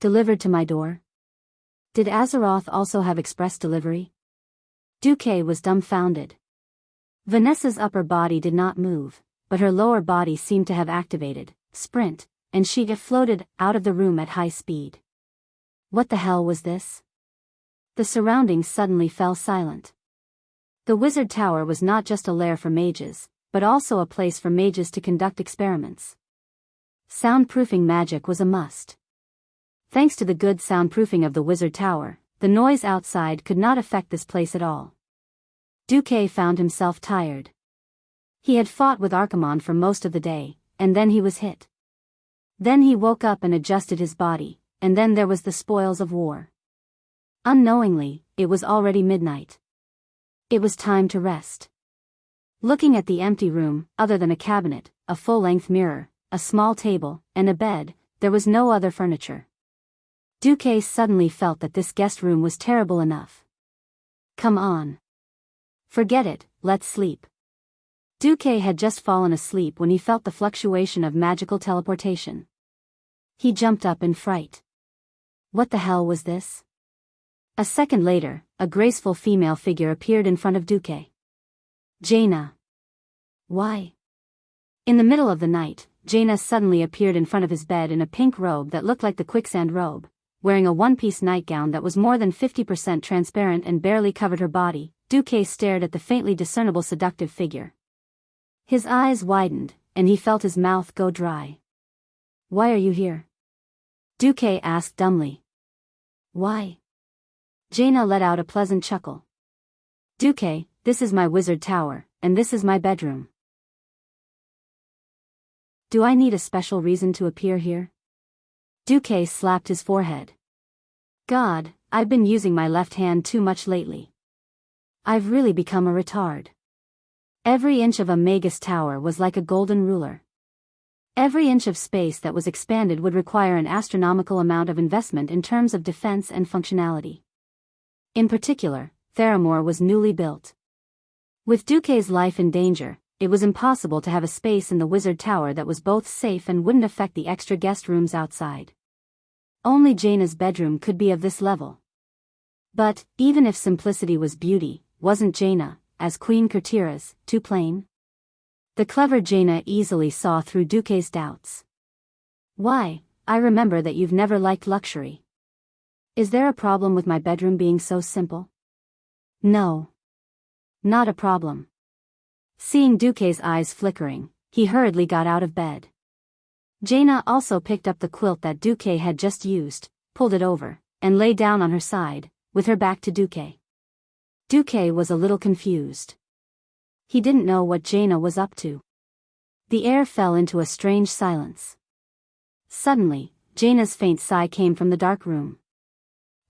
Delivered to my door? Did Azeroth also have express delivery? Duque was dumbfounded. Vanessa's upper body did not move, but her lower body seemed to have activated, sprint, and she floated out of the room at high speed. What the hell was this? The surroundings suddenly fell silent. The wizard tower was not just a lair for mages, but also a place for mages to conduct experiments. Soundproofing magic was a must. Thanks to the good soundproofing of the wizard tower, the noise outside could not affect this place at all. Duque found himself tired. He had fought with Archimonde for most of the day, and then he was hit. Then he woke up and adjusted his body, and then there was the spoils of war. Unknowingly, it was already midnight. It was time to rest. Looking at the empty room, other than a cabinet, a full-length mirror, a small table, and a bed, there was no other furniture. Duque suddenly felt that this guest room was terrible enough. Come on. Forget it, let's sleep. Duque had just fallen asleep when he felt the fluctuation of magical teleportation. He jumped up in fright. What the hell was this? A second later, a graceful female figure appeared in front of Duque. Jaina. Why? In the middle of the night, Jaina suddenly appeared in front of his bed in a pink robe that looked like the quicksand robe, wearing a one-piece nightgown that was more than 50% transparent and barely covered her body. Duque stared at the faintly discernible seductive figure. His eyes widened, and he felt his mouth go dry. Why are you here? Duque asked dumbly. Why? Jaina let out a pleasant chuckle. Duque, this is my wizard tower, and this is my bedroom. Do I need a special reason to appear here? Duque slapped his forehead. God, I've been using my left hand too much lately. I've really become a retard. Every inch of a Magus tower was like a golden ruler. Every inch of space that was expanded would require an astronomical amount of investment in terms of defense and functionality. In particular, Theramore was newly built. With Duque's life in danger, it was impossible to have a space in the wizard tower that was both safe and wouldn't affect the extra guest rooms outside. Only Jaina's bedroom could be of this level. But, even if simplicity was beauty, wasn't Jaina, as Queen Kurtira's, too plain? The clever Jaina easily saw through Duque's doubts. Why, I remember that you've never liked luxury. Is there a problem with my bedroom being so simple? No. Not a problem. Seeing Duque's eyes flickering, he hurriedly got out of bed. Jaina also picked up the quilt that Duque had just used, pulled it over, and lay down on her side, with her back to Duque. Duque was a little confused. He didn't know what Jaina was up to. The air fell into a strange silence. Suddenly, Jaina's faint sigh came from the dark room.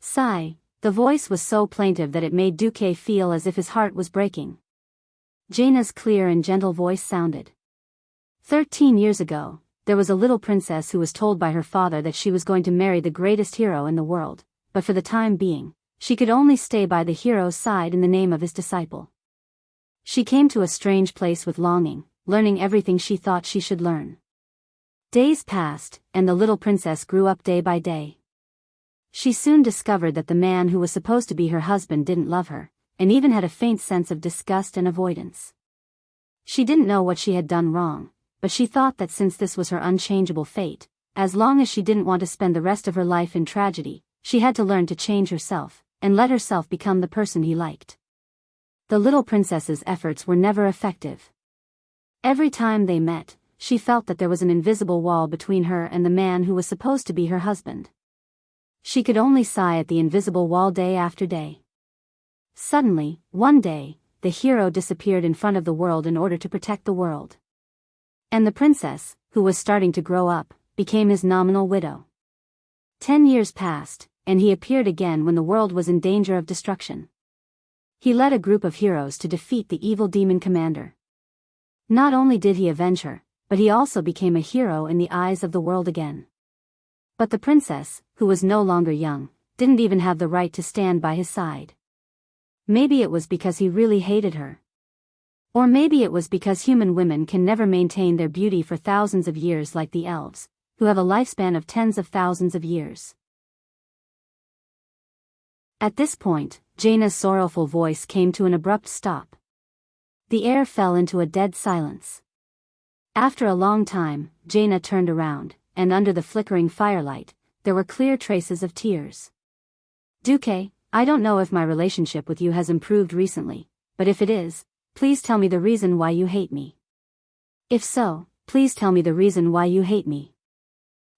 Sigh, the voice was so plaintive that it made Duque feel as if his heart was breaking. Jaina's clear and gentle voice sounded. 13 years ago, there was a little princess who was told by her father that she was going to marry the greatest hero in the world, but for the time being, she could only stay by the hero's side in the name of his disciple. She came to a strange place with longing, learning everything she thought she should learn. Days passed, and the little princess grew up day by day. She soon discovered that the man who was supposed to be her husband didn't love her, and even had a faint sense of disgust and avoidance. She didn't know what she had done wrong, but she thought that since this was her unchangeable fate, as long as she didn't want to spend the rest of her life in tragedy, she had to learn to change herself, and let herself become the person he liked. The little princess's efforts were never effective. Every time they met, she felt that there was an invisible wall between her and the man who was supposed to be her husband. She could only sigh at the invisible wall day after day. Suddenly, one day, the hero disappeared in front of the world in order to protect the world. And the princess, who was starting to grow up, became his nominal widow. 10 years passed, and he appeared again when the world was in danger of destruction. He led a group of heroes to defeat the evil demon commander. Not only did he avenge her, but he also became a hero in the eyes of the world again. But the princess, who was no longer young, didn't even have the right to stand by his side. Maybe it was because he really hated her. Or maybe it was because human women can never maintain their beauty for thousands of years like the elves, who have a lifespan of tens of thousands of years. At this point, Jaina's sorrowful voice came to an abrupt stop. The air fell into a dead silence. After a long time, Jaina turned around, and under the flickering firelight, there were clear traces of tears. Duque, I don't know if my relationship with you has improved recently, but if it is, please tell me the reason why you hate me. If so, please tell me the reason why you hate me.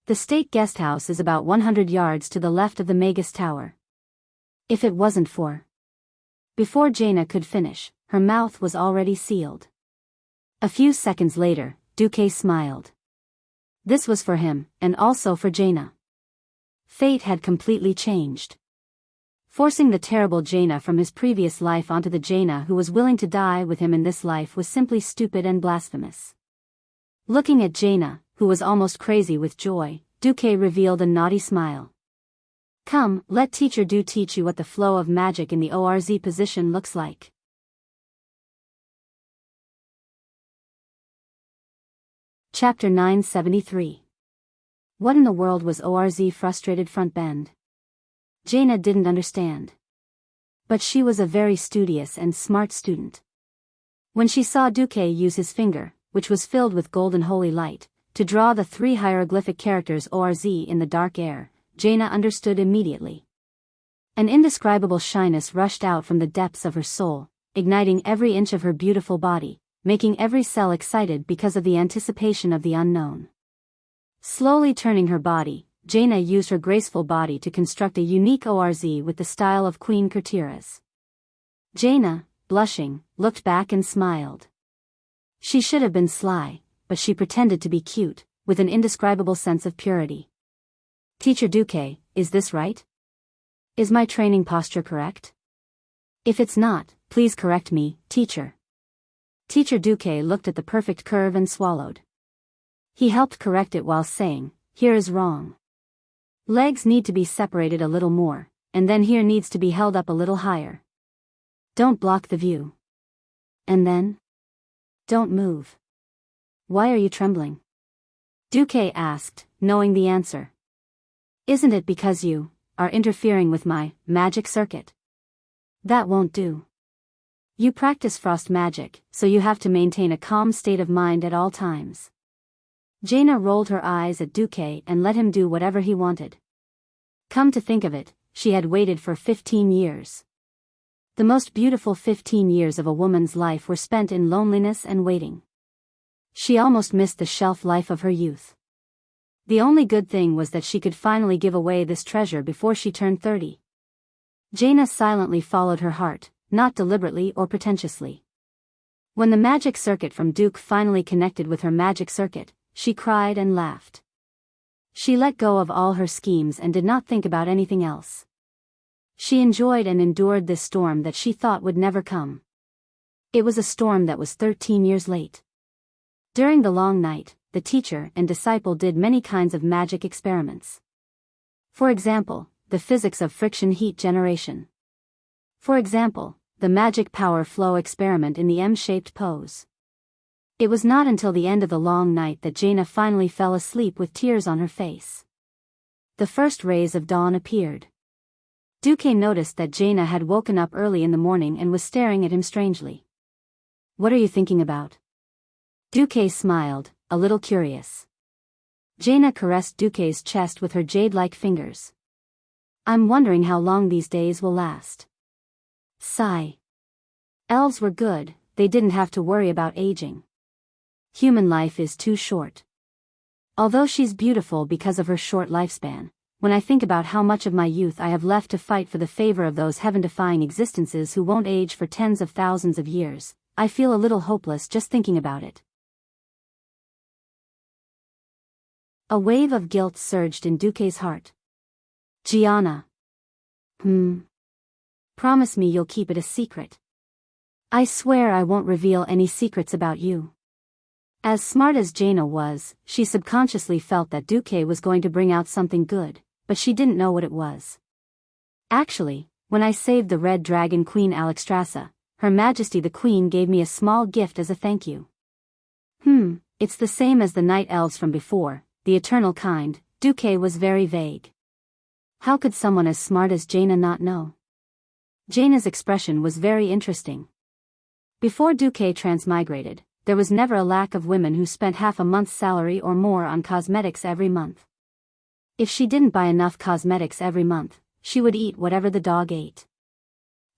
The state guest house is about 100 yards to the left of the Magus Tower. If it wasn't for... Before Jaina could finish, her mouth was already sealed. A few seconds later, Duque smiled. This was for him, and also for Jaina. Fate had completely changed. Forcing the terrible Jaina from his previous life onto the Jaina who was willing to die with him in this life was simply stupid and blasphemous. Looking at Jaina, who was almost crazy with joy, Duque revealed a naughty smile. Come, let Teacher Du teach you what the flow of magic in the ORZ position looks like. Chapter 973. What in the world was ORZ frustrated front bend? Jaina didn't understand. But she was a very studious and smart student. When she saw Duque use his finger, which was filled with golden holy light, to draw the 3 hieroglyphic characters ORZ in the dark air, Jaina understood immediately. An indescribable shyness rushed out from the depths of her soul, igniting every inch of her beautiful body, making every cell excited because of the anticipation of the unknown. Slowly turning her body, Jaina used her graceful body to construct a unique ORZ with the style of Queen Kurtira's. Jaina, blushing, looked back and smiled. She should have been sly, but she pretended to be cute, with an indescribable sense of purity. Teacher Duque, is this right? Is my training posture correct? If it's not, please correct me, teacher. Teacher Duque looked at the perfect curve and swallowed. He helped correct it while saying, here is wrong. Legs need to be separated a little more, and then here needs to be held up a little higher. Don't block the view. And then? Don't move. Why are you trembling? Duque asked, knowing the answer. Isn't it because you are interfering with my magic circuit? That won't do. You practice frost magic, so you have to maintain a calm state of mind at all times. Jaina rolled her eyes at Duque and let him do whatever he wanted. Come to think of it, she had waited for 15 years. The most beautiful 15 years of a woman's life were spent in loneliness and waiting. She almost missed the shelf life of her youth. The only good thing was that she could finally give away this treasure before she turned 30. Jaina silently followed her heart, not deliberately or pretentiously. When the magic circuit from Duke finally connected with her magic circuit, she cried and laughed. She let go of all her schemes and did not think about anything else. She enjoyed and endured this storm that she thought would never come. It was a storm that was 13 years late. During the long night, the teacher and disciple did many kinds of magic experiments. For example, the physics of friction heat generation. For example, the magic power flow experiment in the M-shaped pose. It was not until the end of the long night that Jaina finally fell asleep with tears on her face. The first rays of dawn appeared. Duque noticed that Jaina had woken up early in the morning and was staring at him strangely. What are you thinking about? Duque smiled, a little curious. Jaina caressed Duque's chest with her jade-like fingers. I'm wondering how long these days will last. Sigh. Elves were good, they didn't have to worry about aging. Human life is too short. Although she's beautiful because of her short lifespan, when I think about how much of my youth I have left to fight for the favor of those heaven-defying existences who won't age for tens of thousands of years, I feel a little hopeless just thinking about it. A wave of guilt surged in Duque's heart. Gianna. Promise me you'll keep it a secret. I swear I won't reveal any secrets about you. As smart as Jaina was, she subconsciously felt that Duque was going to bring out something good, but she didn't know what it was. Actually, when I saved the Red Dragon Queen Alexstrasza, Her Majesty the Queen gave me a small gift as a thank you. It's the same as the night elves from before, the eternal kind. Duque was very vague. How could someone as smart as Jaina not know? Jaina's expression was very interesting. Before Duque transmigrated, there was never a lack of women who spent half a month's salary or more on cosmetics every month. If she didn't buy enough cosmetics every month, she would eat whatever the dog ate.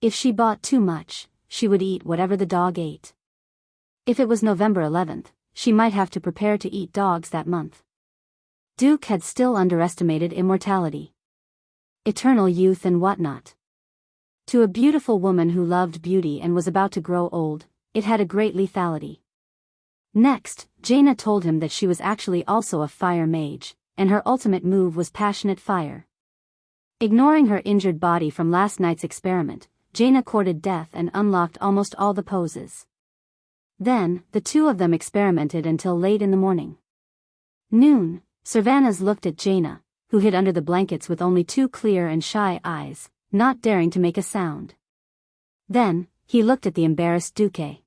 If she bought too much, she would eat whatever the dog ate. If it was November 11th, she might have to prepare to eat dogs that month. Duke had still underestimated immortality, eternal youth and whatnot. To a beautiful woman who loved beauty and was about to grow old, it had a great lethality. Next, Jaina told him that she was actually also a fire mage, and her ultimate move was passionate fire. Ignoring her injured body from last night's experiment, Jaina courted death and unlocked almost all the poses. Then, the two of them experimented until late in the morning. Noon, Servanas looked at Jaina, who hid under the blankets with only two clear and shy eyes, not daring to make a sound. Then, he looked at the embarrassed Duque.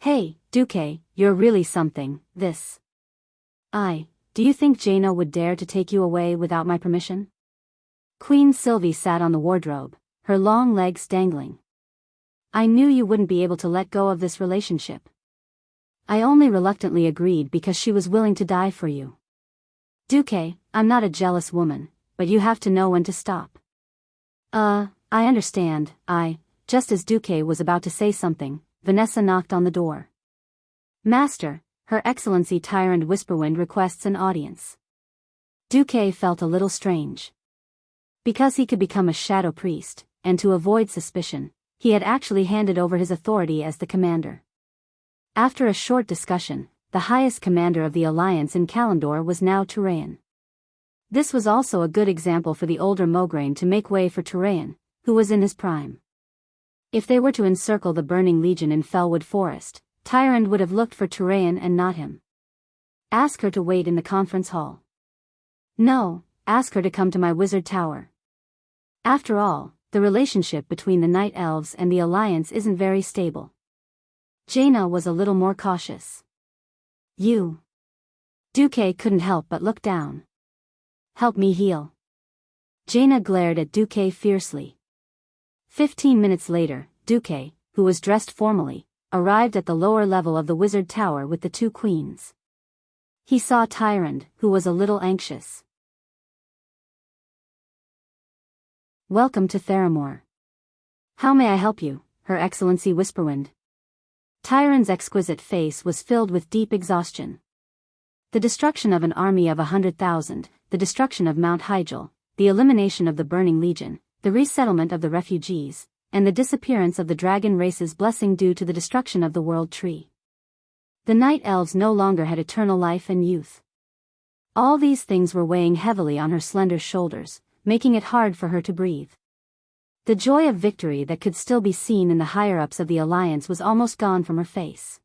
Hey, Duque, you're really something, do you think Jaina would dare to take you away without my permission? Queen Sylvie sat on the wardrobe, her long legs dangling. I knew you wouldn't be able to let go of this relationship. I only reluctantly agreed because she was willing to die for you. Duque, I'm not a jealous woman, but you have to know when to stop. I understand. Just as Duque was about to say something, Vanessa knocked on the door. Master, Her Excellency Tyrant Whisperwind requests an audience. Duque felt a little strange. Because he could become a shadow priest, and to avoid suspicion, he had actually handed over his authority as the commander. After a short discussion, the highest commander of the alliance in Kalandor was now Turayan. This was also a good example for the older Mograine to make way for Turayan, who was in his prime. If they were to encircle the Burning Legion in Fellwood Forest, Tyrande would have looked for Turayan and not him. Ask her to wait in the conference hall. No, ask her to come to my wizard tower. After all, the relationship between the Night Elves and the Alliance isn't very stable. Jaina was a little more cautious. You. Duque couldn't help but look down. Help me heal. Jaina glared at Duque fiercely. 15 minutes later, Duque, who was dressed formally, arrived at the lower level of the wizard tower with the two queens. He saw Tyrande, who was a little anxious. Welcome to Theramore. How may I help you, Her Excellency Whisperwind? Tyrande's exquisite face was filled with deep exhaustion. The destruction of an army of 100,000, the destruction of Mount Hyjal, the elimination of the Burning Legion, the resettlement of the refugees, and the disappearance of the dragon race's blessing due to the destruction of the World Tree. The Night Elves no longer had eternal life and youth. All these things were weighing heavily on her slender shoulders, making it hard for her to breathe. The joy of victory that could still be seen in the higher-ups of the Alliance was almost gone from her face.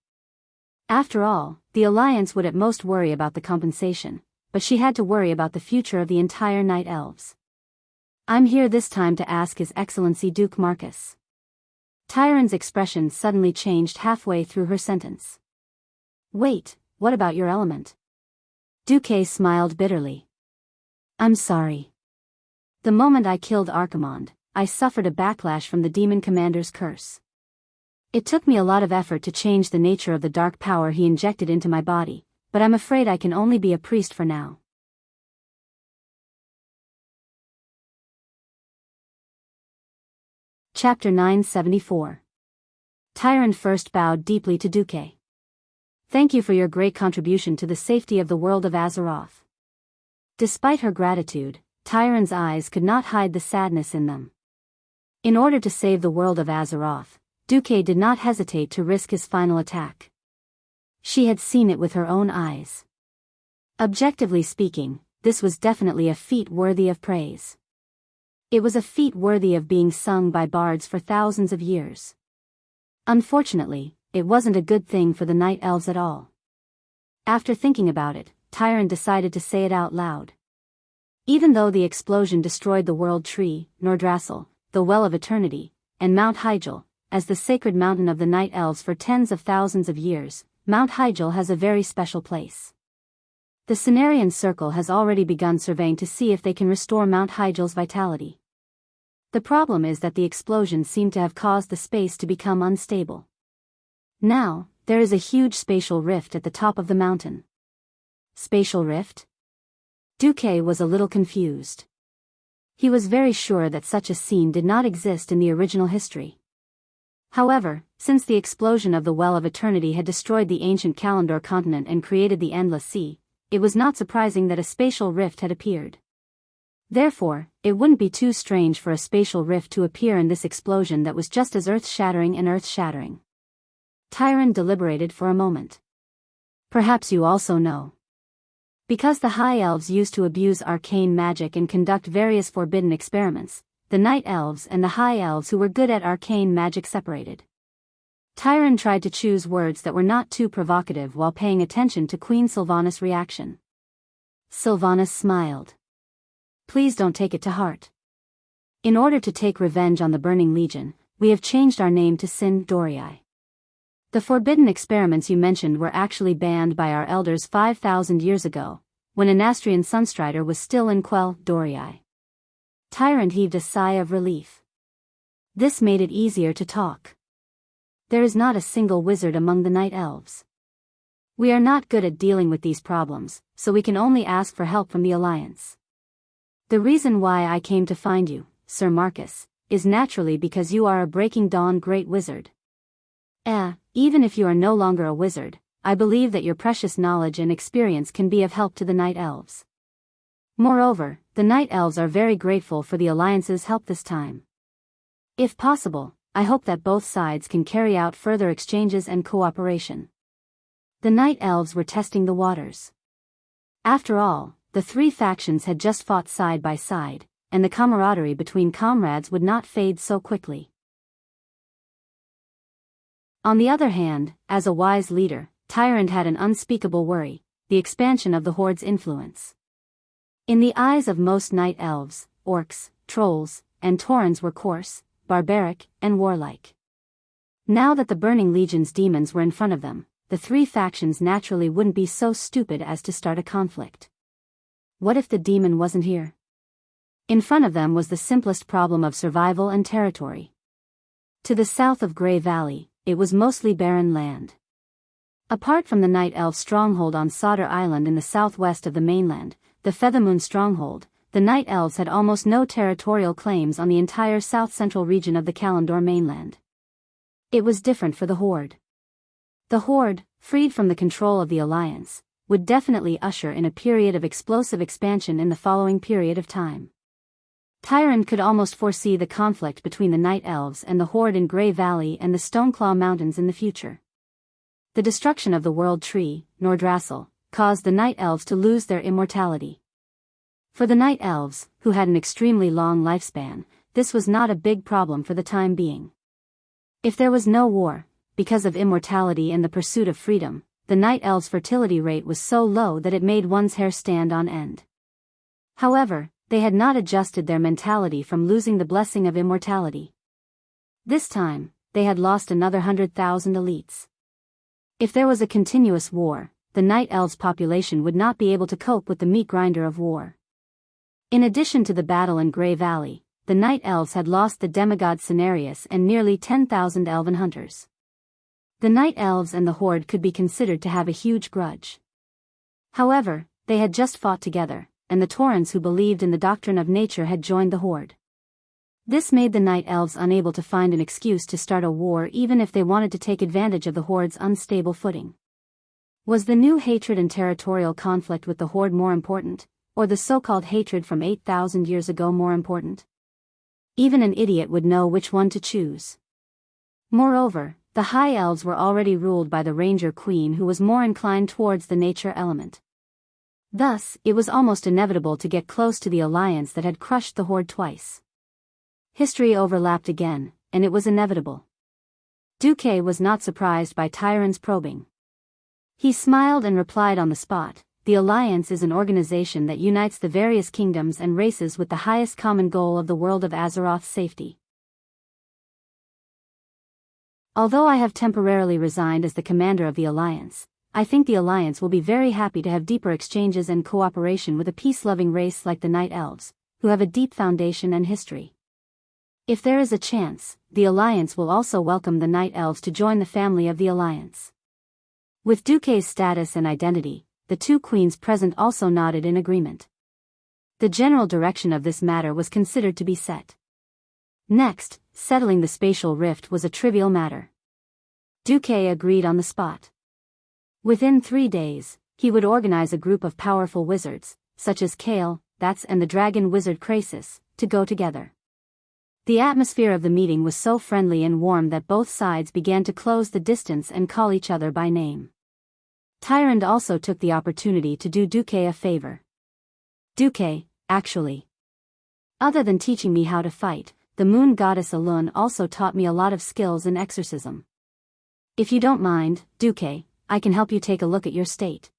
After all, the Alliance would at most worry about the compensation, but she had to worry about the future of the entire Night Elves. I'm here this time to ask His Excellency Duke Marcus. Tyrande's expression suddenly changed halfway through her sentence. Wait, what about your element? Duque smiled bitterly. I'm sorry. The moment I killed Archimonde, I suffered a backlash from the demon commander's curse. It took me a lot of effort to change the nature of the dark power he injected into my body, but I'm afraid I can only be a priest for now. Chapter 974. Tyrande first bowed deeply to Duque. Thank you for your great contribution to the safety of the world of Azeroth. Despite her gratitude, Tyrande's eyes could not hide the sadness in them. In order to save the world of Azeroth, Duque did not hesitate to risk his final attack. She had seen it with her own eyes. Objectively speaking, this was definitely a feat worthy of praise. It was a feat worthy of being sung by bards for thousands of years. Unfortunately, it wasn't a good thing for the night elves at all. After thinking about it, Tyrant decided to say it out loud. Even though the explosion destroyed the World Tree, Nordrassil, the Well of Eternity, and Mount Hyjal, as the sacred mountain of the night elves for tens of thousands of years, Mount Hyjal has a very special place. The Cenarian Circle has already begun surveying to see if they can restore Mount Hyjal's vitality. The problem is that the explosion seemed to have caused the space to become unstable. Now, there is a huge spatial rift at the top of the mountain. Spatial rift? Duque was a little confused. He was very sure that such a scene did not exist in the original history. However, since the explosion of the Well of Eternity had destroyed the ancient Kalandor continent and created the Endless Sea, it was not surprising that a spatial rift had appeared. Therefore, it wouldn't be too strange for a spatial rift to appear in this explosion that was just as earth-shattering and earth-shattering. Tyron deliberated for a moment. Perhaps you also know. Because the High Elves used to abuse arcane magic and conduct various forbidden experiments, the Night Elves and the High Elves who were good at arcane magic separated. Tyron tried to choose words that were not too provocative while paying attention to Queen Sylvanas' reaction. Sylvanas smiled. Please don't take it to heart. In order to take revenge on the Burning Legion, we have changed our name to Sin Dorii. The forbidden experiments you mentioned were actually banned by our elders 5,000 years ago, when Anastrian Sunstrider was still in Quell Dorii. Tyrant heaved a sigh of relief. This made it easier to talk. There is not a single wizard among the Night Elves. We are not good at dealing with these problems, so we can only ask for help from the Alliance. The reason why I came to find you, Sir Marcus, is naturally because you are a Breaking Dawn great wizard. Even if you are no longer a wizard, I believe that your precious knowledge and experience can be of help to the Night Elves. Moreover, the Night Elves are very grateful for the Alliance's help this time. If possible, I hope that both sides can carry out further exchanges and cooperation. The Night Elves were testing the waters. After all, the three factions had just fought side by side, and the camaraderie between comrades would not fade so quickly. On the other hand, as a wise leader, Tyrant had an unspeakable worry: the expansion of the Horde's influence. In the eyes of most Night Elves, orcs, trolls, and taurens were coarse, barbaric, and warlike. Now that the Burning Legion's demons were in front of them, the three factions naturally wouldn't be so stupid as to start a conflict. What if the demon wasn't here? In front of them was the simplest problem of survival and territory. To the south of Grey Valley, it was mostly barren land. Apart from the Night Elf stronghold on Sodder Island in the southwest of the mainland, the Feathermoon stronghold, the Night Elves had almost no territorial claims on the entire south-central region of the Kalandor mainland. It was different for the Horde. The Horde, freed from the control of the Alliance, would definitely usher in a period of explosive expansion in the following period of time. Tyron could almost foresee the conflict between the Night Elves and the Horde in Grey Valley and the Stoneclaw Mountains in the future. The destruction of the World Tree, Nordrassil, caused the Night Elves to lose their immortality. For the Night Elves, who had an extremely long lifespan, this was not a big problem for the time being. If there was no war, because of immortality and the pursuit of freedom, the Night Elves' fertility rate was so low that it made one's hair stand on end. However, they had not adjusted their mentality from losing the blessing of immortality. This time, they had lost another 100,000 elites. If there was a continuous war, the Night Elves' population would not be able to cope with the meat grinder of war. In addition to the battle in Grey Valley, the Night Elves had lost the demigod Cenarius and nearly 10,000 elven hunters. The Night Elves and the Horde could be considered to have a huge grudge. However, they had just fought together, and the Taurens who believed in the doctrine of nature had joined the Horde. This made the Night Elves unable to find an excuse to start a war even if they wanted to take advantage of the Horde's unstable footing. Was the new hatred and territorial conflict with the Horde more important, or the so-called hatred from 8,000 years ago more important? Even an idiot would know which one to choose. Moreover, the High Elves were already ruled by the Ranger Queen, who was more inclined towards the nature element. Thus, it was almost inevitable to get close to the alliance that had crushed the Horde twice. History overlapped again, and it was inevitable. Duque was not surprised by Tyron's probing. He smiled and replied on the spot, "The Alliance is an organization that unites the various kingdoms and races with the highest common goal of the world of Azeroth's safety. Although I have temporarily resigned as the commander of the Alliance, I think the Alliance will be very happy to have deeper exchanges and cooperation with a peace-loving race like the Night Elves, who have a deep foundation and history. If there is a chance, the Alliance will also welcome the Night Elves to join the family of the Alliance." With Duque's status and identity, the two queens present also nodded in agreement. The general direction of this matter was considered to be set. Next, settling the spatial rift was a trivial matter. Duque agreed on the spot. Within 3 days, he would organize a group of powerful wizards, such as Kale, Bats and the dragon wizard Krasis, to go together. The atmosphere of the meeting was so friendly and warm that both sides began to close the distance and call each other by name. Tyrande also took the opportunity to do Duque a favor. "Duque, actually. Other than teaching me how to fight, the moon goddess Alun also taught me a lot of skills in exorcism. If you don't mind, Duque, I can help you take a look at your state.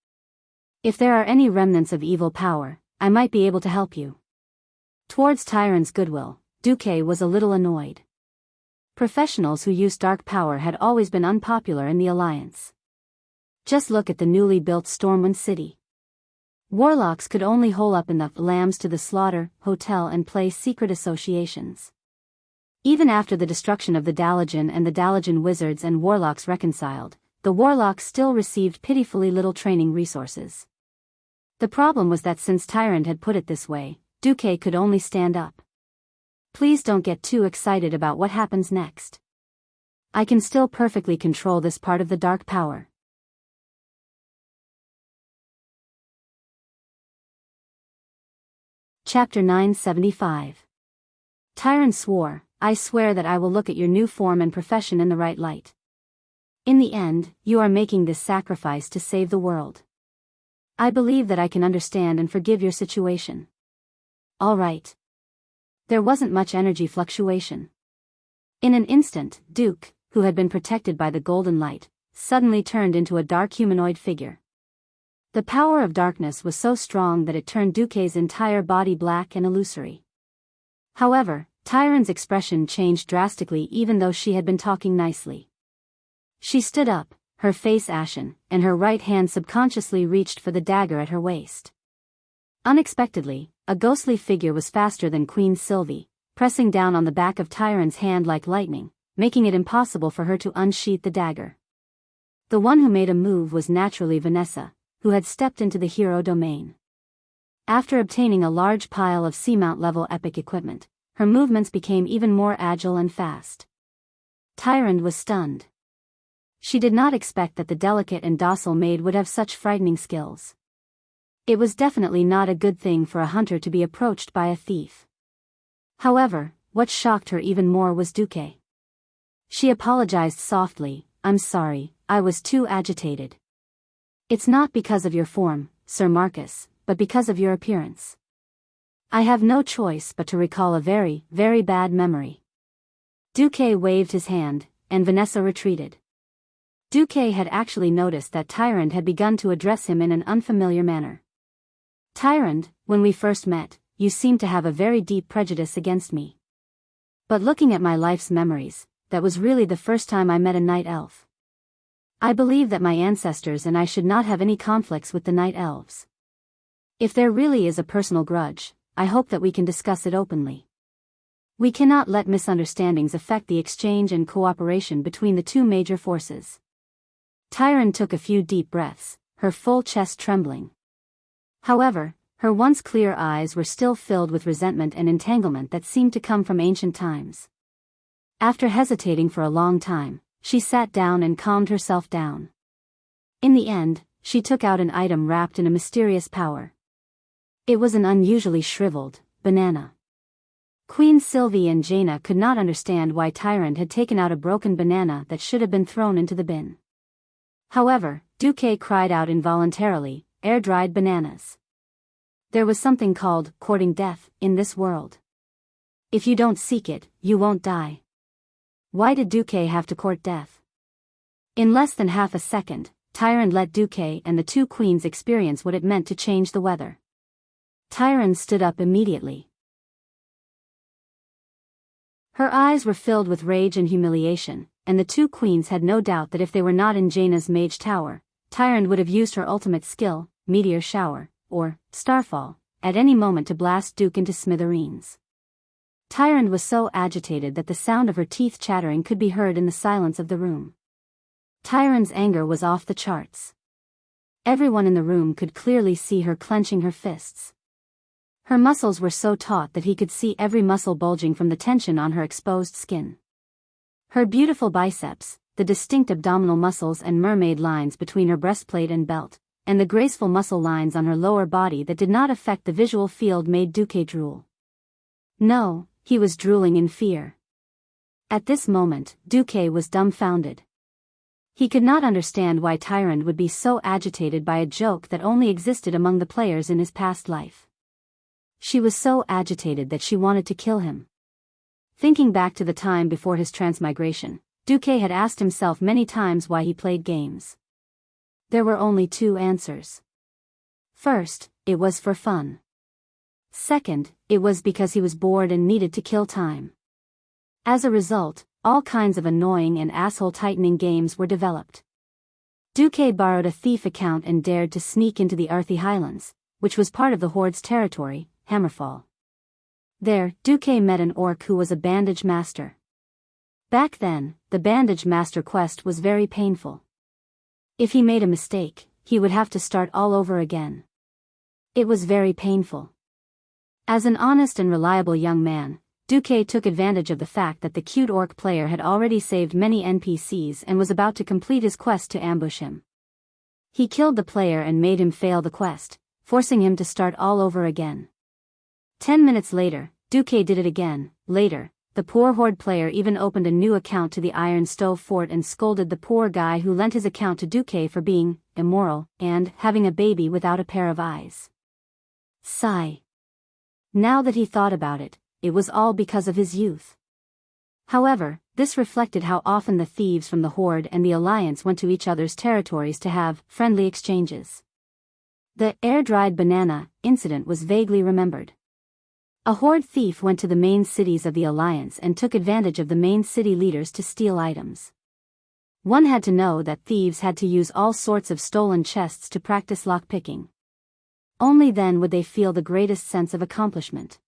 If there are any remnants of evil power, I might be able to help you." Towards Tyrande's goodwill, Duque was a little annoyed. Professionals who used dark power had always been unpopular in the Alliance. Just look at the newly built Stormwind City. Warlocks could only hole up in the Lambs to the Slaughter Hotel and play secret associations. Even after the destruction of the Dalajan and the Dalajan wizards and warlocks reconciled, the warlocks still received pitifully little training resources. The problem was that since Tyrande had put it this way, Duque could only stand up. "Please don't get too excited about what happens next. I can still perfectly control this part of the dark power." Chapter 975. Tyrande swore, "I swear that I will look at your new form and profession in the right light. In the end, you are making this sacrifice to save the world. I believe that I can understand and forgive your situation." "All right." There wasn't much energy fluctuation. In an instant, Duque, who had been protected by the golden light, suddenly turned into a dark humanoid figure. The power of darkness was so strong that it turned Duque's entire body black and illusory. However, Tyrande's expression changed drastically even though she had been talking nicely. She stood up, her face ashen, and her right hand subconsciously reached for the dagger at her waist. Unexpectedly, a ghostly figure was faster than Queen Sylvie, pressing down on the back of Tyrande's hand like lightning, making it impossible for her to unsheath the dagger. The one who made a move was naturally Vanessa, who had stepped into the hero domain. After obtaining a large pile of Seamount-level epic equipment, her movements became even more agile and fast. Tyrande was stunned. She did not expect that the delicate and docile maid would have such frightening skills. It was definitely not a good thing for a hunter to be approached by a thief. However, what shocked her even more was Duque. She apologized softly, "I'm sorry, I was too agitated. It's not because of your form, Sir Marcus, but because of your appearance. I have no choice but to recall a very, very bad memory." Duque waved his hand, and Vanessa retreated. Duque had actually noticed that Tyrande had begun to address him in an unfamiliar manner. "Tyrande, when we first met, you seemed to have a very deep prejudice against me. But looking at my life's memories, that was really the first time I met a night elf. I believe that my ancestors and I should not have any conflicts with the night elves. If there really is a personal grudge, I hope that we can discuss it openly. We cannot let misunderstandings affect the exchange and cooperation between the two major forces." Tyrande took a few deep breaths, her full chest trembling. However, her once clear eyes were still filled with resentment and entanglement that seemed to come from ancient times. After hesitating for a long time, she sat down and calmed herself down. In the end, she took out an item wrapped in a mysterious power. It was an unusually shriveled banana. Queen Sylvie and Jaina could not understand why Tyrande had taken out a broken banana that should have been thrown into the bin. However, Duque cried out involuntarily, "Air-dried bananas." There was something called courting death in this world. If you don't seek it, you won't die. Why did Duque have to court death? In less than half a second, Tyrande let Duque and the two queens experience what it meant to change the weather. Tyrande stood up immediately. Her eyes were filled with rage and humiliation, and the two queens had no doubt that if they were not in Jaina's mage tower, Tyrande would have used her ultimate skill, meteor shower, or starfall, at any moment to blast Duque into smithereens. Tyrande was so agitated that the sound of her teeth chattering could be heard in the silence of the room. Tyrande's anger was off the charts. Everyone in the room could clearly see her clenching her fists. Her muscles were so taut that he could see every muscle bulging from the tension on her exposed skin. Her beautiful biceps, the distinct abdominal muscles and mermaid lines between her breastplate and belt, and the graceful muscle lines on her lower body that did not affect the visual field made Duque drool. No, he was drooling in fear. At this moment, Duque was dumbfounded. He could not understand why Tyrande would be so agitated by a joke that only existed among the players in his past life. She was so agitated that she wanted to kill him. Thinking back to the time before his transmigration, Duque had asked himself many times why he played games. There were only two answers. First, it was for fun. Second, it was because he was bored and needed to kill time. As a result, all kinds of annoying and asshole-tightening games were developed. Duque borrowed a thief account and dared to sneak into the Arthi Highlands, which was part of the Horde's territory, Hammerfall. There, Duque met an orc who was a bandage master. Back then, the bandage master quest was very painful. If he made a mistake, he would have to start all over again. It was very painful. As an honest and reliable young man, Duque took advantage of the fact that the cute orc player had already saved many NPCs and was about to complete his quest to ambush him. He killed the player and made him fail the quest, forcing him to start all over again. 10 minutes later, Duque did it again. Later, the poor Horde player even opened a new account to the Iron Stove Fort and scolded the poor guy who lent his account to Duque for being immoral and having a baby without a pair of eyes. Sigh. Now that he thought about it, it was all because of his youth. However, this reflected how often the thieves from the Horde and the Alliance went to each other's territories to have friendly exchanges. The air-dried banana incident was vaguely remembered. A Horde thief went to the main cities of the Alliance and took advantage of the main city leaders to steal items. One had to know that thieves had to use all sorts of stolen chests to practice lockpicking. Only then would they feel the greatest sense of accomplishment.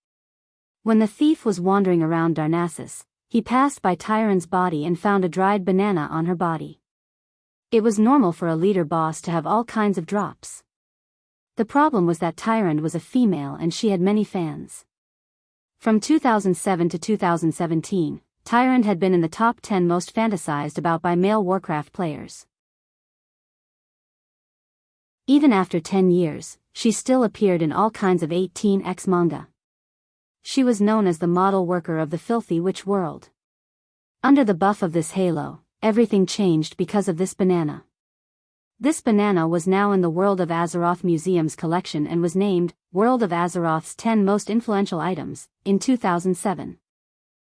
When the thief was wandering around Darnassus, he passed by Tyrande's body and found a dried banana on her body. It was normal for a leader boss to have all kinds of drops. The problem was that Tyrande was a female and she had many fans. From 2007 to 2017, Tyrande had been in the top 10 most fantasized about by male Warcraft players. Even after 10 years, she still appeared in all kinds of 18x manga. She was known as the model worker of the filthy witch world. Under the buff of this halo, everything changed because of this banana. This banana was now in the World of Azeroth Museum's collection and was named World of Azeroth's 10 Most Influential Items in 2007.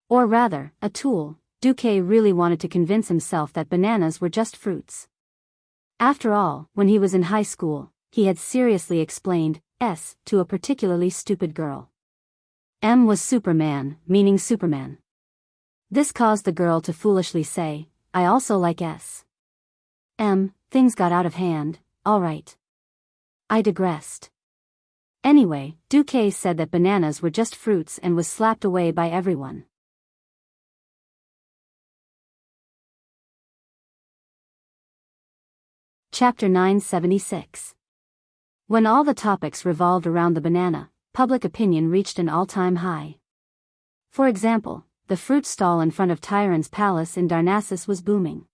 Or rather, a tool. Duque really wanted to convince himself that bananas were just fruits. After all, when he was in high school, he had seriously explained S to a particularly stupid girl. M was Superman, meaning Superman. This caused the girl to foolishly say, "I also like S." Things got out of hand. All right. I digressed. Anyway, Duque said that bananas were just fruits and was slapped away by everyone. Chapter 976. When all the topics revolved around the banana, public opinion reached an all-time high. For example, the fruit stall in front of Tyrande's palace in Darnassus was booming.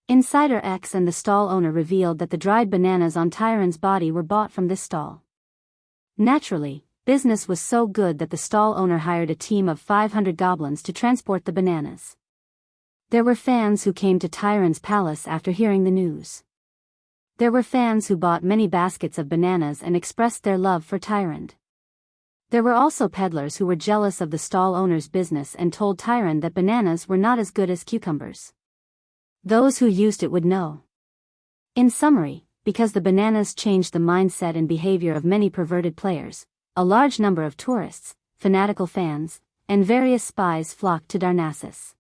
Insider X and the stall owner revealed that the dried bananas on Tyrande's body were bought from this stall. Naturally, business was so good that the stall owner hired a team of 500 goblins to transport the bananas. There were fans who came to Tyrande's palace after hearing the news. There were fans who bought many baskets of bananas and expressed their love for Tyrande. There were also peddlers who were jealous of the stall owner's business and told Tyron that bananas were not as good as cucumbers. Those who used it would know. In summary, because the bananas changed the mindset and behavior of many perverted players, a large number of tourists, fanatical fans, and various spies flocked to Darnassus.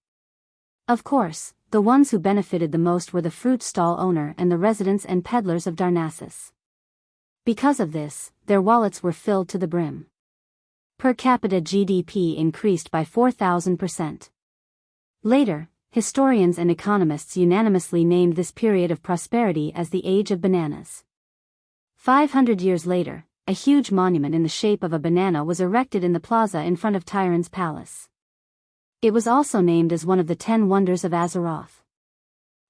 Of course, the ones who benefited the most were the fruit stall owner and the residents and peddlers of Darnassus. Because of this, their wallets were filled to the brim. Per capita GDP increased by 4,000%. Later, historians and economists unanimously named this period of prosperity as the Age of Bananas. 500 years later, a huge monument in the shape of a banana was erected in the plaza in front of Tyron's palace. It was also named as one of the 10 wonders of Azeroth.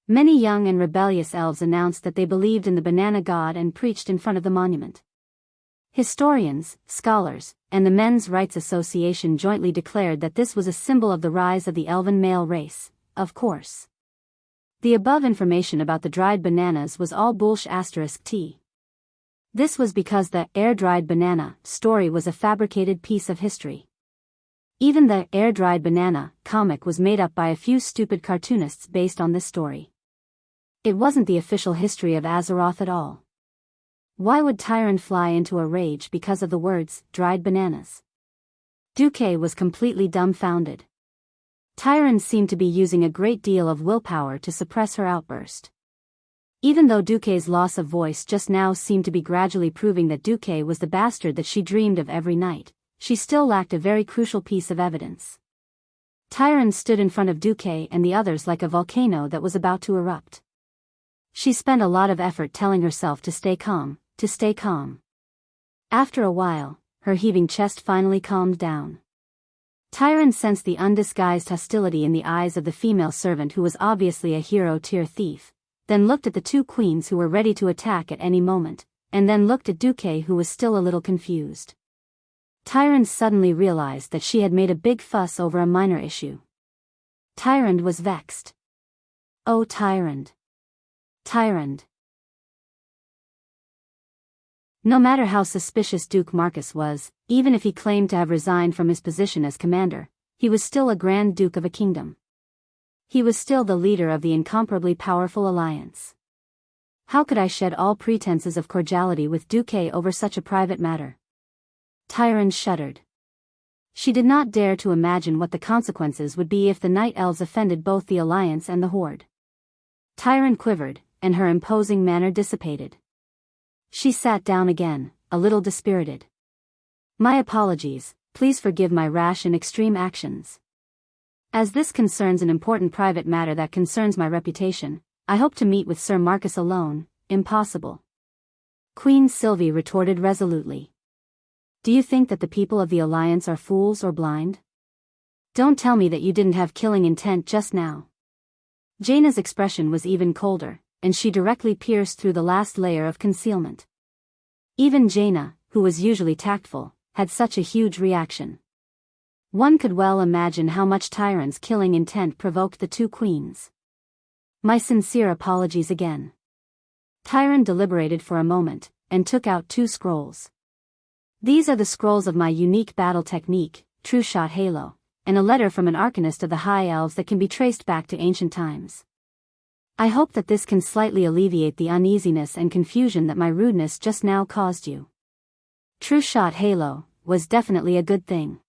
Many young and rebellious elves announced that they believed in the banana god and preached in front of the monument. Historians, scholars, and the Men's Rights Association jointly declared that this was a symbol of the rise of the elven male race, of course. The above information about the dried bananas was all bullsh*t. This was because the air-dried banana story was a fabricated piece of history. Even the air-dried banana comic was made up by a few stupid cartoonists based on this story. It wasn't the official history of Azeroth at all. Why would Tyron fly into a rage because of the words, dried bananas? Duque was completely dumbfounded. Tyron seemed to be using a great deal of willpower to suppress her outburst. Even though Duque's loss of voice just now seemed to be gradually proving that Duque was the bastard that she dreamed of every night, she still lacked a very crucial piece of evidence. Tyron stood in front of Duque and the others like a volcano that was about to erupt. She spent a lot of effort telling herself to stay calm, to stay calm. After a while, her heaving chest finally calmed down. Tyron sensed the undisguised hostility in the eyes of the female servant who was obviously a hero-tier thief, then looked at the two queens who were ready to attack at any moment, and then looked at Duque who was still a little confused. Tyron suddenly realized that she had made a big fuss over a minor issue. Tyron was vexed. Oh Tyron. Tyron. No matter how suspicious Duke Marcus was, even if he claimed to have resigned from his position as commander, he was still a Grand Duke of a kingdom. He was still the leader of the incomparably powerful alliance. How could I shed all pretenses of cordiality with Duque over such a private matter? Tyron shuddered. She did not dare to imagine what the consequences would be if the Night Elves offended both the alliance and the Horde. Tyron quivered, and her imposing manner dissipated. She sat down again, a little dispirited. My apologies, please forgive my rash and extreme actions. As this concerns an important private matter that concerns my reputation, I hope to meet with Sir Marcus alone. Impossible. Queen Sylvie retorted resolutely. Do you think that the people of the Alliance are fools or blind? Don't tell me that you didn't have killing intent just now. Jaina's expression was even colder, and she directly pierced through the last layer of concealment. Even Jaina, who was usually tactful, had such a huge reaction. One could well imagine how much Tyron's killing intent provoked the two queens. My sincere apologies again. Tyron deliberated for a moment, and took out 2 scrolls. These are the scrolls of my unique battle technique, True Shot Halo, and a letter from an arcanist of the High Elves that can be traced back to ancient times. I hope that this can slightly alleviate the uneasiness and confusion that my rudeness just now caused you. True Shot Halo was definitely a good thing.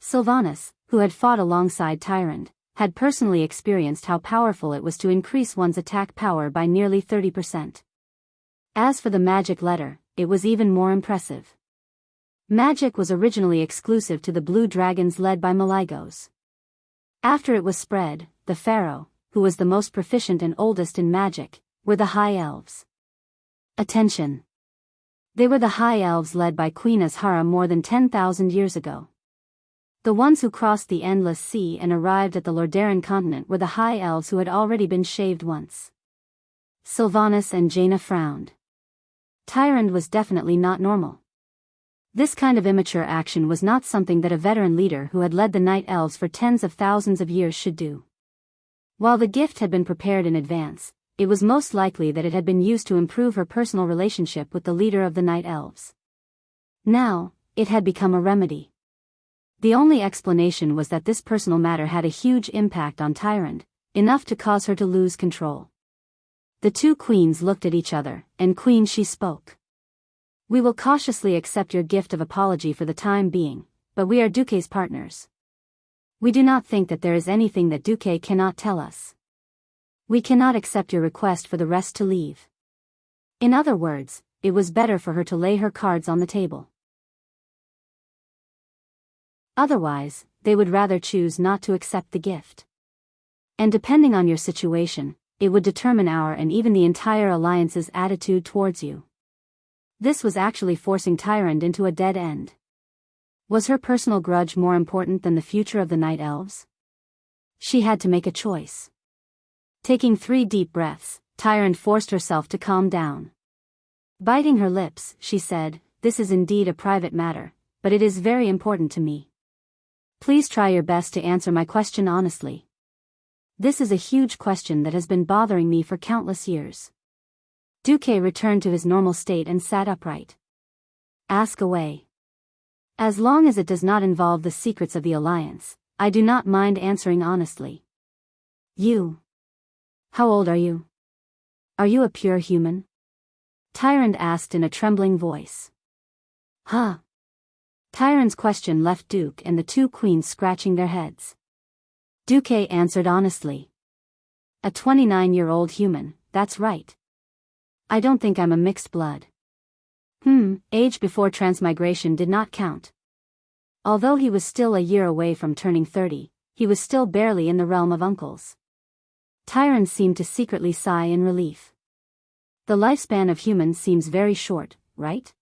Sylvanas, who had fought alongside Tyron, had personally experienced how powerful it was to increase one's attack power by nearly 30%. As for the magic letter, it was even more impressive. Magic was originally exclusive to the Blue Dragons led by Maligos. After it was spread, the Pharaoh, who was the most proficient and oldest in magic, were the High Elves. Attention! They were the High Elves led by Queen Azhara more than 10,000 years ago. The ones who crossed the Endless Sea and arrived at the Lordaeron continent were the High Elves who had already been shaved once. Sylvanas and Jaina frowned. Tyron was definitely not normal. This kind of immature action was not something that a veteran leader who had led the Night Elves for tens of thousands of years should do. While the gift had been prepared in advance, it was most likely that it had been used to improve her personal relationship with the leader of the Night Elves. Now, it had become a remedy. The only explanation was that this personal matter had a huge impact on Tyrande, enough to cause her to lose control. The two queens looked at each other, and Queen she spoke. "We will cautiously accept your gift of apology for the time being, but we are Duque's partners. We do not think that there is anything that Duque cannot tell us. We cannot accept your request for the rest to leave." In other words, it was better for her to lay her cards on the table. Otherwise, they would rather choose not to accept the gift. And depending on your situation, it would determine our and even the entire alliance's attitude towards you. This was actually forcing Tyrande into a dead end. Was her personal grudge more important than the future of the Night Elves? She had to make a choice. Taking 3 deep breaths, Tyrande forced herself to calm down. Biting her lips, she said, "This is indeed a private matter, but it is very important to me. Please try your best to answer my question honestly. This is a huge question that has been bothering me for countless years." Duque returned to his normal state and sat upright. "Ask away. As long as it does not involve the secrets of the Alliance, I do not mind answering honestly." "You. How old are you? Are you a pure human?" Tyrande asked in a trembling voice. "Huh?" Tyrande's question left Duque and the two queens scratching their heads. Duque answered honestly. "A 29-year-old human, that's right. I don't think I'm a mixed blood." Age before transmigration did not count. Although he was still a year away from turning 30, he was still barely in the realm of uncles. Tyrande seemed to secretly sigh in relief. The lifespan of humans seems very short, right?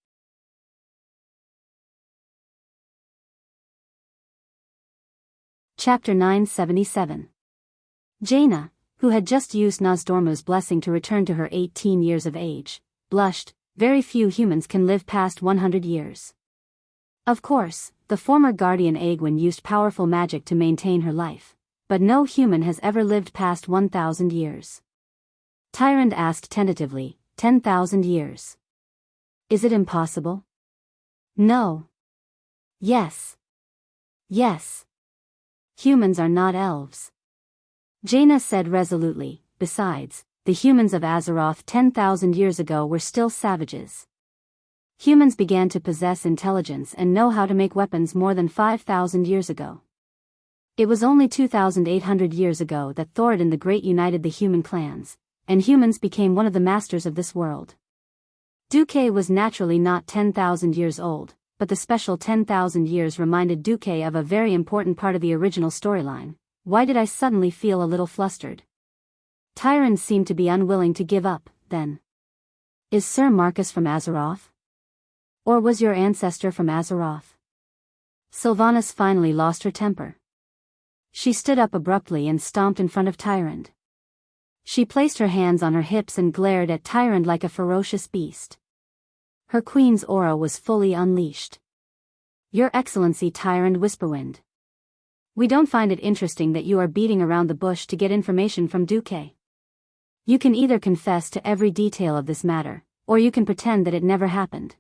Chapter 977. Jaina, who had just used Nozdormu's blessing to return to her 18 years of age, blushed. Very few humans can live past 100 years. Of course, the former guardian Aegwyn used powerful magic to maintain her life, but no human has ever lived past 1,000 years. Tyrande asked tentatively, 10,000 years. Is it impossible? No. Yes. Yes. Humans are not elves. Jaina said resolutely. Besides, the humans of Azeroth 10,000 years ago were still savages. Humans began to possess intelligence and know how to make weapons more than 5,000 years ago. It was only 2,800 years ago that Thoradin the Great united the human clans, and humans became one of the masters of this world. Duque was naturally not 10,000 years old, but the special 10,000 years reminded Duque of a very important part of the original storyline. Why did I suddenly feel a little flustered? Tyrande seemed to be unwilling to give up, then. Is Sir Marcus from Azeroth? Or was your ancestor from Azeroth? Sylvanas finally lost her temper. She stood up abruptly and stomped in front of Tyrande. She placed her hands on her hips and glared at Tyrande like a ferocious beast. Her queen's aura was fully unleashed. Your Excellency Tyrande Whisperwind. We don't find it interesting that you are beating around the bush to get information from Duque. You can either confess to every detail of this matter, or you can pretend that it never happened.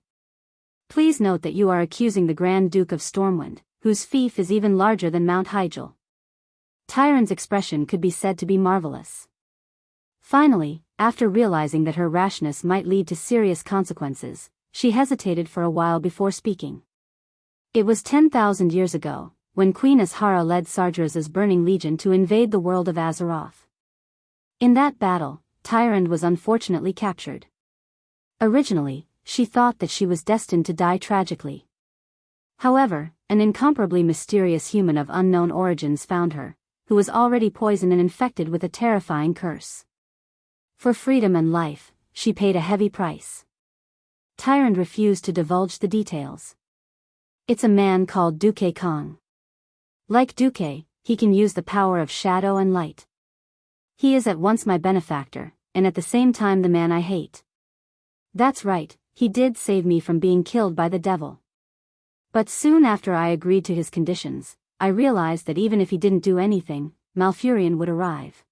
Please note that you are accusing the Grand Duke of Stormwind, whose fief is even larger than Mount Hyjal. Tyrande's expression could be said to be marvelous. Finally, after realizing that her rashness might lead to serious consequences, she hesitated for a while before speaking. It was 10,000 years ago, when Queen Azhara led Sargeras' burning legion to invade the world of Azeroth. In that battle, Tyrande was unfortunately captured. Originally, she thought that she was destined to die tragically. However, an incomparably mysterious human of unknown origins found her, who was already poisoned and infected with a terrifying curse. For freedom and life, she paid a heavy price. Tyrande refused to divulge the details. It's a man called Duque Kong. Like Duque, he can use the power of shadow and light. He is at once my benefactor, and at the same time the man I hate. That's right, he did save me from being killed by the devil. But soon after I agreed to his conditions, I realized that even if he didn't do anything, Malfurion would arrive.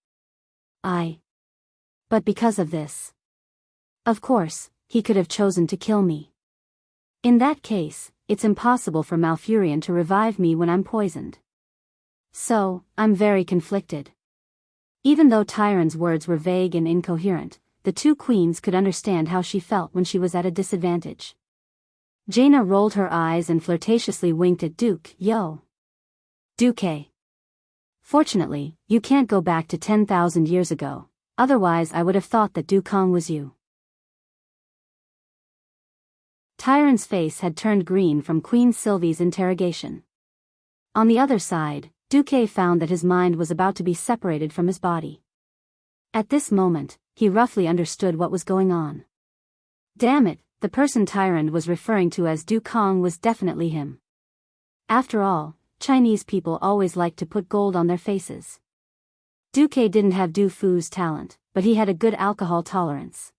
But because of this. Of course, he could have chosen to kill me. In that case, it's impossible for Malfurion to revive me when I'm poisoned. So, I'm very conflicted. Even though Tyron's words were vague and incoherent, the two queens could understand how she felt when she was at a disadvantage. Jaina rolled her eyes and flirtatiously winked at Duke. Yo. Duke. Fortunately, you can't go back to 10,000 years ago, otherwise I would have thought that Dukong was you. Tyron's face had turned green from Queen Sylvie's interrogation. On the other side, Duque found that his mind was about to be separated from his body. At this moment, he roughly understood what was going on. Damn it, the person Tyron was referring to as Dukong was definitely him. After all, Chinese people always like to put gold on their faces. Duque didn't have Du Fu's talent, but he had a good alcohol tolerance.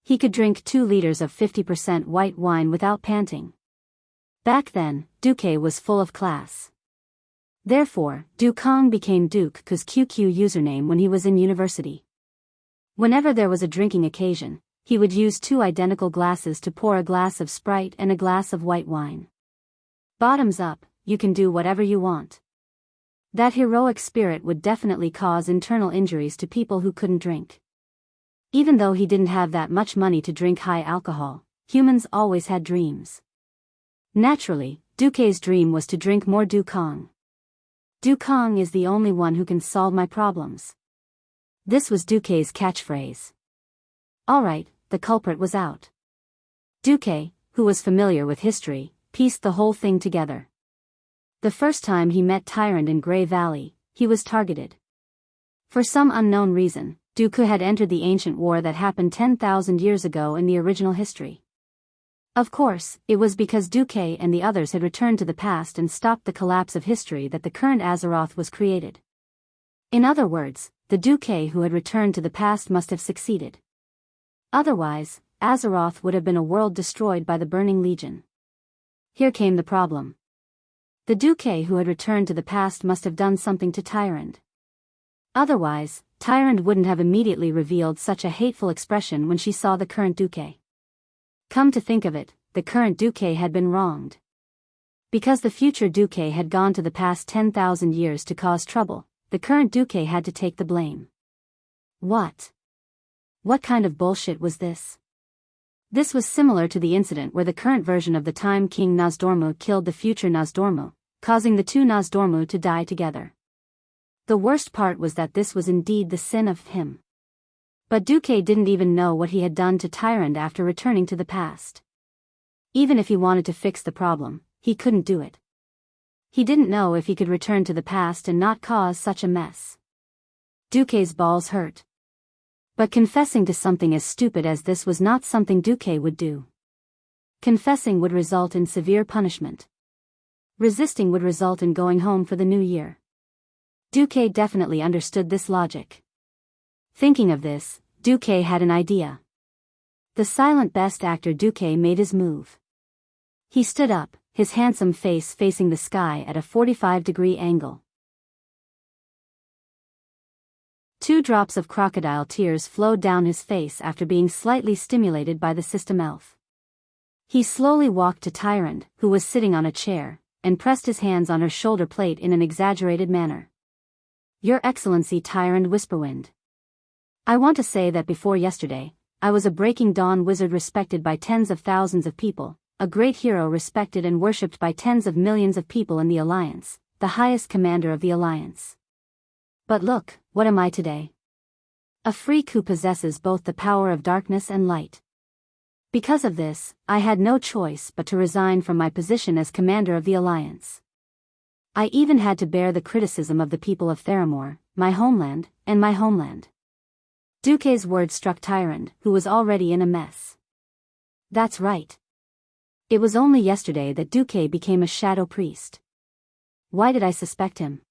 He could drink 2 liters of 50% white wine without panting. Back then, Duque was full of class. Therefore, Dukong became Duke's QQ username when he was in university. Whenever there was a drinking occasion, he would use 2 identical glasses to pour a glass of Sprite and a glass of white wine. Bottoms up, you can do whatever you want. That heroic spirit would definitely cause internal injuries to people who couldn't drink. Even though he didn't have that much money to drink high alcohol, humans always had dreams. Naturally, Duque's dream was to drink more Dukong. Dukong is the only one who can solve my problems. This was Duque's catchphrase. Alright, the culprit was out. Duque, who was familiar with history, pieced the whole thing together. The first time he met Tyrant in Grey Valley, he was targeted. For some unknown reason, Duque had entered the ancient war that happened 10,000 years ago in the original history. Of course, it was because Duque and the others had returned to the past and stopped the collapse of history that the current Azeroth was created. In other words, the Duque who had returned to the past must have succeeded. Otherwise, Azeroth would have been a world destroyed by the Burning Legion. Here came the problem. The Duque who had returned to the past must have done something to Tyrant. Otherwise, Tyrant wouldn't have immediately revealed such a hateful expression when she saw the current Duque. Come to think of it, the current Duque had been wronged. Because the future Duque had gone to the past 10,000 years to cause trouble, the current Duque had to take the blame. What? What kind of bullshit was this? This was similar to the incident where the current version of the Time King Nozdormu killed the future Nozdormu, causing the two Nozdormu to die together. The worst part was that this was indeed the sin of him. But Duque didn't even know what he had done to Tyrant after returning to the past. Even if he wanted to fix the problem, he couldn't do it. He didn't know if he could return to the past and not cause such a mess. Duque's balls hurt. But confessing to something as stupid as this was not something Duque would do. Confessing would result in severe punishment. Resisting would result in going home for the new year. Duque definitely understood this logic. Thinking of this, Duque had an idea. The silent best actor Duque made his move. He stood up, his handsome face facing the sky at a 45-degree angle. 2 drops of crocodile tears flowed down his face after being slightly stimulated by the system elf. He slowly walked to Tyrant, who was sitting on a chair, and pressed his hands on her shoulder plate in an exaggerated manner. Your Excellency Tyrant Whisperwind. I want to say that before yesterday, I was a Breaking Dawn wizard respected by tens of thousands of people, a great hero respected and worshipped by tens of millions of people in the Alliance, the highest commander of the Alliance. But look, what am I today? A freak who possesses both the power of darkness and light. Because of this, I had no choice but to resign from my position as commander of the Alliance. I even had to bear the criticism of the people of Theramore, my homeland, and my homeland. Duque's words struck Tyrant, who was already in a mess. That's right. It was only yesterday that Duque became a shadow priest. Why did I suspect him?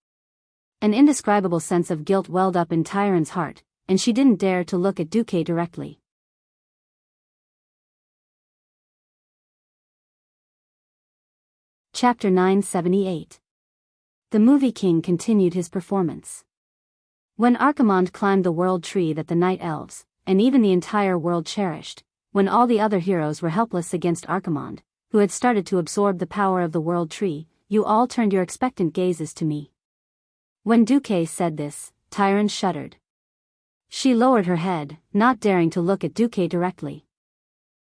An indescribable sense of guilt welled up in Tyrant's heart, and she didn't dare to look at Duque directly. Chapter 978. The movie king continued his performance. When Archimonde climbed the world tree that the Night Elves, and even the entire world cherished, when all the other heroes were helpless against Archimonde, who had started to absorb the power of the world tree, you all turned your expectant gazes to me. When Duque said this, Tyrant shuddered. She lowered her head, not daring to look at Duque directly.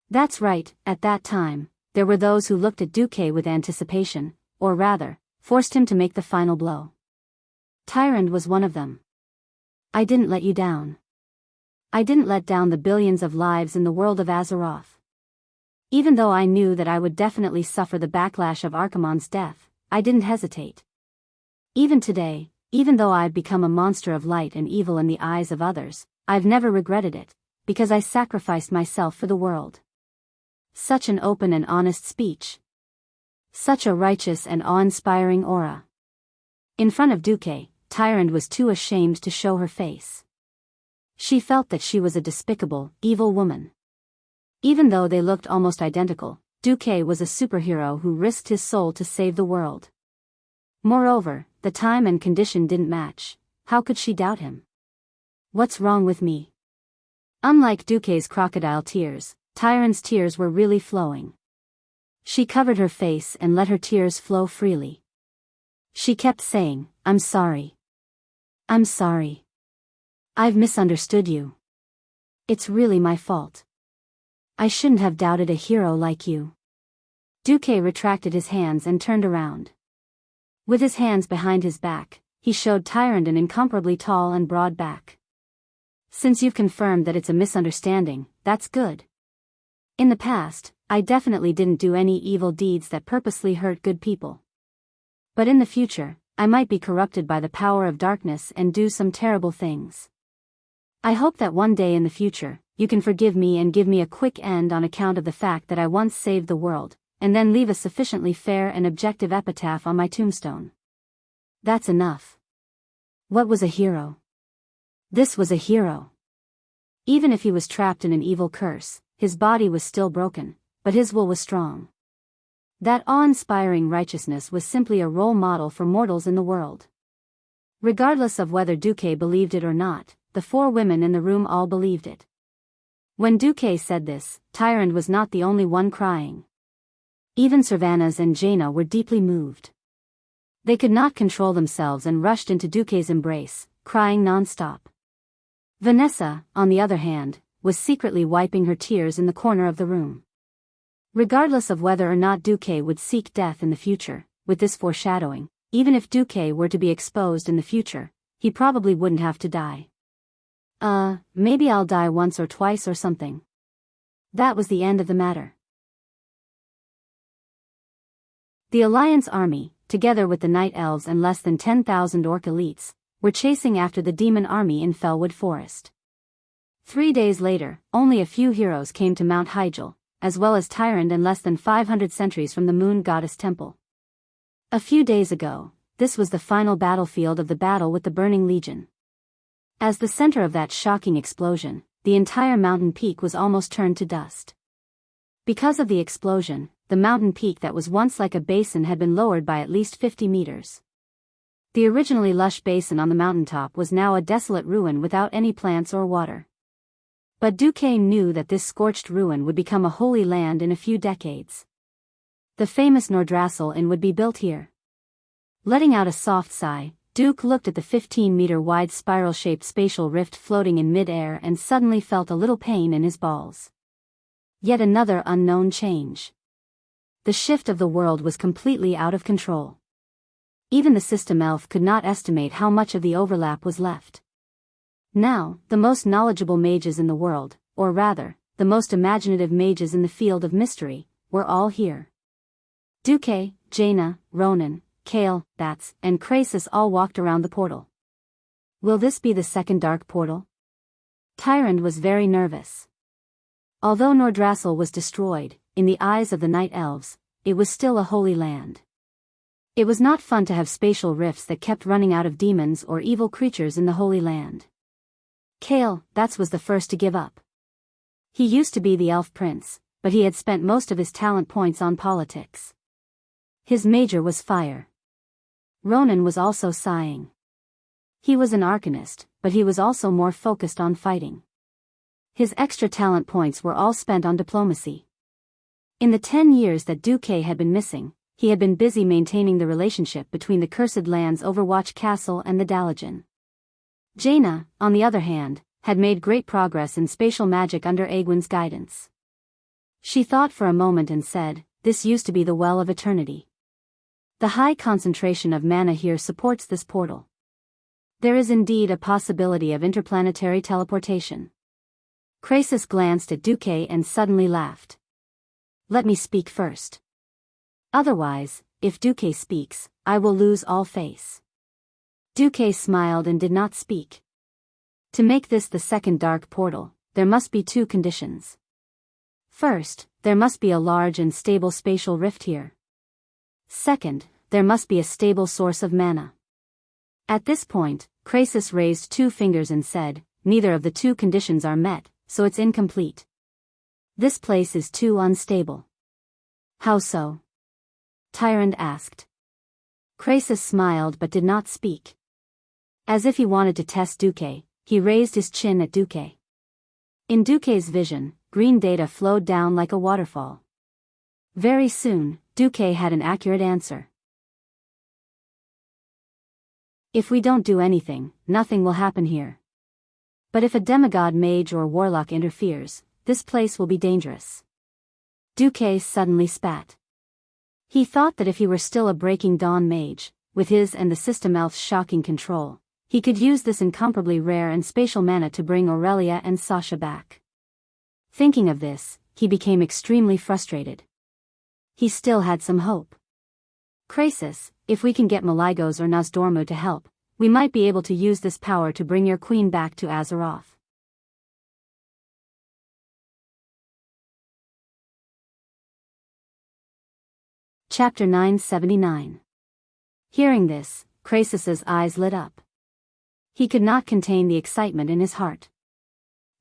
That's right, at that time, there were those who looked at Duque with anticipation, or rather, forced him to make the final blow. Tyrant was one of them. I didn't let you down. I didn't let down the billions of lives in the world of Azeroth. Even though I knew that I would definitely suffer the backlash of Archimonde's death, I didn't hesitate. Even today, even though I've become a monster of light and evil in the eyes of others, I've never regretted it, because I sacrificed myself for the world. Such an open and honest speech. Such a righteous and awe-inspiring aura. In front of Duque, Tyrant was too ashamed to show her face. She felt that she was a despicable, evil woman. Even though they looked almost identical, Duque was a superhero who risked his soul to save the world. Moreover, the time and condition didn't match. How could she doubt him? What's wrong with me? Unlike Duque's crocodile tears, Tyrant's tears were really flowing. She covered her face and let her tears flow freely. She kept saying, I'm sorry. I'm sorry. I've misunderstood you. It's really my fault. I shouldn't have doubted a hero like you. Duque retracted his hands and turned around. With his hands behind his back, he showed Tyrant an incomparably tall and broad back. Since you've confirmed that it's a misunderstanding, that's good. In the past, I definitely didn't do any evil deeds that purposely hurt good people. But in the future, I might be corrupted by the power of darkness and do some terrible things. I hope that one day in the future, you can forgive me and give me a quick end on account of the fact that I once saved the world, and then leave a sufficiently fair and objective epitaph on my tombstone. That's enough. What was a hero? This was a hero. Even if he was trapped in an evil curse, his body was still broken, but his will was strong. That awe-inspiring righteousness was simply a role model for mortals in the world. Regardless of whether Duque believed it or not, the four women in the room all believed it. When Duque said this, Tyrant was not the only one crying. Even Servanas and Jaina were deeply moved. They could not control themselves and rushed into Duque's embrace, crying non-stop. Vanessa, on the other hand, was secretly wiping her tears in the corner of the room. Regardless of whether or not Duque would seek death in the future, with this foreshadowing, even if Duque were to be exposed in the future, he probably wouldn't have to die. Maybe I'll die once or twice or something. That was the end of the matter. The Alliance army, together with the Night Elves and less than 10,000 Orc elites, were chasing after the demon army in Fellwood Forest. 3 days later, only a few heroes came to Mount Hyjal, as well as Tyrant and less than 500 sentries from the Moon Goddess Temple. A few days ago, this was the final battlefield of the battle with the Burning Legion. As the center of that shocking explosion, the entire mountain peak was almost turned to dust. Because of the explosion, the mountain peak that was once like a basin had been lowered by at least 50 meters. The originally lush basin on the mountaintop was now a desolate ruin without any plants or water. But Duque knew that this scorched ruin would become a holy land in a few decades. The famous Nordrassil Inn would be built here. Letting out a soft sigh, Duke looked at the 15-meter-wide spiral-shaped spatial rift floating in mid-air and suddenly felt a little pain in his balls. Yet another unknown change. The shift of the world was completely out of control. Even the system elf could not estimate how much of the overlap was left. Now, the most knowledgeable mages in the world, or rather, the most imaginative mages in the field of mystery, were all here. Duque, Jaina, Ronan, Kale, Bats, and Krasis all walked around the portal. Will this be the second dark portal? Tyrant was very nervous. Although Nordrassil was destroyed, in the eyes of the Night Elves, it was still a holy land. It was not fun to have spatial rifts that kept running out of demons or evil creatures in the Holy Land. Kale, Bats was the first to give up. He used to be the elf prince, but he had spent most of his talent points on politics. His major was fire. Ronan was also sighing. He was an arcanist, but he was also more focused on fighting. His extra talent points were all spent on diplomacy. In the 10 years that Duque had been missing, he had been busy maintaining the relationship between the cursed land's Overwatch Castle and the Dalajan. Jaina, on the other hand, had made great progress in spatial magic under Egwin's guidance. She thought for a moment and said, "This used to be the Well of Eternity. The high concentration of mana here supports this portal. There is indeed a possibility of interplanetary teleportation." Krasis glanced at Duque and suddenly laughed. "Let me speak first. Otherwise, if Duque speaks, I will lose all face." Duque smiled and did not speak. To make this the second dark portal, there must be two conditions. First, there must be a large and stable spatial rift here. Second, there must be a stable source of mana. At this point, Krasis raised two fingers and said, "Neither of the two conditions are met, so it's incomplete. This place is too unstable." "How so?" Tyrant asked. Krasis smiled but did not speak. As if he wanted to test Duque, he raised his chin at Duque. In Duque's vision, green data flowed down like a waterfall. Very soon, Duque had an accurate answer. "If we don't do anything, nothing will happen here. But if a demigod mage or warlock interferes, this place will be dangerous." Duque suddenly spat. He thought that if he were still a Breaking Dawn mage, with his and the system elf's shocking control, he could use this incomparably rare and spatial mana to bring Aurelia and Sasha back. Thinking of this, he became extremely frustrated. He still had some hope. "Krasis, if we can get Maligos or Nozdormu to help, we might be able to use this power to bring your queen back to Azeroth." Chapter 979. Hearing this, Krasis's eyes lit up. He could not contain the excitement in his heart.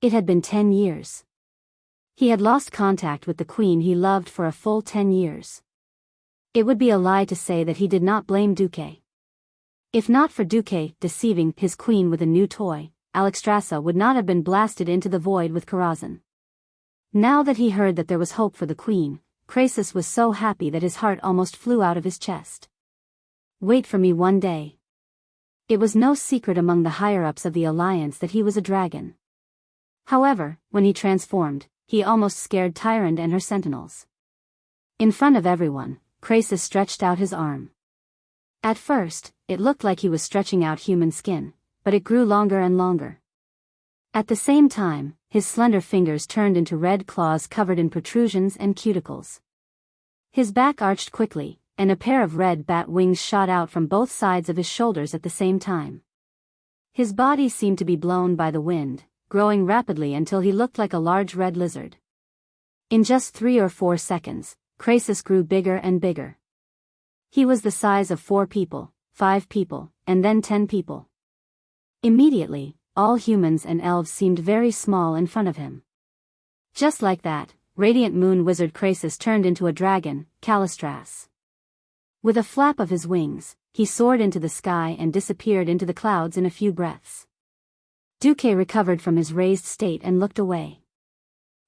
It had been 10 years. He had lost contact with the queen he loved for a full 10 years. It would be a lie to say that he did not blame Duque. If not for Duque deceiving his queen with a new toy, Alexstrasza would not have been blasted into the void with Karazhan. Now that he heard that there was hope for the queen, Krasis was so happy that his heart almost flew out of his chest. "Wait for me one day." It was no secret among the higher-ups of the Alliance that he was a dragon. However, when he transformed, he almost scared Tyrande and her sentinels. In front of everyone, Krasis stretched out his arm. At first, it looked like he was stretching out human skin, but it grew longer and longer. At the same time, his slender fingers turned into red claws covered in protrusions and cuticles. His back arched quickly, and a pair of red bat wings shot out from both sides of his shoulders at the same time. His body seemed to be blown by the wind, growing rapidly until he looked like a large red lizard. In just 3 or 4 seconds, Krasis grew bigger and bigger. He was the size of 4 people, 5 people, and then 10 people. Immediately, all humans and elves seemed very small in front of him. Just like that, Radiant Moon Wizard Krasis turned into a dragon, Kalistras. With a flap of his wings, he soared into the sky and disappeared into the clouds in a few breaths. Duque recovered from his raised state and looked away.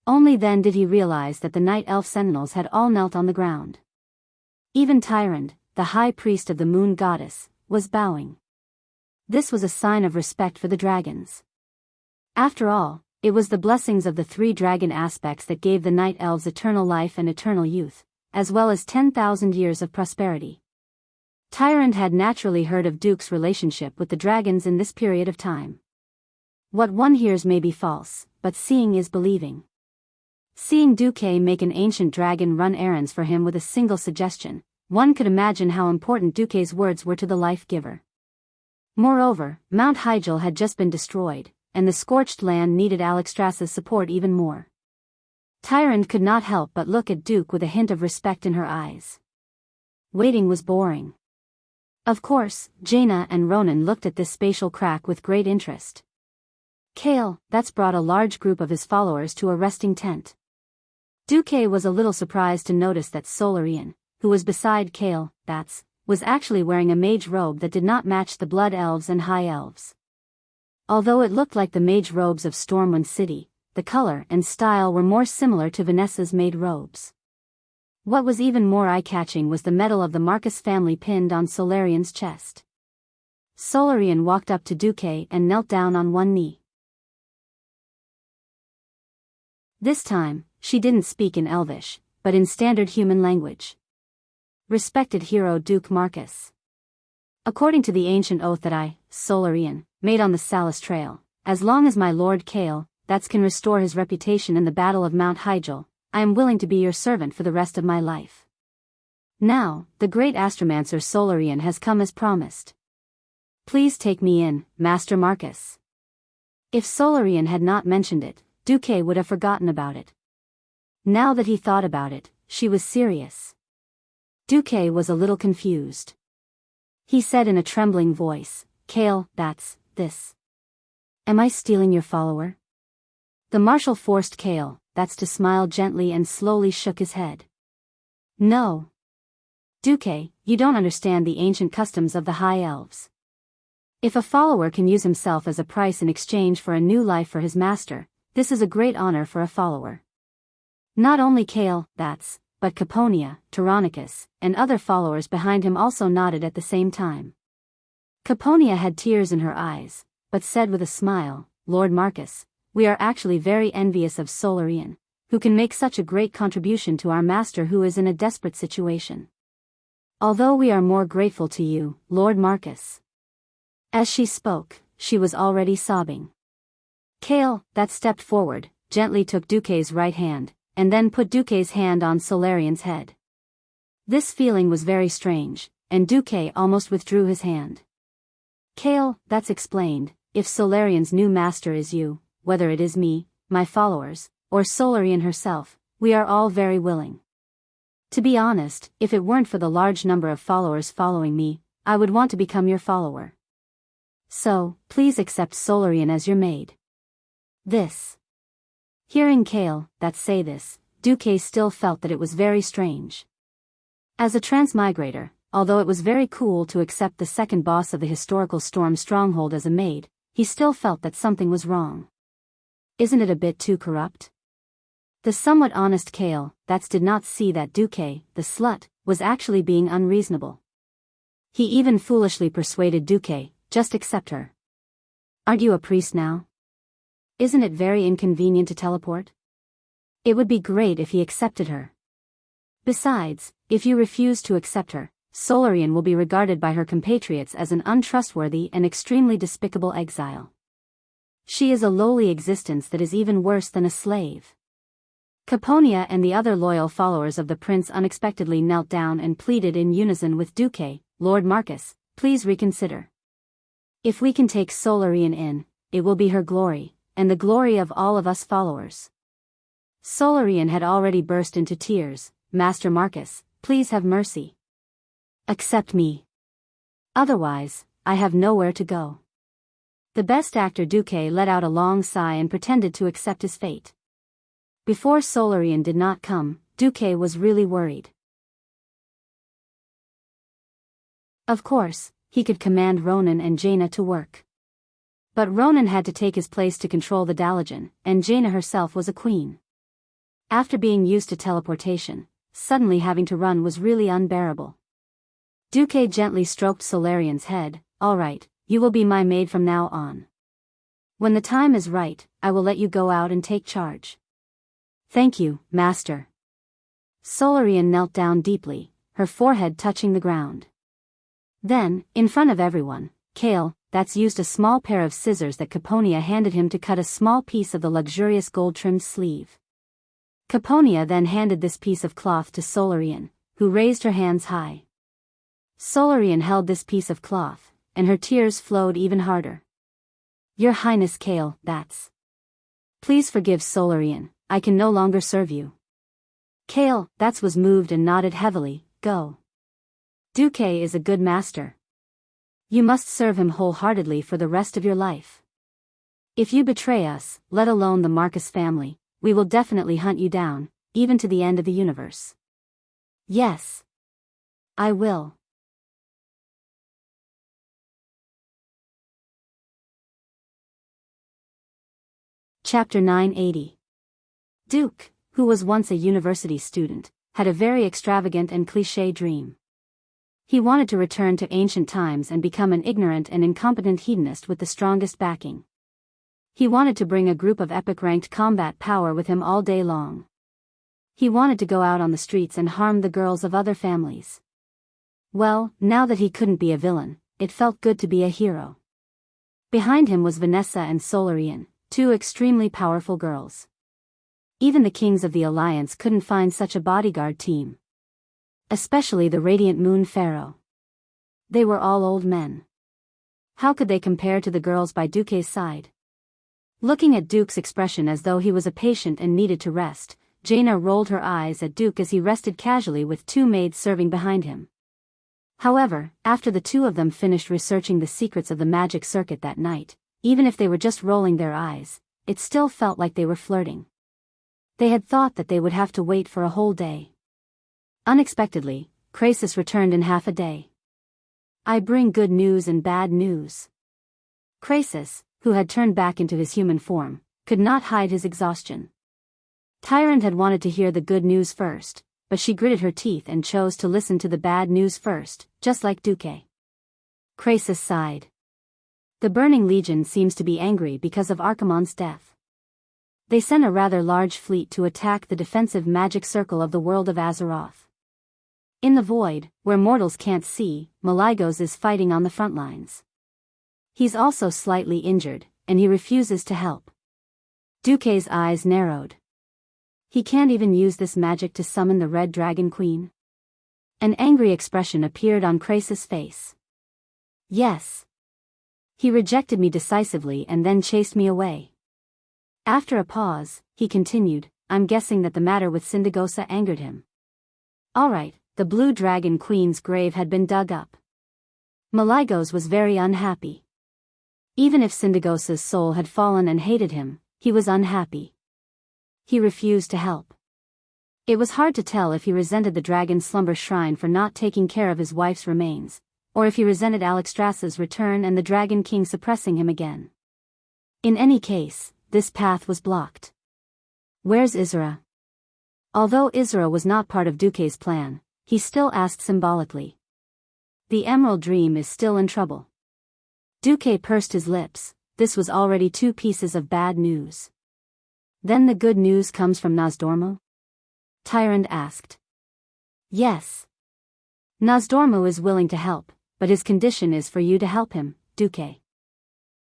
Only then did he realize that the night elf sentinels had all knelt on the ground. Even Tyrande, the high priest of the moon goddess, was bowing. This was a sign of respect for the dragons. After all, it was the blessings of the 3 dragon aspects that gave the night elves eternal life and eternal youth, as well as 10,000 years of prosperity. Tyrande had naturally heard of Duke's relationship with the dragons in this period of time. What one hears may be false, but seeing is believing. Seeing Duque make an ancient dragon run errands for him with a single suggestion, one could imagine how important Duque's words were to the life-giver. Moreover, Mount Hyjal had just been destroyed, and the scorched land needed Alexstrasza's support even more. Tyrande could not help but look at Duke with a hint of respect in her eyes. Waiting was boring. Of course, Jaina and Ronan looked at this spatial crack with great interest. Kale, that's brought a large group of his followers to a resting tent. Duque was a little surprised to notice that Solarian, who was beside Kale, that's, was actually wearing a mage robe that did not match the blood elves and high elves. Although it looked like the mage robes of Stormwind City, the color and style were more similar to Vanessa's maid robes. What was even more eye-catching was the medal of the Marcus family pinned on Solarian's chest. Solarian walked up to Duque and knelt down on one knee. This time, she didn't speak in Elvish, but in standard human language. Respected hero Duke Marcus. According to the ancient oath that I, Solarian, made on the Salus Trail, as long as my lord Kale, that can restore his reputation in the Battle of Mount Hygel, I am willing to be your servant for the rest of my life. Now, the great astromancer Solarian has come as promised. Please take me in, Master Marcus. If Solarian had not mentioned it, Duque would have forgotten about it. Now that he thought about it, she was serious. Duque was a little confused. He said in a trembling voice, Kale, this. Am I stealing your follower? The marshal forced Kale, to smile gently and slowly shook his head. No. Duque, you don't understand the ancient customs of the High Elves. If a follower can use himself as a price in exchange for a new life for his master, this is a great honor for a follower. Not only Kale, but Caponia, Tyrannicus, and other followers behind him also nodded at the same time. Caponia had tears in her eyes, but said with a smile, Lord Marcus, we are actually very envious of Solarian, who can make such a great contribution to our master who is in a desperate situation. Although we are more grateful to you, Lord Marcus. As she spoke, she was already sobbing. Kale, stepped forward, gently took Duque's right hand, and then put Duque's hand on Solarian's head. This feeling was very strange, and Duque almost withdrew his hand. Kale, explained, if Solarian's new master is you, whether it is me, my followers, or Solarian herself, we are all very willing. To be honest, if it weren't for the large number of followers following me, I would want to become your follower. So, please accept Solarian as your maid. This. Hearing Kale, say this, Duque still felt that it was very strange. As a transmigrator, although it was very cool to accept the second boss of the historical storm stronghold as a maid, he still felt that something was wrong. Isn't it a bit too corrupt? The somewhat honest Kale, did not see that Duque, the slut, was actually being unreasonable. He even foolishly persuaded Duque, just accept her. Aren't you a priest now? Isn't it very inconvenient to teleport? It would be great if he accepted her. Besides, if you refuse to accept her, Solarian will be regarded by her compatriots as an untrustworthy and extremely despicable exile. She is a lowly existence that is even worse than a slave. Caponia and the other loyal followers of the prince unexpectedly knelt down and pleaded in unison with Duque, Lord Marcus, please reconsider. If we can take Solarian in, it will be her glory, and the glory of all of us followers. Solarian had already burst into tears. Master Marcus, please have mercy. Accept me. Otherwise, I have nowhere to go. The best actor Duque let out a long sigh and pretended to accept his fate. Before Solarian did not come, Duque was really worried. Of course, he could command Ronan and Jaina to work. But Ronan had to take his place to control the Dalajan, and Jaina herself was a queen. After being used to teleportation, suddenly having to run was really unbearable. Duque gently stroked Solarian's head. All right, you will be my maid from now on. When the time is right, I will let you go out and take charge. Thank you, master. Solarian knelt down deeply, her forehead touching the ground. Then, in front of everyone, Kale, used a small pair of scissors that Caponia handed him to cut a small piece of the luxurious gold-trimmed sleeve. Caponia then handed this piece of cloth to Solarian, who raised her hands high. Solarian held this piece of cloth, and her tears flowed even harder. Your Highness Kale, Please forgive Solarian, I can no longer serve you. Kale, was moved and nodded heavily. Go. Duque is a good master. You must serve him wholeheartedly for the rest of your life. If you betray us, let alone the Marcus family, we will definitely hunt you down, even to the end of the universe. Yes. I will. Chapter 980. Duke, who was once a university student, had a very extravagant and cliché dream. He wanted to return to ancient times and become an ignorant and incompetent hedonist with the strongest backing. He wanted to bring a group of epic-ranked combat power with him all day long. He wanted to go out on the streets and harm the girls of other families. Well, now that he couldn't be a villain, it felt good to be a hero. Behind him was Vanessa and Solarian, two extremely powerful girls. Even the kings of the Alliance couldn't find such a bodyguard team. Especially the Radiant Moon Pharaoh. They were all old men. How could they compare to the girls by Duque's side? Looking at Duke's expression as though he was a patient and needed to rest, Jaina rolled her eyes at Duke as he rested casually with two maids serving behind him. However, after the two of them finished researching the secrets of the magic circuit that night, even if they were just rolling their eyes, it still felt like they were flirting. They had thought that they would have to wait for a whole day. Unexpectedly, Krasis returned in half a day. I bring good news and bad news. Krasis, who had turned back into his human form, could not hide his exhaustion. Tyrant had wanted to hear the good news first, but she gritted her teeth and chose to listen to the bad news first, just like Duque. Krasis sighed. The Burning Legion seems to be angry because of Archimonde's death. They sent a rather large fleet to attack the defensive magic circle of the world of Azeroth. In the void, where mortals can't see, Malygos is fighting on the front lines. He's also slightly injured, and he refuses to help. Duque's eyes narrowed. He can't even use this magic to summon the Red Dragon Queen? An angry expression appeared on Krasis' face. Yes. He rejected me decisively and then chased me away. After a pause, he continued, I'm guessing that the matter with Syndagosa angered him. Alright, the Blue Dragon Queen's grave had been dug up. Malygos was very unhappy. Even if Syndagosa's soul had fallen and hated him, he was unhappy. He refused to help. It was hard to tell if he resented the Dragon Slumber Shrine for not taking care of his wife's remains, or if he resented Alexstrasza's return and the Dragon King suppressing him again. In any case, this path was blocked. Where's Isra? Although Isra was not part of Duque's plan, he still asked symbolically. The Emerald Dream is still in trouble. Duque pursed his lips. This was already two pieces of bad news. Then the good news comes from Nozdormu? Tyrant asked. Yes. Nozdormu is willing to help, but his condition is for you to help him, Duque.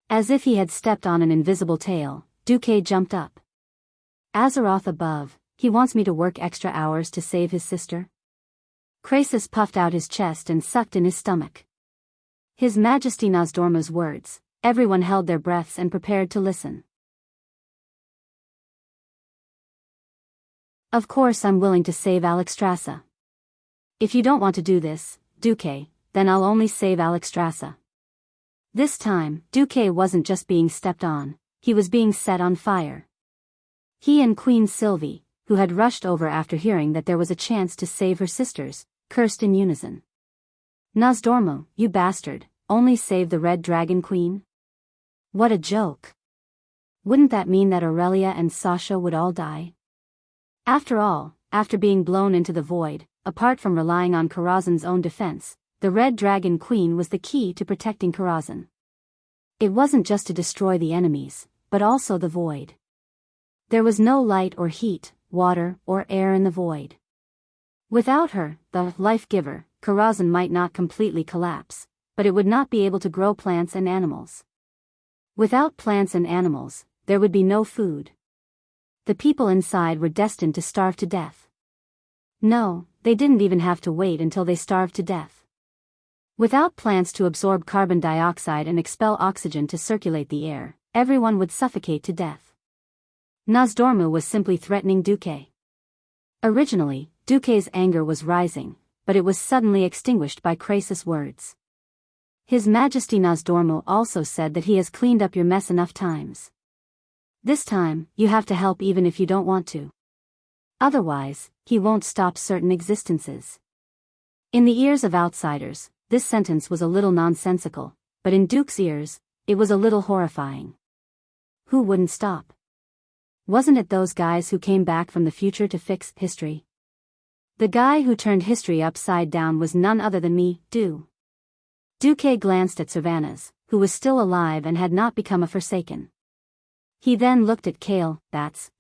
As if he had stepped on an invisible tail, Duque jumped up. Azeroth above, he wants me to work extra hours to save his sister? Krasis puffed out his chest and sucked in his stomach. His Majesty Nozdormu's words, everyone held their breaths and prepared to listen. Of course I'm willing to save Alexstrasza. If you don't want to do this, Duque, then I'll only save Alexstrasza. This time, Duque wasn't just being stepped on, he was being set on fire. He and Queen Sylvie, who had rushed over after hearing that there was a chance to save her sisters, cursed in unison. Nozdormu, you bastard, only save the Red Dragon Queen? What a joke. Wouldn't that mean that Aurelia and Sasha would all die? After all, after being blown into the void, apart from relying on Karazhan's own defense, the Red Dragon Queen was the key to protecting Karazhan. It wasn't just to destroy the enemies, but also the void. There was no light or heat, water or air in the void. Without her, the life-giver, Karazhan might not completely collapse, but it would not be able to grow plants and animals. Without plants and animals, there would be no food. The people inside were destined to starve to death. No, they didn't even have to wait until they starved to death. Without plants to absorb carbon dioxide and expel oxygen to circulate the air, everyone would suffocate to death. Nozdormu was simply threatening Duque. Originally, Duque's anger was rising, but it was suddenly extinguished by Krasis' words. His Majesty Nozdormu also said that he has cleaned up your mess enough times. This time, you have to help even if you don't want to. Otherwise, he won't stop certain existences. In the ears of outsiders, this sentence was a little nonsensical, but in Duke's ears, it was a little horrifying. Who wouldn't stop? Wasn't it those guys who came back from the future to fix history? The guy who turned history upside down was none other than me, Duque glanced at Savannah's, who was still alive and had not become a Forsaken. He then looked at Kale,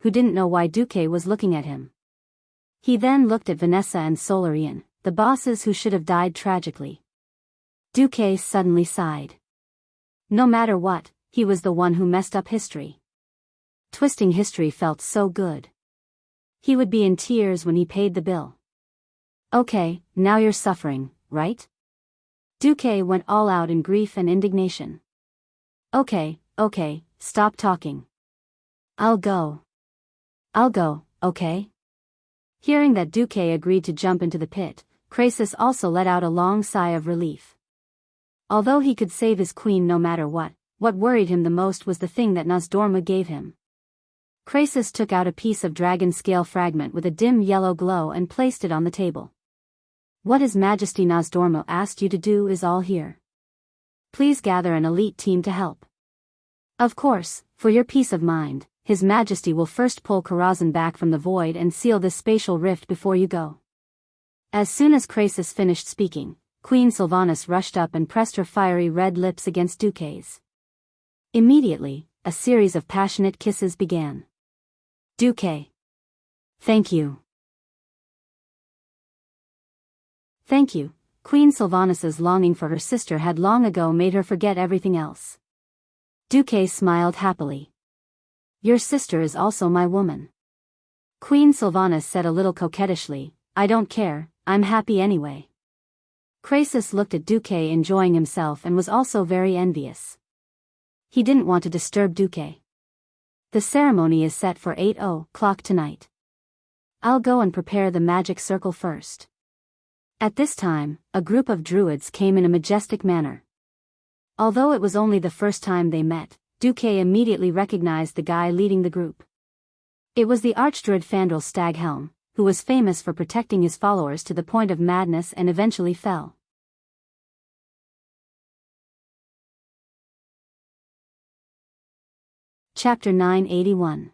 who didn't know why Duque was looking at him. He then looked at Vanessa and Solarian, the bosses who should have died tragically. Duque suddenly sighed. No matter what, he was the one who messed up history. Twisting history felt so good. He would be in tears when he paid the bill. Okay, now you're suffering, right? Duque went all out in grief and indignation. Okay, stop talking. I'll go, okay? Hearing that Duque agreed to jump into the pit, Krasus also let out a long sigh of relief. Although he could save his queen no matter what worried him the most was the thing that Nosdormu gave him. Krasus took out a piece of dragon scale fragment with a dim yellow glow and placed it on the table. What His Majesty Nosdormu asked you to do is all here. Please gather an elite team to help. Of course, for your peace of mind, His Majesty will first pull Karazhan back from the void and seal this spatial rift before you go. As soon as Krasus finished speaking, Queen Sylvanas rushed up and pressed her fiery red lips against Duque's. Immediately, a series of passionate kisses began. Duque. Thank you. Thank you. Queen Sylvanas's longing for her sister had long ago made her forget everything else. Duque smiled happily. Your sister is also my woman. Queen Sylvanas said a little coquettishly, I don't care, I'm happy anyway. Krasus looked at Duque enjoying himself and was also very envious. He didn't want to disturb Duque. The ceremony is set for 8:00 tonight. I'll go and prepare the magic circle first. At this time, a group of druids came in a majestic manner. Although it was only the first time they met, Duque immediately recognized the guy leading the group. It was the archdruid Fandral Staghelm, who was famous for protecting his followers to the point of madness and eventually fell. Chapter 981.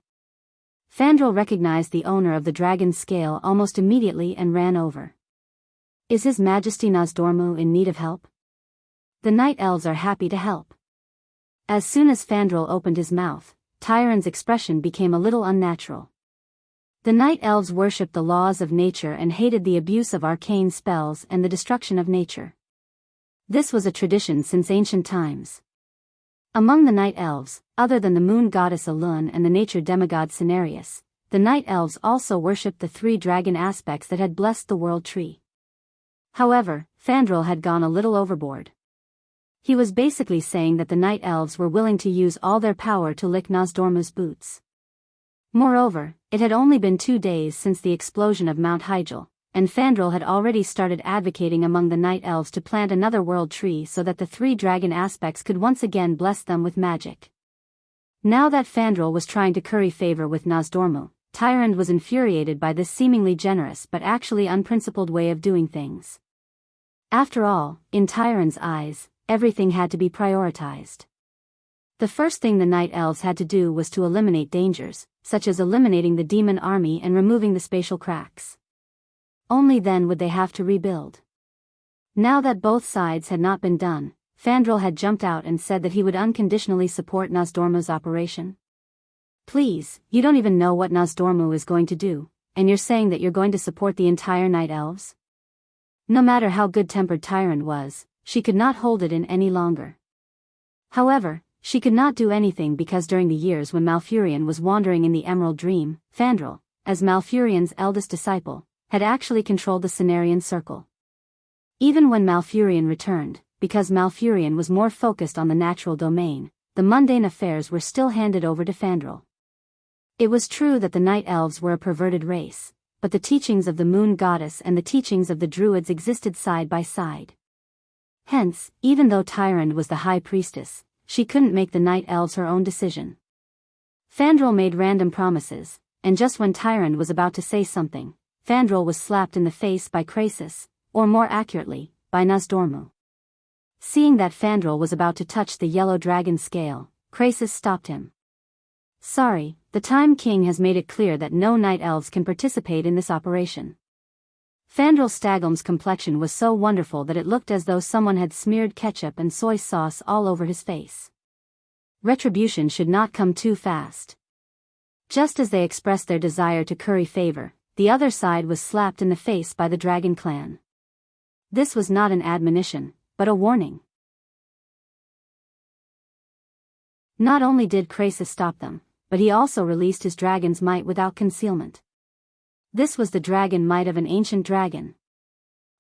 Fandral recognized the owner of the dragon's scale almost immediately and ran over. Is His Majesty Nosdormu in need of help? The night elves are happy to help. As soon as Fandral opened his mouth, Tyron's expression became a little unnatural. The night elves worshipped the laws of nature and hated the abuse of arcane spells and the destruction of nature. This was a tradition since ancient times. Among the night elves, other than the moon goddess Elun and the nature demigod Cenarius, the night elves also worshipped the three dragon aspects that had blessed the world tree. However, Fandral had gone a little overboard. He was basically saying that the night elves were willing to use all their power to lick Nosdormu's boots. Moreover, it had only been 2 days since the explosion of Mount Hyjal, and Fandral had already started advocating among the night elves to plant another world tree so that the three dragon aspects could once again bless them with magic. Now that Fandral was trying to curry favor with Nosdormu, Tyrande was infuriated by this seemingly generous but actually unprincipled way of doing things. After all, in Tyrande's eyes, everything had to be prioritized. The first thing the night elves had to do was to eliminate dangers, such as eliminating the demon army and removing the spatial cracks. Only then would they have to rebuild. Now that both sides had not been done, Fandral had jumped out and said that he would unconditionally support Nosdormu's operation. Please, you don't even know what Nosdormu is going to do, and you're saying that you're going to support the entire night elves? No matter how good-tempered Tyrande was, she could not hold it in any longer. However, she could not do anything because during the years when Malfurion was wandering in the Emerald Dream, Fandral, as Malfurion's eldest disciple, had actually controlled the Cenarian Circle. Even when Malfurion returned, because Malfurion was more focused on the natural domain, the mundane affairs were still handed over to Fandral. It was true that the night elves were a perverted race, but the teachings of the moon goddess and the teachings of the druids existed side by side. Hence, even though Tyrande was the high priestess, she couldn't make the night elves her own decision. Fandral made random promises, and just when Tyrande was about to say something, Fandral was slapped in the face by Krasus, or more accurately, by Nosdormu. Seeing that Fandral was about to touch the yellow dragon scale, Krasus stopped him. Sorry, the Time King has made it clear that no night elves can participate in this operation. Fandral Staghelm's complexion was so wonderful that it looked as though someone had smeared ketchup and soy sauce all over his face. Retribution should not come too fast. Just as they expressed their desire to curry favor, the other side was slapped in the face by the Dragon Clan. This was not an admonition, but a warning. Not only did Krasis stop them, but he also released his dragon's might without concealment. This was the dragon might of an ancient dragon.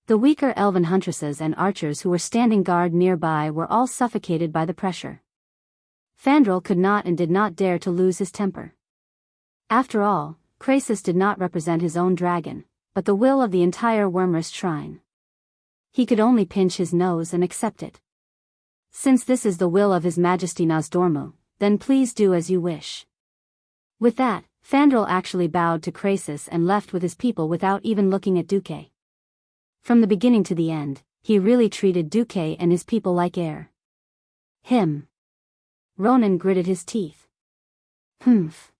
The weaker elven huntresses and archers who were standing guard nearby were all suffocated by the pressure. Fandral could not and did not dare to lose his temper. After all, Krasis did not represent his own dragon, but the will of the entire Wyrmrest shrine. He could only pinch his nose and accept it. Since this is the will of His Majesty Nozdormu, then please do as you wish. With that, Fandral actually bowed to Krasis and left with his people without even looking at Duque. From the beginning to the end, he really treated Duque and his people like air. Ronan gritted his teeth. Humph.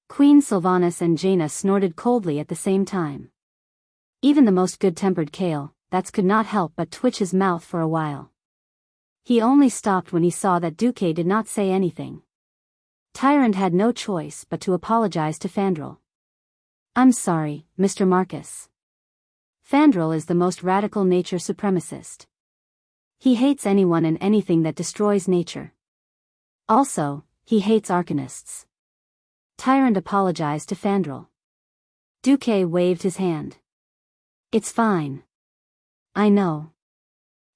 Queen Sylvanas and Jaina snorted coldly at the same time. Even the most good-tempered Kale, that could not help but twitch his mouth for a while. He only stopped when he saw that Duque did not say anything. Tyrant had no choice but to apologize to Fandral. I'm sorry, Mr. Marcus. Fandral is the most radical nature supremacist. He hates anyone and anything that destroys nature. Also, he hates arcanists. Tyrant apologized to Fandral. Duque waved his hand. It's fine. I know.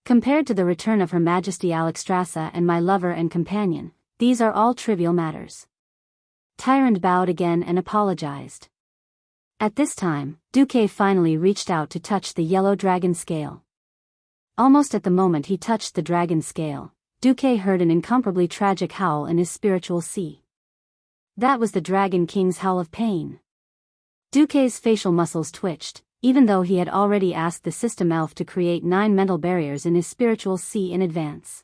Compared to the return of Her Majesty Alexstrasza and my lover and companion, these are all trivial matters. Tyrant bowed again and apologized. At this time, Duque finally reached out to touch the yellow dragon scale. Almost at the moment he touched the dragon scale, Duque heard an incomparably tragic howl in his spiritual sea. That was the Dragon King's howl of pain. Duque's facial muscles twitched, even though he had already asked the system elf to create 9 mental barriers in his spiritual sea in advance.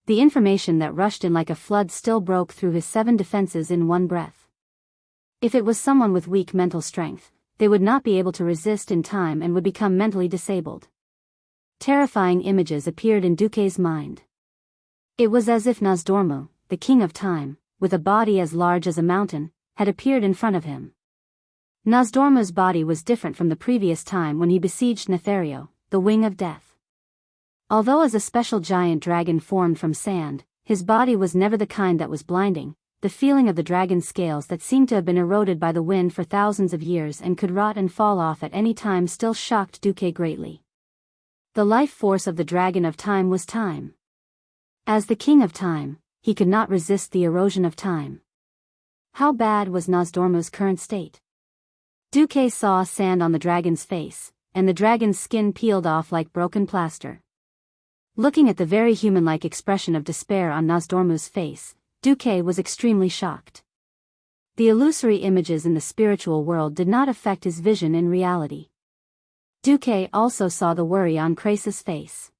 The information that rushed in like a flood still broke through his 7 defenses in one breath. If it was someone with weak mental strength, they would not be able to resist in time and would become mentally disabled. Terrifying images appeared in Duque's mind. It was as if Nozdormu, the king of time, with a body as large as a mountain, had appeared in front of him. Nozdormu's body was different from the previous time when he besieged Nethario, the wing of death. Although as a special giant dragon formed from sand, his body was never the kind that was blinding. The feeling of the dragon's scales that seemed to have been eroded by the wind for thousands of years and could rot and fall off at any time still shocked Duque greatly. The life force of the dragon of time was time. As the king of time, he could not resist the erosion of time. How bad was Nozdormu's current state? Duque saw sand on the dragon's face, and the dragon's skin peeled off like broken plaster. Looking at the very human-like expression of despair on Nozdormu's face, Duque was extremely shocked. The illusory images in the spiritual world did not affect his vision in reality. Duque also saw the worry on Krasis' face.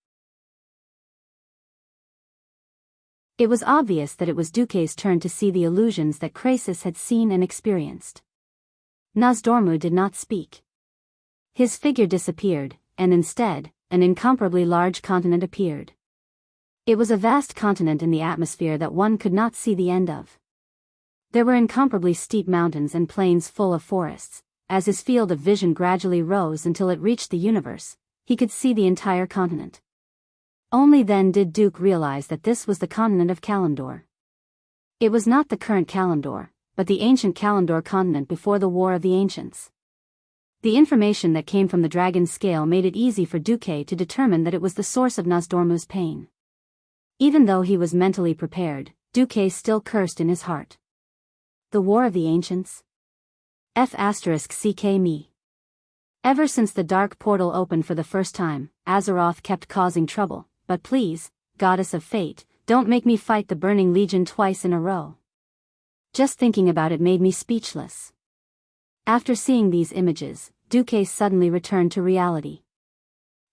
It was obvious that it was Duque's turn to see the illusions that Krasis had seen and experienced. Nozdormu did not speak. His figure disappeared, and instead, an incomparably large continent appeared. It was a vast continent in the atmosphere that one could not see the end of. There were incomparably steep mountains and plains full of forests. As his field of vision gradually rose until it reached the universe, he could see the entire continent. Only then did Duke realize that this was the continent of Kalimdor. It was not the current Kalimdor, but the ancient Kalimdor continent before the War of the Ancients. The information that came from the dragon's scale made it easy for Duque to determine that it was the source of Nozdormu's pain. Even though he was mentally prepared, Duque still cursed in his heart. The War of the Ancients? F***ck me. Ever since the dark portal opened for the first time, Azeroth kept causing trouble, but please, Goddess of Fate, don't make me fight the Burning Legion twice in a row. Just thinking about it made me speechless. After seeing these images, Duque suddenly returned to reality.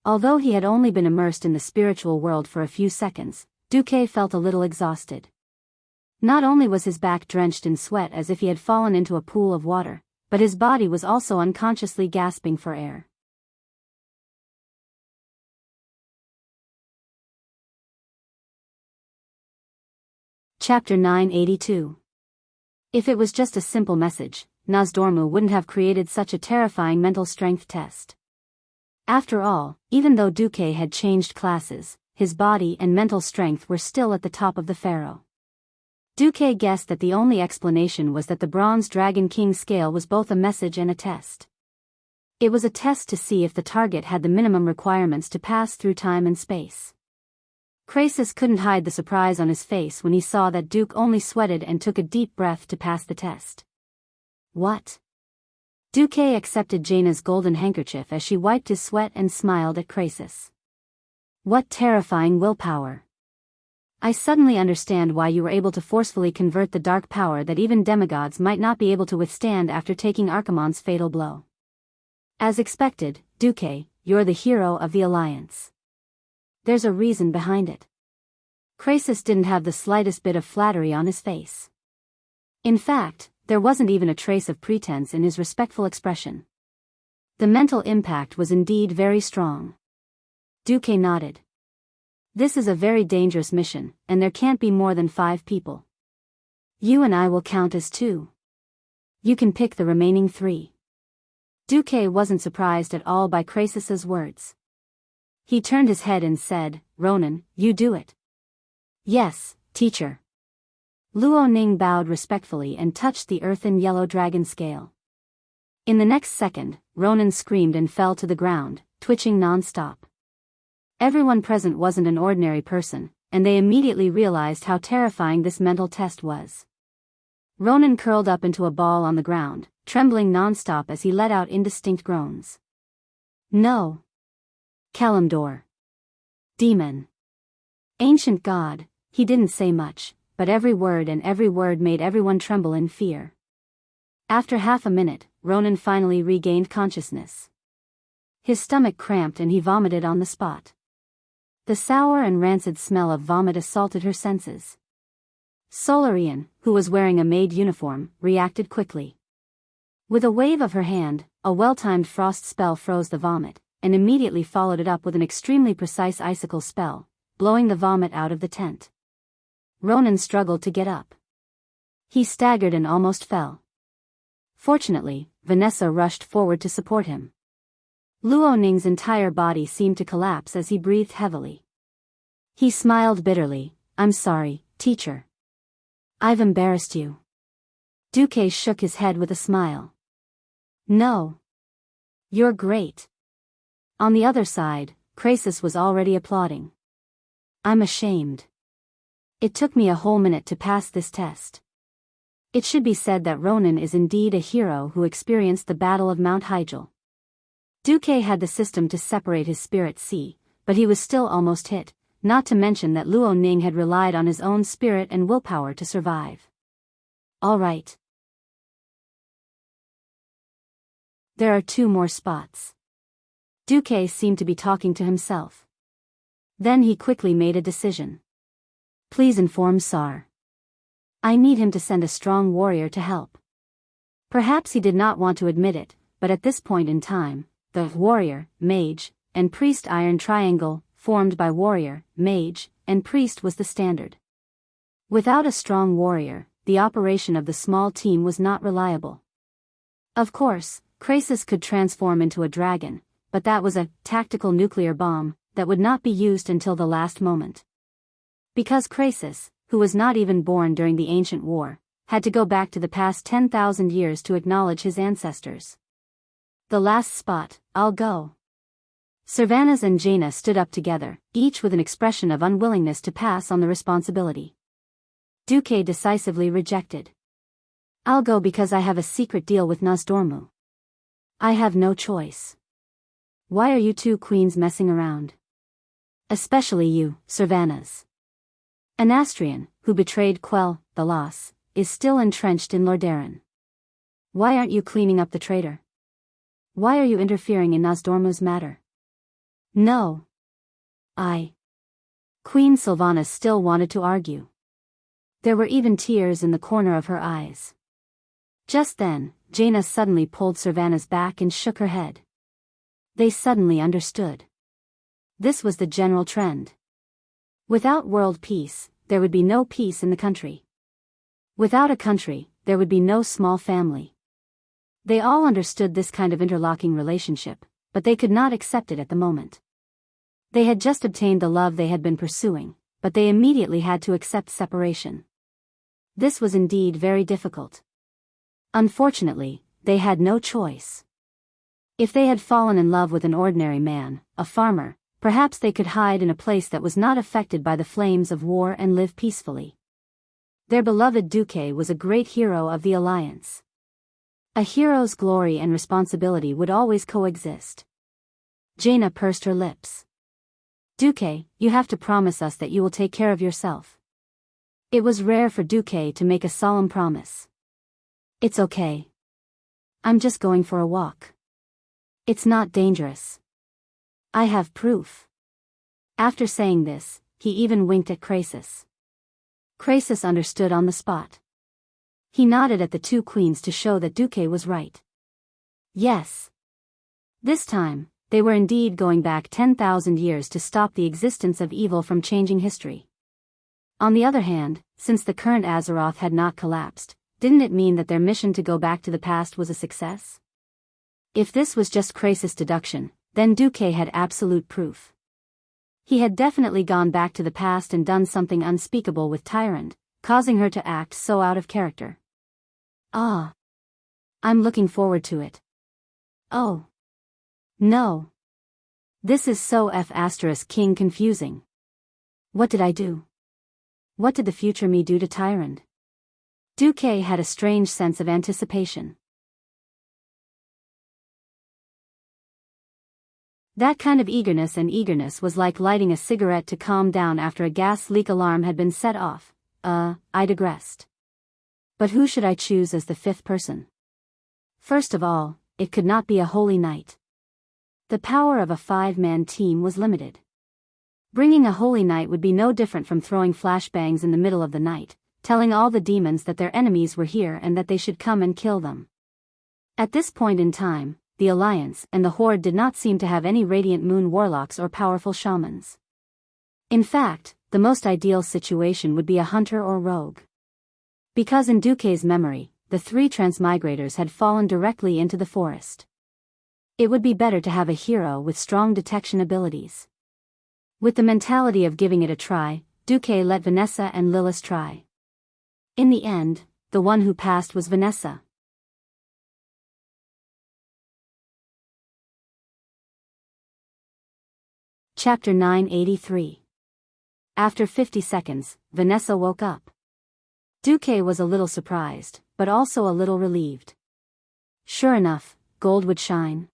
Although he had only been immersed in the spiritual world for a few seconds, Duque felt a little exhausted. Not only was his back drenched in sweat as if he had fallen into a pool of water, but his body was also unconsciously gasping for air. Chapter 982. If it was just a simple message, Nozdormu wouldn't have created such a terrifying mental strength test. After all, even though Duque had changed classes, his body and mental strength were still at the top of the pharaoh. Duque guessed that the only explanation was that the Bronze Dragon King scale was both a message and a test. It was a test to see if the target had the minimum requirements to pass through time and space. Krasus couldn't hide the surprise on his face when he saw that Duke only sweated and took a deep breath to pass the test. What? Duque accepted Jaina's golden handkerchief as she wiped his sweat and smiled at Krasus. What terrifying willpower. I suddenly understand why you were able to forcefully convert the dark power that even demigods might not be able to withstand after taking Archimonde's fatal blow. As expected, Duque, you're the hero of the Alliance. There's a reason behind it. Krasus didn't have the slightest bit of flattery on his face. In fact, there wasn't even a trace of pretense in his respectful expression. The mental impact was indeed very strong. Duque nodded. This is a very dangerous mission, and there can't be more than 5 people. You and I will count as 2. You can pick the remaining 3. Duque wasn't surprised at all by Krasus's words. He turned his head and said, Ronan, you do it. Yes, teacher. Luo Ning bowed respectfully and touched the earthen yellow dragon scale. In the next second, Ronan screamed and fell to the ground, twitching non-stop. Everyone present wasn't an ordinary person, and they immediately realized how terrifying this mental test was. Ronan curled up into a ball on the ground, trembling non-stop as he let out indistinct groans. No. Kalimdor. Demon. Ancient god, he didn't say much, but every word made everyone tremble in fear. After half a minute, Ronan finally regained consciousness. His stomach cramped and he vomited on the spot. The sour and rancid smell of vomit assaulted her senses. Solarian, who was wearing a maid uniform, reacted quickly. With a wave of her hand, a well-timed frost spell froze the vomit, and immediately followed it up with an extremely precise icicle spell, blowing the vomit out of the tent. Ronan struggled to get up. He staggered and almost fell. Fortunately, Vanessa rushed forward to support him. Luo Ning's entire body seemed to collapse as he breathed heavily. He smiled bitterly. I'm sorry, teacher. I've embarrassed you. Duque shook his head with a smile. No. You're great. On the other side, Krasus was already applauding. I'm ashamed. It took me a whole minute to pass this test. It should be said that Ronan is indeed a hero who experienced the Battle of Mount Hyjal. Duque had the system to separate his spirit sea, but he was still almost hit, not to mention that Luo Ning had relied on his own spirit and willpower to survive. All right. There are 2 more spots. Duque seemed to be talking to himself. Then he quickly made a decision. Please inform Sar. I need him to send a strong warrior to help. Perhaps he did not want to admit it, but at this point in time, the warrior, mage, and priest iron triangle, formed by warrior, mage, and priest was the standard. Without a strong warrior, the operation of the small team was not reliable. Of course, Krasus could transform into a dragon, but that was a tactical nuclear bomb that would not be used until the last moment. Because Krasus, who was not even born during the ancient war, had to go back to the past 10,000 years to acknowledge his ancestors. The last spot, I'll go. Servanas and Jaina stood up together, each with an expression of unwillingness to pass on the responsibility. Duque decisively rejected. I'll go because I have a secret deal with Nozdormu. I have no choice. Why are you 2 queens messing around? Especially you, Servanas. An Astrian, who betrayed Quell, the loss, is still entrenched in Lordaeron. Why aren't you cleaning up the traitor? Why are you interfering in Nozdormu's matter? No. Queen Sylvana still wanted to argue. There were even tears in the corner of her eyes. Just then, Jaina suddenly pulled Servanas back and shook her head. They suddenly understood. This was the general trend. Without world peace, there would be no peace in the country. Without a country, there would be no small family. They all understood this kind of interlocking relationship, but they could not accept it at the moment. They had just obtained the love they had been pursuing, but they immediately had to accept separation. This was indeed very difficult. Unfortunately, they had no choice. If they had fallen in love with an ordinary man, a farmer, perhaps they could hide in a place that was not affected by the flames of war and live peacefully. Their beloved Duque was a great hero of the alliance. A hero's glory and responsibility would always coexist. Jaina pursed her lips. Duque, you have to promise us that you will take care of yourself. It was rare for Duque to make a solemn promise. It's okay. I'm just going for a walk. It's not dangerous. I have proof. After saying this, he even winked at Crassus. Crassus understood on the spot. He nodded at the two queens to show that Duque was right. Yes. This time, they were indeed going back 10,000 years to stop the existence of evil from changing history. On the other hand, since the current Azeroth had not collapsed, didn't it mean that their mission to go back to the past was a success? If this was just Crassus' deduction, then Duque had absolute proof. He had definitely gone back to the past and done something unspeakable with Tyrande, causing her to act so out of character. Ah. I'm looking forward to it. Oh. No. This is so King confusing. What did I do? What did the future me do to Tyrande? Duque had a strange sense of anticipation. That kind of eagerness was like lighting a cigarette to calm down after a gas leak alarm had been set off. I digressed. But who should I choose as the fifth person? First of all, it could not be a holy knight. The power of a 5-man team was limited. Bringing a holy knight would be no different from throwing flashbangs in the middle of the night, telling all the demons that their enemies were here and that they should come and kill them. At this point in time, the Alliance and the Horde did not seem to have any Radiant Moon warlocks or powerful shamans. In fact, the most ideal situation would be a hunter or rogue. Because in Duque's memory, the 3 transmigrators had fallen directly into the forest. It would be better to have a hero with strong detection abilities. With the mentality of giving it a try, Duque let Vanessa and Lilith try. In the end, the one who passed was Vanessa. Chapter 983. After 50 seconds, Vanessa woke up. Duque was a little surprised, but also a little relieved. Sure enough, gold would shine.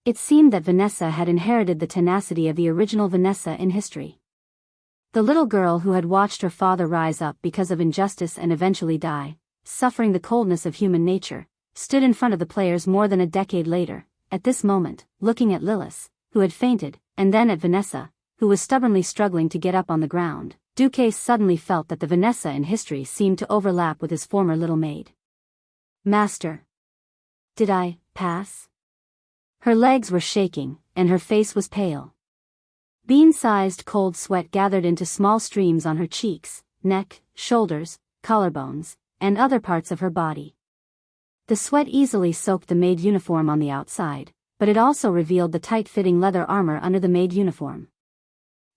It seemed that Vanessa had inherited the tenacity of the original Vanessa in history. The little girl who had watched her father rise up because of injustice and eventually die, suffering the coldness of human nature, stood in front of the players more than a decade later, at this moment, looking at Lilith, who had fainted, and then at Vanessa, who was stubbornly struggling to get up on the ground. Duque suddenly felt that the Vanessa in history seemed to overlap with his former little maid. Master. Did I pass? Her legs were shaking, and her face was pale. Bean-sized cold sweat gathered into small streams on her cheeks, neck, shoulders, collarbones, and other parts of her body. The sweat easily soaked the maid uniform on the outside, but it also revealed the tight-fitting leather armor under the maid uniform.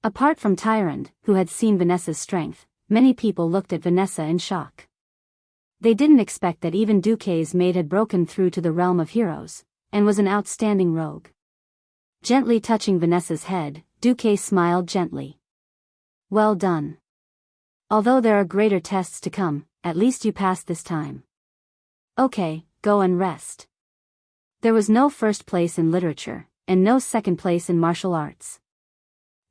Apart from Tyrande, who had seen Vanessa's strength, many people looked at Vanessa in shock. They didn't expect that even Duque's maid had broken through to the realm of heroes, and was an outstanding rogue. Gently touching Vanessa's head, Duque smiled gently. Well done. Although there are greater tests to come, at least you passed this time. Okay, go and rest. There was no first place in literature, and no second place in martial arts.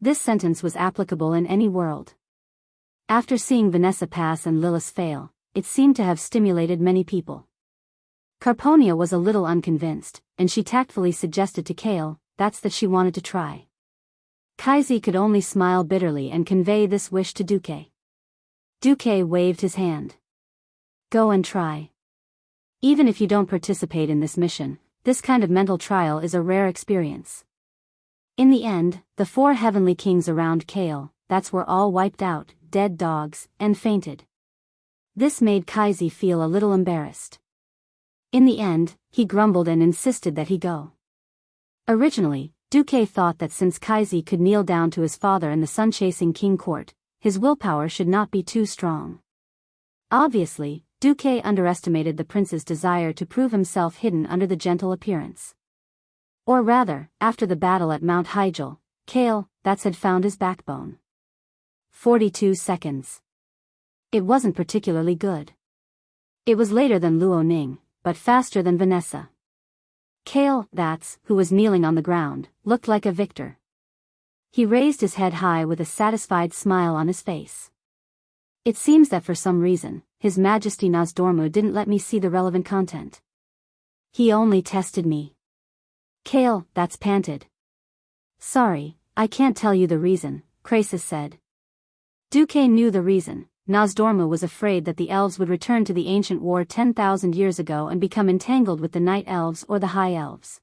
This sentence was applicable in any world. After seeing Vanessa pass and Lilith fail, it seemed to have stimulated many people. Carponia was a little unconvinced, and she tactfully suggested to Kale that she wanted to try. Kaiser could only smile bitterly and convey this wish to Duque. Duque waved his hand. Go and try. Even if you don't participate in this mission, this kind of mental trial is a rare experience. In the end, the 4 heavenly kings around Kale, that's were all wiped out, dead dogs, and fainted. This made Kaiser feel a little embarrassed. In the end, he grumbled and insisted that he go. Originally, Duque thought that since Kaiser could kneel down to his father in the sun-chasing king court, his willpower should not be too strong. Obviously, Duque underestimated the prince's desire to prove himself hidden under the gentle appearance. Or rather, after the battle at Mount Hyjal, Kale, that's had found his backbone. 42 seconds. It wasn't particularly good. It was later than Luo Ning, but faster than Vanessa. Kale, that's, who was kneeling on the ground, looked like a victor. He raised his head high with a satisfied smile on his face. It seems that for some reason, His Majesty Nozdormu didn't let me see the relevant content. He only tested me. Kale, that's panted. Sorry, I can't tell you the reason, Krasis said. Duque knew the reason. Nozdormu was afraid that the elves would return to the ancient war 10,000 years ago and become entangled with the night elves or the high elves.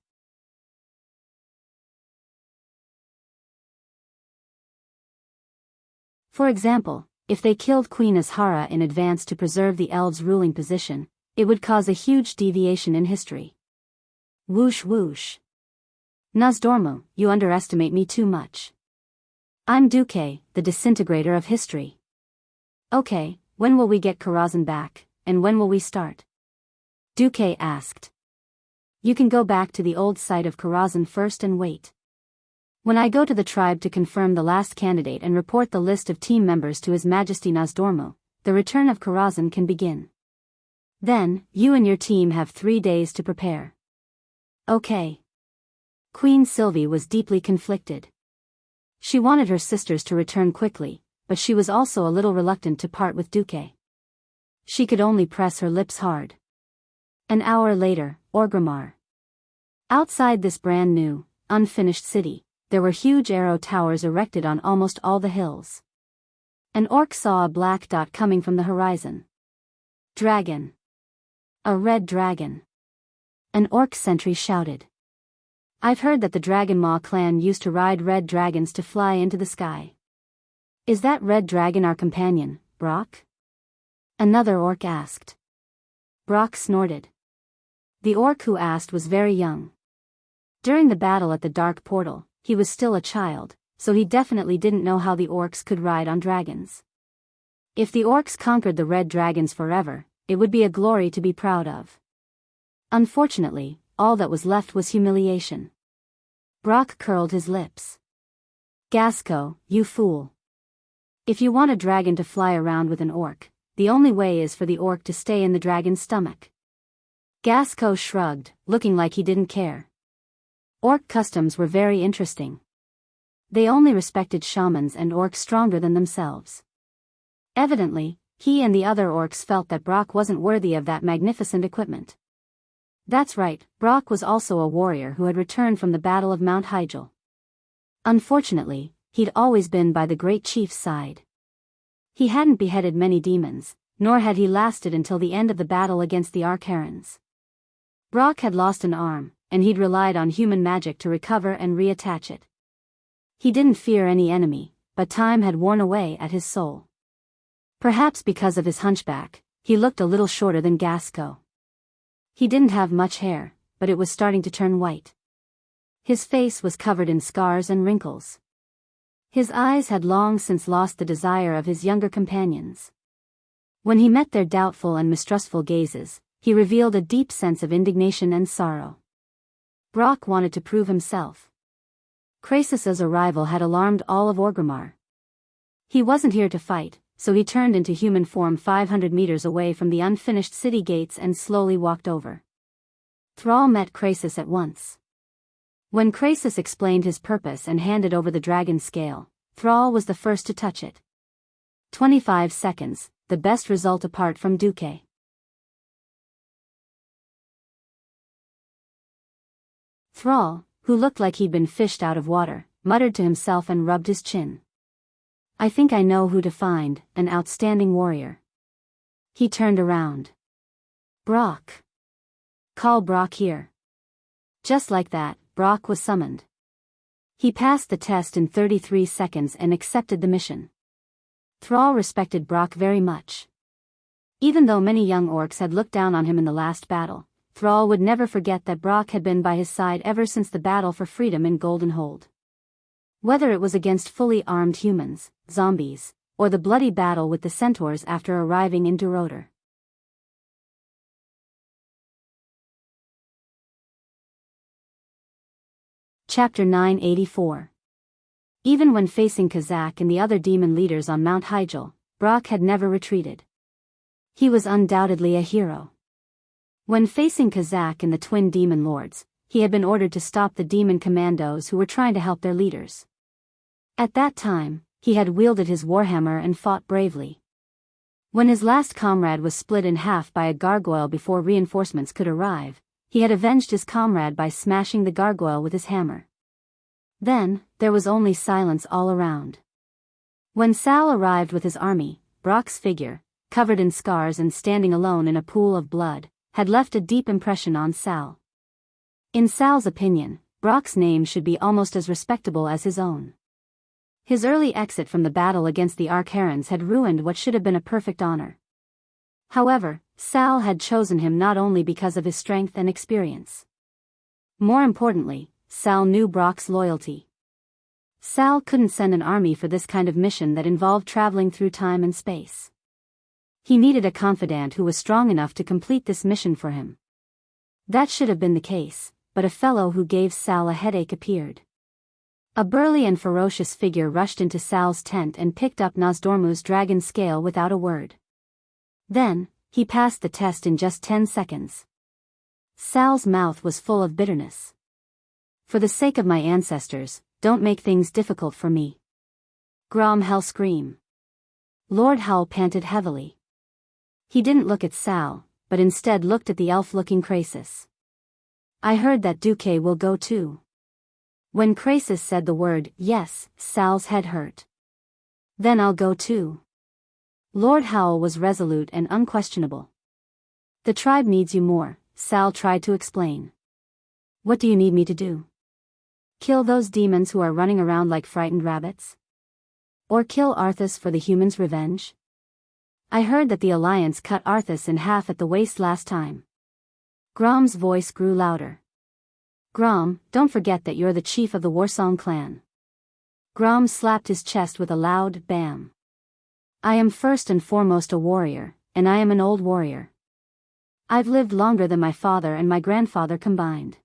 For example, if they killed Queen Azhara in advance to preserve the elves' ruling position, it would cause a huge deviation in history. Whoosh whoosh. Nozdormu, you underestimate me too much. I'm Duque, the disintegrator of history. Okay, when will we get Karazhan back, and when will we start? Duque asked. You can go back to the old site of Karazhan first and wait. When I go to the tribe to confirm the last candidate and report the list of team members to His Majesty Nozdormu, the return of Karazhan can begin. Then, you and your team have 3 days to prepare. Okay. Queen Sylvie was deeply conflicted. She wanted her sisters to return quickly, but she was also a little reluctant to part with Duque. She could only press her lips hard. An hour later, Orgrimmar. Outside this brand new, unfinished city, there were huge arrow towers erected on almost all the hills. An orc saw a black dot coming from the horizon. Dragon. A red dragon. An orc sentry shouted. I've heard that the Dragonmaw clan used to ride red dragons to fly into the sky. Is that red dragon our companion, Brock? Another orc asked. Brock snorted. The orc who asked was very young. During the battle at the Dark Portal, he was still a child, so he definitely didn't know how the orcs could ride on dragons. If the orcs conquered the red dragons forever, it would be a glory to be proud of. Unfortunately, all that was left was humiliation. Brock curled his lips. Gasco, you fool. If you want a dragon to fly around with an orc, the only way is for the orc to stay in the dragon's stomach. Gasco shrugged, looking like he didn't care. Orc customs were very interesting. They only respected shamans and orcs stronger than themselves. Evidently, he and the other orcs felt that Brock wasn't worthy of that magnificent equipment. That's right, Brock was also a warrior who had returned from the Battle of Mount Hyjal. Unfortunately, he'd always been by the great chief's side. He hadn't beheaded many demons, nor had he lasted until the end of the battle against the Arkharans. Brock had lost an arm, and he'd relied on human magic to recover and reattach it. He didn't fear any enemy, but time had worn away at his soul. Perhaps because of his hunchback, he looked a little shorter than Gasco. He didn't have much hair, but it was starting to turn white. His face was covered in scars and wrinkles. His eyes had long since lost the desire of his younger companions. When he met their doubtful and mistrustful gazes, he revealed a deep sense of indignation and sorrow. Brock wanted to prove himself. Krasis's arrival had alarmed all of Orgrimmar. He wasn't here to fight, so he turned into human form 500 meters away from the unfinished city gates and slowly walked over. Thrall met Krasis at once. When Krasis explained his purpose and handed over the dragon scale, Thrall was the first to touch it. 25 seconds, the best result apart from Duque. Thrall, who looked like he'd been fished out of water, muttered to himself and rubbed his chin. I think I know who to find, an outstanding warrior. He turned around. Brock. Call Brock here. Just like that, Brock was summoned. He passed the test in 33 seconds and accepted the mission. Thrall respected Brock very much. Even though many young orcs had looked down on him in the last battle, Thrall would never forget that Brock had been by his side ever since the battle for freedom in Golden Hold. Whether it was against fully armed humans, zombies, or the bloody battle with the centaurs after arriving in Duroder. Chapter 984. Even when facing Kazak and the other demon leaders on Mount Hyjal, Brock had never retreated. He was undoubtedly a hero. When facing Kazak and the twin demon lords, he had been ordered to stop the demon commandos who were trying to help their leaders. At that time, he had wielded his warhammer and fought bravely. When his last comrade was split in half by a gargoyle before reinforcements could arrive, he had avenged his comrade by smashing the gargoyle with his hammer. Then, there was only silence all around. When Sal arrived with his army, Brock's figure, covered in scars and standing alone in a pool of blood, had left a deep impression on Sal. In Sal's opinion, Brock's name should be almost as respectable as his own. His early exit from the battle against the Arc-Herons had ruined what should have been a perfect honor. However, Sal had chosen him not only because of his strength and experience. More importantly, Sal knew Brock's loyalty. Sal couldn't send an army for this kind of mission that involved traveling through time and space. He needed a confidant who was strong enough to complete this mission for him. That should have been the case, but a fellow who gave Sal a headache appeared. A burly and ferocious figure rushed into Sal's tent and picked up Nozdormu's dragon scale without a word. Then, he passed the test in just 10 seconds. Sal's mouth was full of bitterness. For the sake of my ancestors, don't make things difficult for me. Grom Hell scream. Lord Hull panted heavily. He didn't look at Sal, but instead looked at the elf-looking Krasis. I heard that Duque will go too. When Krasis said the word, yes, Sal's head hurt. Then I'll go too. Lord Howl was resolute and unquestionable. The tribe needs you more, Sal tried to explain. What do you need me to do? Kill those demons who are running around like frightened rabbits? Or kill Arthas for the humans' revenge? I heard that the Alliance cut Arthas in half at the waist last time. Grom's voice grew louder. Grom, don't forget that you're the chief of the Warsong clan. Grom slapped his chest with a loud bam. I am first and foremost a warrior, and I am an old warrior. I've lived longer than my father and my grandfather combined.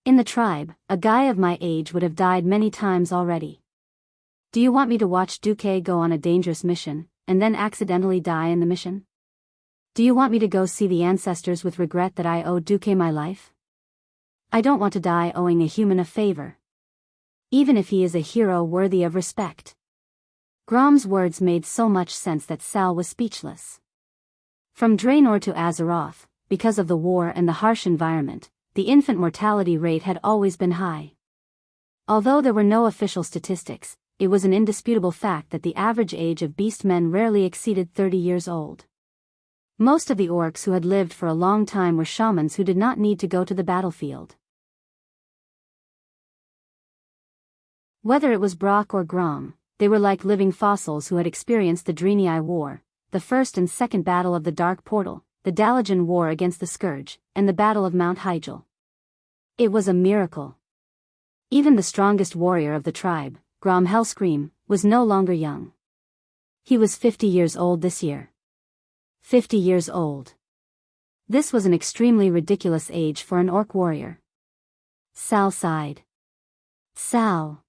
In the tribe, a guy of my age would have died many times already. Do you want me to watch Duque go on a dangerous mission, and then accidentally die in the mission? Do you want me to go see the ancestors with regret that I owe Duque my life? I don't want to die owing a human a favor. Even if he is a hero worthy of respect. Grom's words made so much sense that Sal was speechless. From Draenor to Azeroth, because of the war and the harsh environment, the infant mortality rate had always been high. Although there were no official statistics, it was an indisputable fact that the average age of beastmen rarely exceeded 30 years old. Most of the orcs who had lived for a long time were shamans who did not need to go to the battlefield. Whether it was Brock or Grom, they were like living fossils who had experienced the Draenei War, the first and second battle of the Dark Portal, the Dalajan War against the Scourge, and the Battle of Mount Hyjal. It was a miracle. Even the strongest warrior of the tribe, Grom Hellscream, was no longer young. He was 50 years old this year. 50 years old. This was an extremely ridiculous age for an orc warrior. Sal sighed. Sal.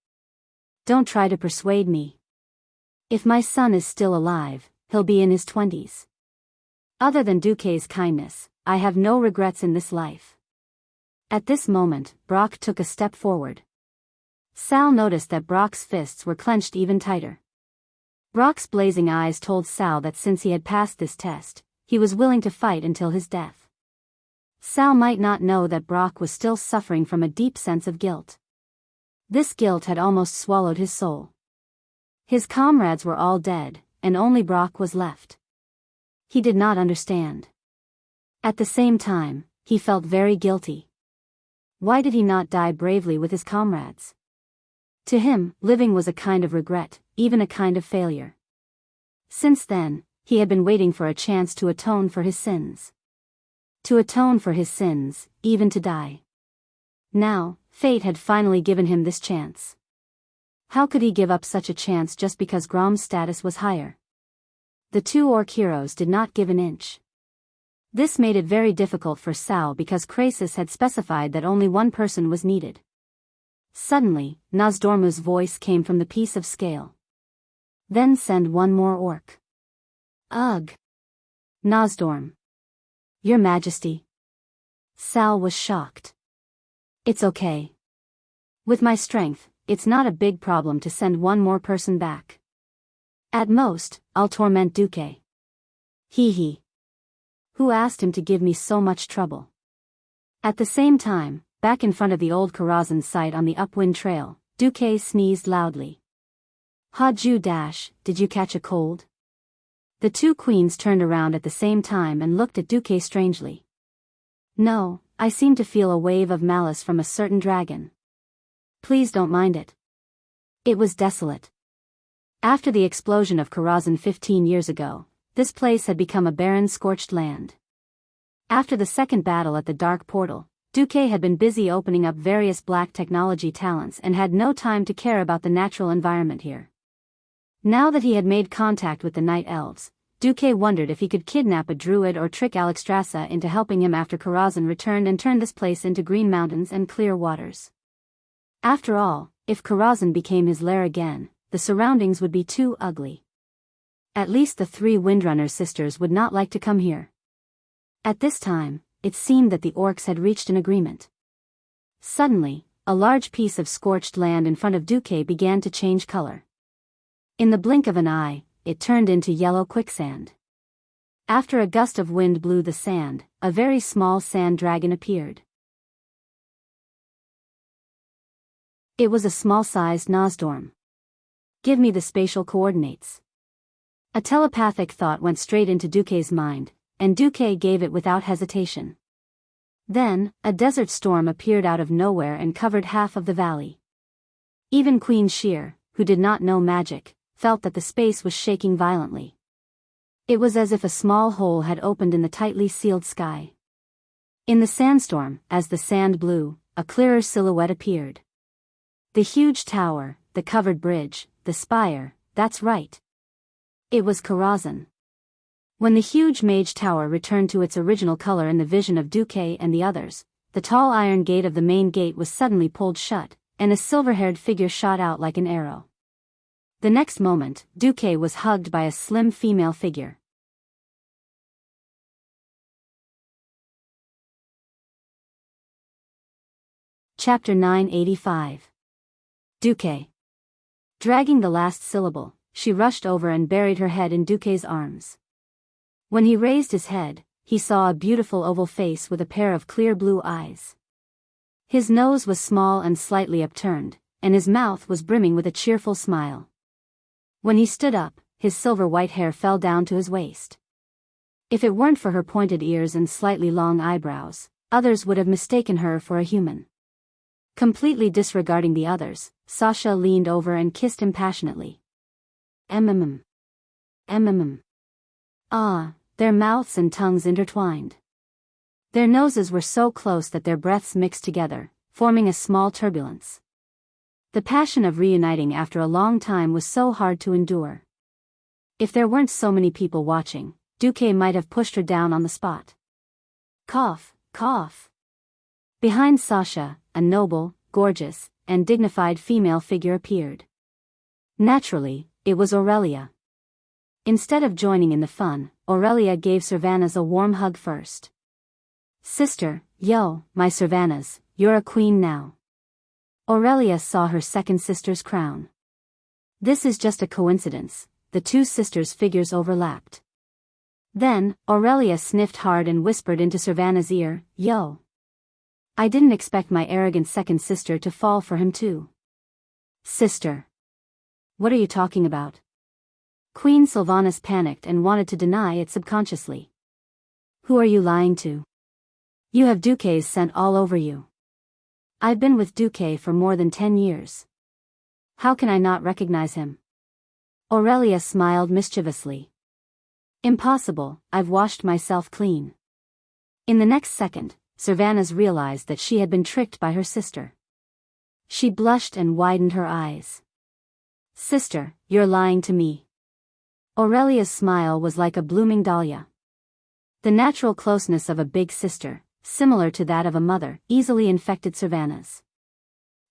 Don't try to persuade me. If my son is still alive, he'll be in his 20s. Other than Duque's kindness, I have no regrets in this life. At this moment, Brock took a step forward. Sal noticed that Brock's fists were clenched even tighter. Brock's blazing eyes told Sal that since he had passed this test, he was willing to fight until his death. Sal might not know that Brock was still suffering from a deep sense of guilt. This guilt had almost swallowed his soul. His comrades were all dead, and only Brock was left. He did not understand. At the same time, he felt very guilty. Why did he not die bravely with his comrades? To him, living was a kind of regret, even a kind of failure. Since then, he had been waiting for a chance to atone for his sins. To atone for his sins, even to die. Now, fate had finally given him this chance. How could he give up such a chance just because Grom's status was higher? The two orc heroes did not give an inch. This made it very difficult for Sao because Krasis had specified that only one person was needed. Suddenly, Nozdormu's voice came from the piece of scale. Then send one more orc. Ugh. Nozdorm. Your Majesty. Sal was shocked. It's okay. With my strength, it's not a big problem to send one more person back. At most, I'll torment Duque. Hee. Who asked him to give me so much trouble? At the same time, back in front of the old Karazhan site on the upwind trail, Duque sneezed loudly. Haju Dash, did you catch a cold? The two queens turned around at the same time and looked at Duque strangely. No, I seem to feel a wave of malice from a certain dragon. Please don't mind it. It was desolate. After the explosion of Karazhan 15 years ago, this place had become a barren scorched land. After the second battle at the Dark Portal, Duque had been busy opening up various black technology talents and had no time to care about the natural environment here. Now that he had made contact with the Night Elves, Duque wondered if he could kidnap a druid or trick Alexstrasza into helping him after Karazhan returned and turned this place into green mountains and clear waters. After all, if Karazhan became his lair again, the surroundings would be too ugly. At least the three Windrunner sisters would not like to come here. At this time, it seemed that the orcs had reached an agreement. Suddenly, a large piece of scorched land in front of Duque began to change color. In the blink of an eye, it turned into yellow quicksand. After a gust of wind blew the sand, a very small sand dragon appeared. It was a small-sized Nozdorm. Give me the spatial coordinates. A telepathic thought went straight into Duque's mind, and Duque gave it without hesitation. Then, a desert storm appeared out of nowhere and covered half of the valley. Even Queen Sheer, who did not know magic, felt that the space was shaking violently. It was as if a small hole had opened in the tightly sealed sky. In the sandstorm, as the sand blew, a clearer silhouette appeared. The huge tower, the covered bridge, the spire, that's right. It was Karazhan. When the huge mage tower returned to its original color in the vision of Duque and the others, the tall iron gate of the main gate was suddenly pulled shut, and a silver-haired figure shot out like an arrow. The next moment, Duque was hugged by a slim female figure. Chapter 985. Duque. Dragging the last syllable, she rushed over and buried her head in Duque's arms. When he raised his head, he saw a beautiful oval face with a pair of clear blue eyes. His nose was small and slightly upturned, and his mouth was brimming with a cheerful smile. When he stood up, his silver-white hair fell down to his waist. If it weren't for her pointed ears and slightly long eyebrows, others would have mistaken her for a human. Completely disregarding the others, Sasha leaned over and kissed him passionately. Mm. Ah, their mouths and tongues intertwined. Their noses were so close that their breaths mixed together, forming a small turbulence. The passion of reuniting after a long time was so hard to endure. If there weren't so many people watching, Duque might have pushed her down on the spot. Cough, cough. Behind Sasha, a noble, gorgeous, and dignified female figure appeared. Naturally, it was Aurelia. Instead of joining in the fun, Aurelia gave Servanas a warm hug first. Sister, yo, my Servanas, you're a queen now. Aurelia saw her second sister's crown. This is just a coincidence, the two sisters' figures overlapped. Then, Aurelia sniffed hard and whispered into Servanas' ear, yo. I didn't expect my arrogant second sister to fall for him too. Sister. What are you talking about? Queen Sylvanas panicked and wanted to deny it subconsciously. Who are you lying to? You have Duque's scent all over you. I've been with Duque for more than 10 years. How can I not recognize him? Aurelia smiled mischievously. Impossible, I've washed myself clean. In the next second, Servanas realized that she had been tricked by her sister. She blushed and widened her eyes. Sister, you're lying to me. Aurelia's smile was like a blooming dahlia. The natural closeness of a big sister, similar to that of a mother, easily infected Servanas.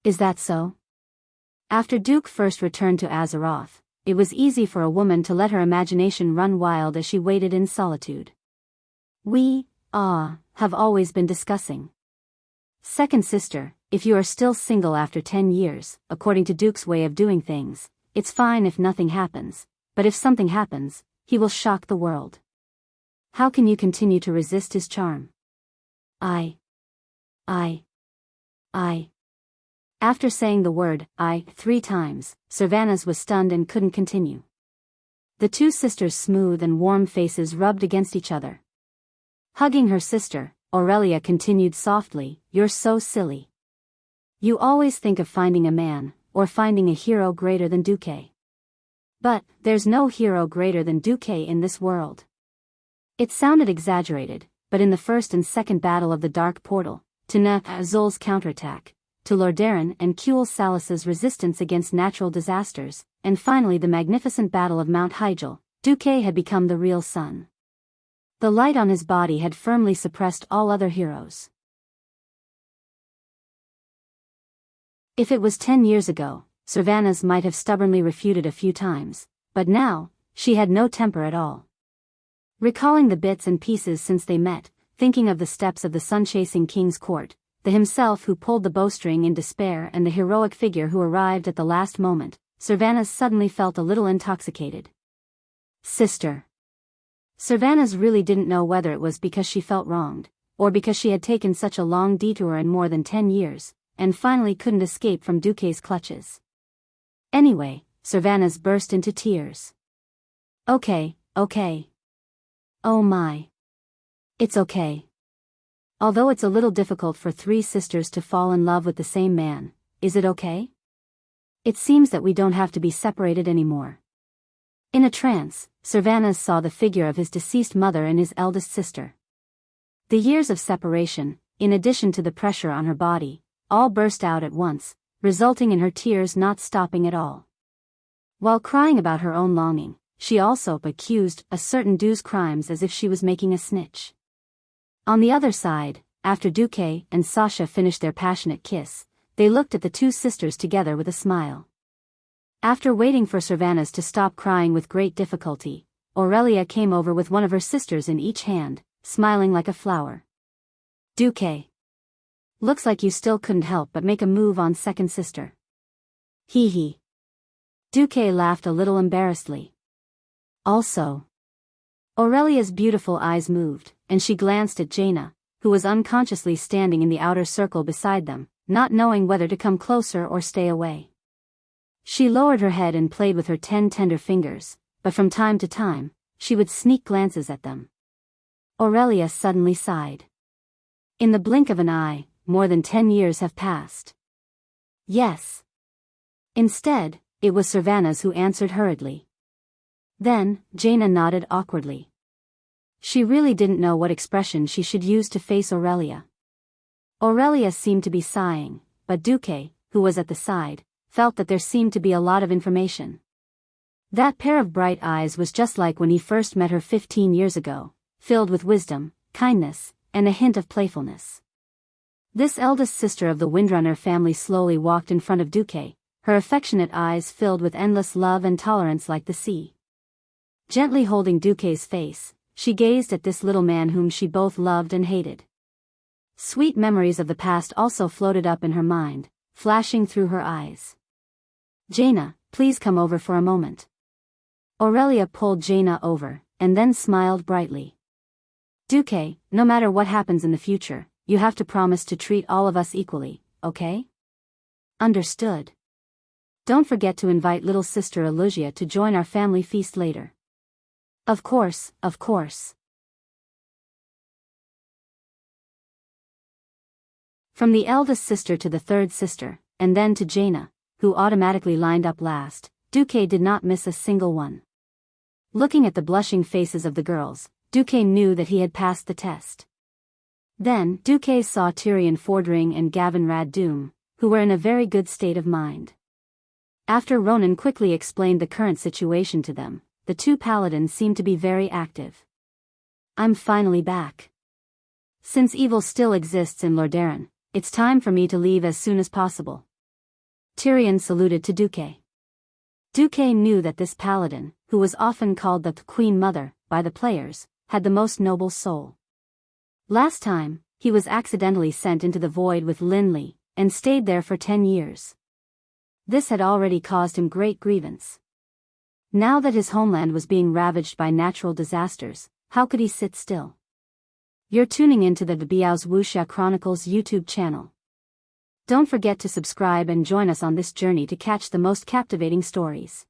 Is that so? After Duke first returned to Azeroth, it was easy for a woman to let her imagination run wild as she waited in solitude. We, have always been discussing. Second sister, if you are still single after 10 years, according to Duke's way of doing things, it's fine if nothing happens, but if something happens, he will shock the world. How can you continue to resist his charm? I. After saying the word, 3 times, Servanas was stunned and couldn't continue. The two sisters' smooth and warm faces rubbed against each other. Hugging her sister, Aurelia continued softly, You're so silly. You always think of finding a man, or finding a hero greater than Duque. But, there's no hero greater than Duque in this world. It sounded exaggerated, but in the first and second battle of the Dark Portal, to Azul's counterattack, to Lordaeron and Kuel Salas's resistance against natural disasters, and finally the magnificent battle of Mount Hyjal, Duque had become the real sun. The light on his body had firmly suppressed all other heroes. If it was 10 years ago, Servanas might have stubbornly refuted a few times, but now, she had no temper at all. Recalling the bits and pieces since they met, thinking of the steps of the sun-chasing king's court, the himself who pulled the bowstring in despair and the heroic figure who arrived at the last moment, Servanas suddenly felt a little intoxicated. Sister. Servanas really didn't know whether it was because she felt wronged, or because she had taken such a long detour in more than 10 years, and finally couldn't escape from Duque's clutches. Anyway, Servanas burst into tears. Okay. Oh my. It's okay. Although it's a little difficult for 3 sisters to fall in love with the same man, is it okay? It seems that we don't have to be separated anymore. In a trance, Servanas saw the figure of his deceased mother and his eldest sister. The years of separation, in addition to the pressure on her body, all burst out at once, resulting in her tears not stopping at all. While crying about her own longing, she also accused a certain Du's crimes as if she was making a snitch. On the other side, after Duque and Sasha finished their passionate kiss, they looked at the 2 sisters together with a smile. After waiting for Servanas to stop crying with great difficulty, Aurelia came over with one of her sisters in each hand, smiling like a flower. Duque. Looks like you still couldn't help but make a move on second sister. Hee hee. Duque laughed a little embarrassedly. Also. Aurelia's beautiful eyes moved, and she glanced at Jaina, who was unconsciously standing in the outer circle beside them, not knowing whether to come closer or stay away. She lowered her head and played with her 10 tender fingers, but from time to time, she would sneak glances at them. Aurelia suddenly sighed. In the blink of an eye, more than 10 years have passed. Yes. Instead, it was Servanas who answered hurriedly. Then, Jaina nodded awkwardly. She really didn't know what expression she should use to face Aurelia. Aurelia seemed to be sighing, but Duque, who was at the side, felt that there seemed to be a lot of information. That pair of bright eyes was just like when he first met her 15 years ago, filled with wisdom, kindness, and a hint of playfulness. This eldest sister of the Windrunner family slowly walked in front of Duque, her affectionate eyes filled with endless love and tolerance like the sea. Gently holding Duque's face, she gazed at this little man whom she both loved and hated. Sweet memories of the past also floated up in her mind, flashing through her eyes. Jaina, please come over for a moment. Aurelia pulled Jaina over, and then smiled brightly. Duque, no matter what happens in the future, you have to promise to treat all of us equally, okay? Understood. Don't forget to invite little sister Elugia to join our family feast later. Of course. From the eldest sister to the third sister, and then to Jaina, who automatically lined up last, Duque did not miss a single one. Looking at the blushing faces of the girls, Duque knew that he had passed the test. Then, Duque saw Tyrion Fordring and Gavin Rad-Doom, who were in a very good state of mind. After Ronan quickly explained the current situation to them, the two paladins seemed to be very active. I'm finally back. Since evil still exists in Lordaeron, it's time for me to leave as soon as possible. Tyrion saluted to Duque. Duque knew that this paladin, who was often called the Queen Mother by the players, had the most noble soul. Last time, he was accidentally sent into the void with Linley, and stayed there for 10 years. This had already caused him great grievance. Now that his homeland was being ravaged by natural disasters, how could he sit still? You're tuning into the Biyao's Wuxia Chronicles YouTube channel. Don't forget to subscribe and join us on this journey to catch the most captivating stories.